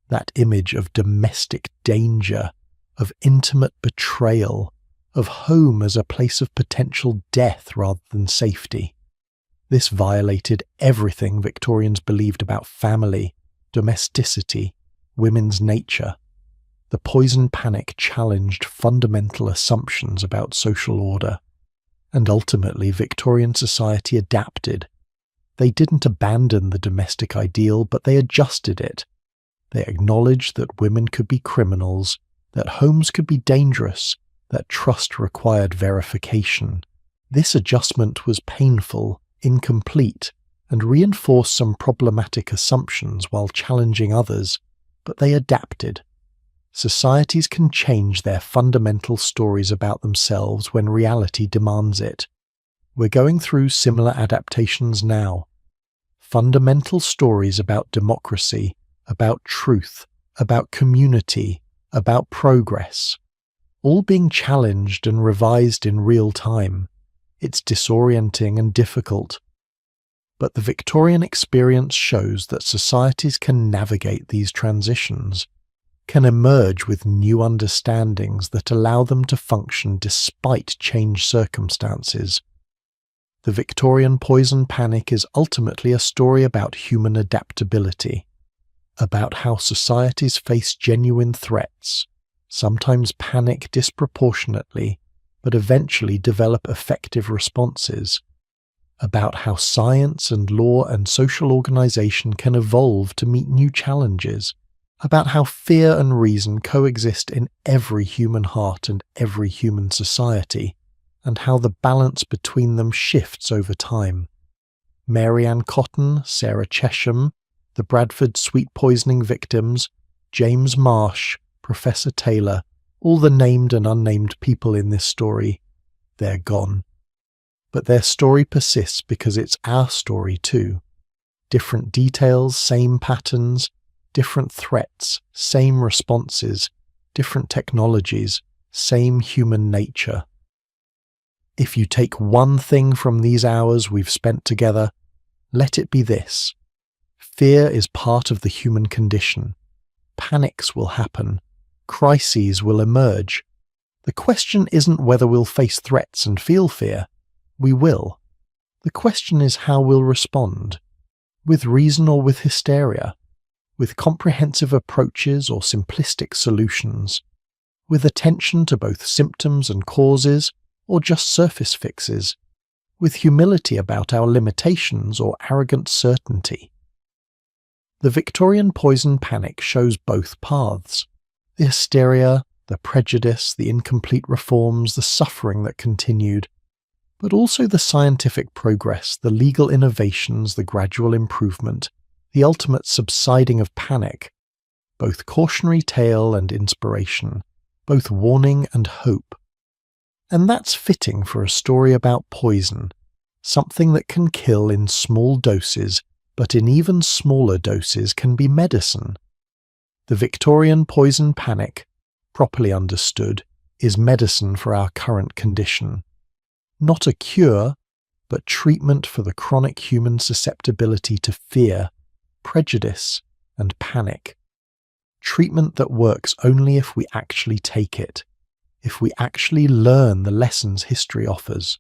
That image of domestic danger, of intimate betrayal, of home as a place of potential death rather than safety. This violated everything Victorians believed about family, domesticity, women's nature. The poison panic challenged fundamental assumptions about social order. And ultimately, Victorian society adapted. They didn't abandon the domestic ideal, but they adjusted it. They acknowledged that women could be criminals, that homes could be dangerous, that trust required verification. This adjustment was painful, incomplete, and reinforced some problematic assumptions while challenging others, but they adapted. Societies can change their fundamental stories about themselves when reality demands it. We're going through similar adaptations now. Fundamental stories about democracy, about truth, about community, about progress, all being challenged and revised in real time. It's disorienting and difficult. But the Victorian experience shows that societies can navigate these transitions, can emerge with new understandings that allow them to function despite changed circumstances. The Victorian poison panic is ultimately a story about human adaptability, about how societies face genuine threats, sometimes panic disproportionately, but eventually develop effective responses, about how science and law and social organization can evolve to meet new challenges, about how fear and reason coexist in every human heart and every human society, and how the balance between them shifts over time. Mary Ann Cotton, Sarah Chesham, the Bradford sweet poisoning victims, James Marsh, Professor Taylor, all the named and unnamed people in this story, they're gone. But their story persists because it's our story too. Different details, same patterns, different threats, same responses, different technologies, same human nature. If you take one thing from these hours we've spent together, let it be this. Fear is part of the human condition. Panics will happen. Crises will emerge. The question isn't whether we'll face threats and feel fear. We will. The question is how we'll respond. With reason or with hysteria. With comprehensive approaches or simplistic solutions. With attention to both symptoms and causes, or just surface fixes. With humility about our limitations or arrogant certainty. The Victorian poison panic shows both paths. The hysteria, the prejudice, the incomplete reforms, the suffering that continued, but also the scientific progress, the legal innovations, the gradual improvement, the ultimate subsiding of panic, both cautionary tale and inspiration, both warning and hope. And that's fitting for a story about poison, something that can kill in small doses, but in even smaller doses can be medicine. The Victorian poison panic, properly understood, is medicine for our current condition. Not a cure, but treatment for the chronic human susceptibility to fear, prejudice, and panic. Treatment that works only if we actually take it, if we actually learn the lessons history offers.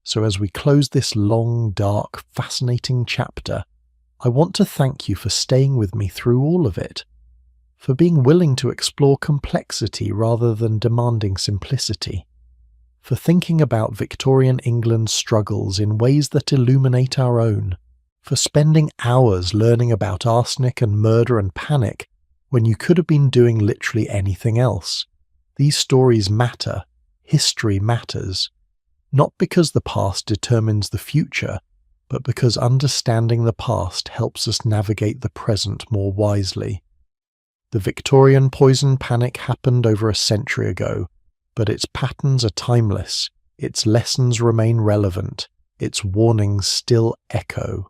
So as we close this long, dark, fascinating chapter, I want to thank you for staying with me through all of it, for being willing to explore complexity rather than demanding simplicity, for thinking about Victorian England's struggles in ways that illuminate our own, for spending hours learning about arsenic and murder and panic when you could have been doing literally anything else. These stories matter, history matters, not because the past determines the future, but because understanding the past helps us navigate the present more wisely. The Victorian poison panic happened over a century ago, but its patterns are timeless, its lessons remain relevant, its warnings still echo.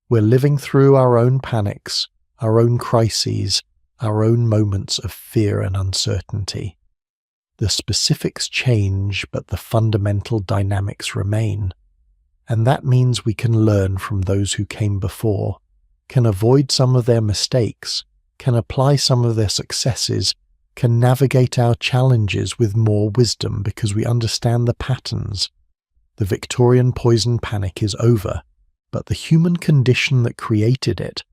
We're living through our own panics, our own crises, our own moments of fear and uncertainty. The specifics change, but the fundamental dynamics remain. And that means we can learn from those who came before, can avoid some of their mistakes, can apply some of their successes, can navigate our challenges with more wisdom because we understand the patterns. The Victorian poison panic is over, but the human condition that created it,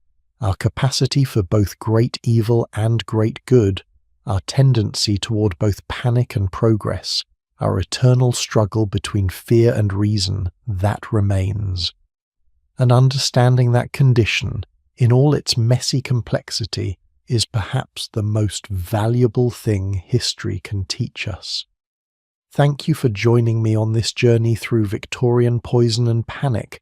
our capacity for both great evil and great good, our tendency toward both panic and progress, our eternal struggle between fear and reason, that remains. And understanding that condition, in all its messy complexity, is perhaps the most valuable thing history can teach us. Thank you for joining me on this journey through Victorian poison and panic,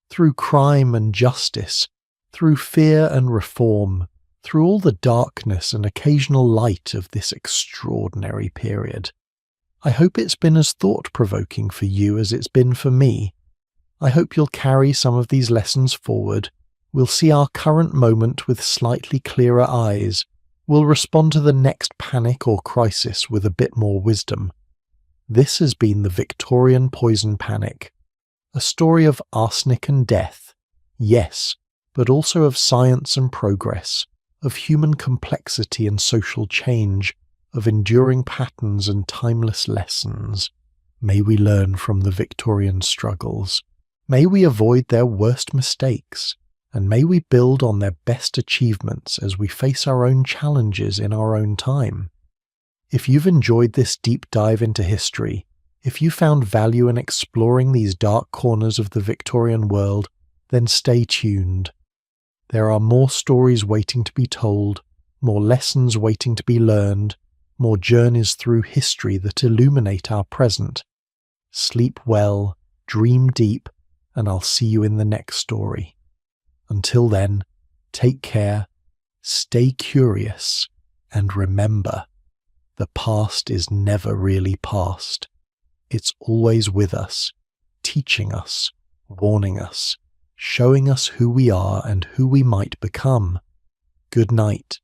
through crime and justice, through fear and reform, through all the darkness and occasional light of this extraordinary period. I hope it's been as thought-provoking for you as it's been for me. I hope you'll carry some of these lessons forward. We'll see our current moment with slightly clearer eyes. We'll respond to the next panic or crisis with a bit more wisdom. This has been the Victorian poison panic, a story of arsenic and death, yes, but also of science and progress, of human complexity and social change, of enduring patterns and timeless lessons. May we learn from the Victorian struggles. May we avoid their worst mistakes, and may we build on their best achievements as we face our own challenges in our own time. If you've enjoyed this deep dive into history, if you found value in exploring these dark corners of the Victorian world, then stay tuned. There are more stories waiting to be told, more lessons waiting to be learned, more journeys through history that illuminate our present. Sleep well, dream deep, and I'll see you in the next story. Until then, take care, stay curious, and remember, the past is never really past. It's always with us, teaching us, warning us, showing us who we are and who we might become. Good night.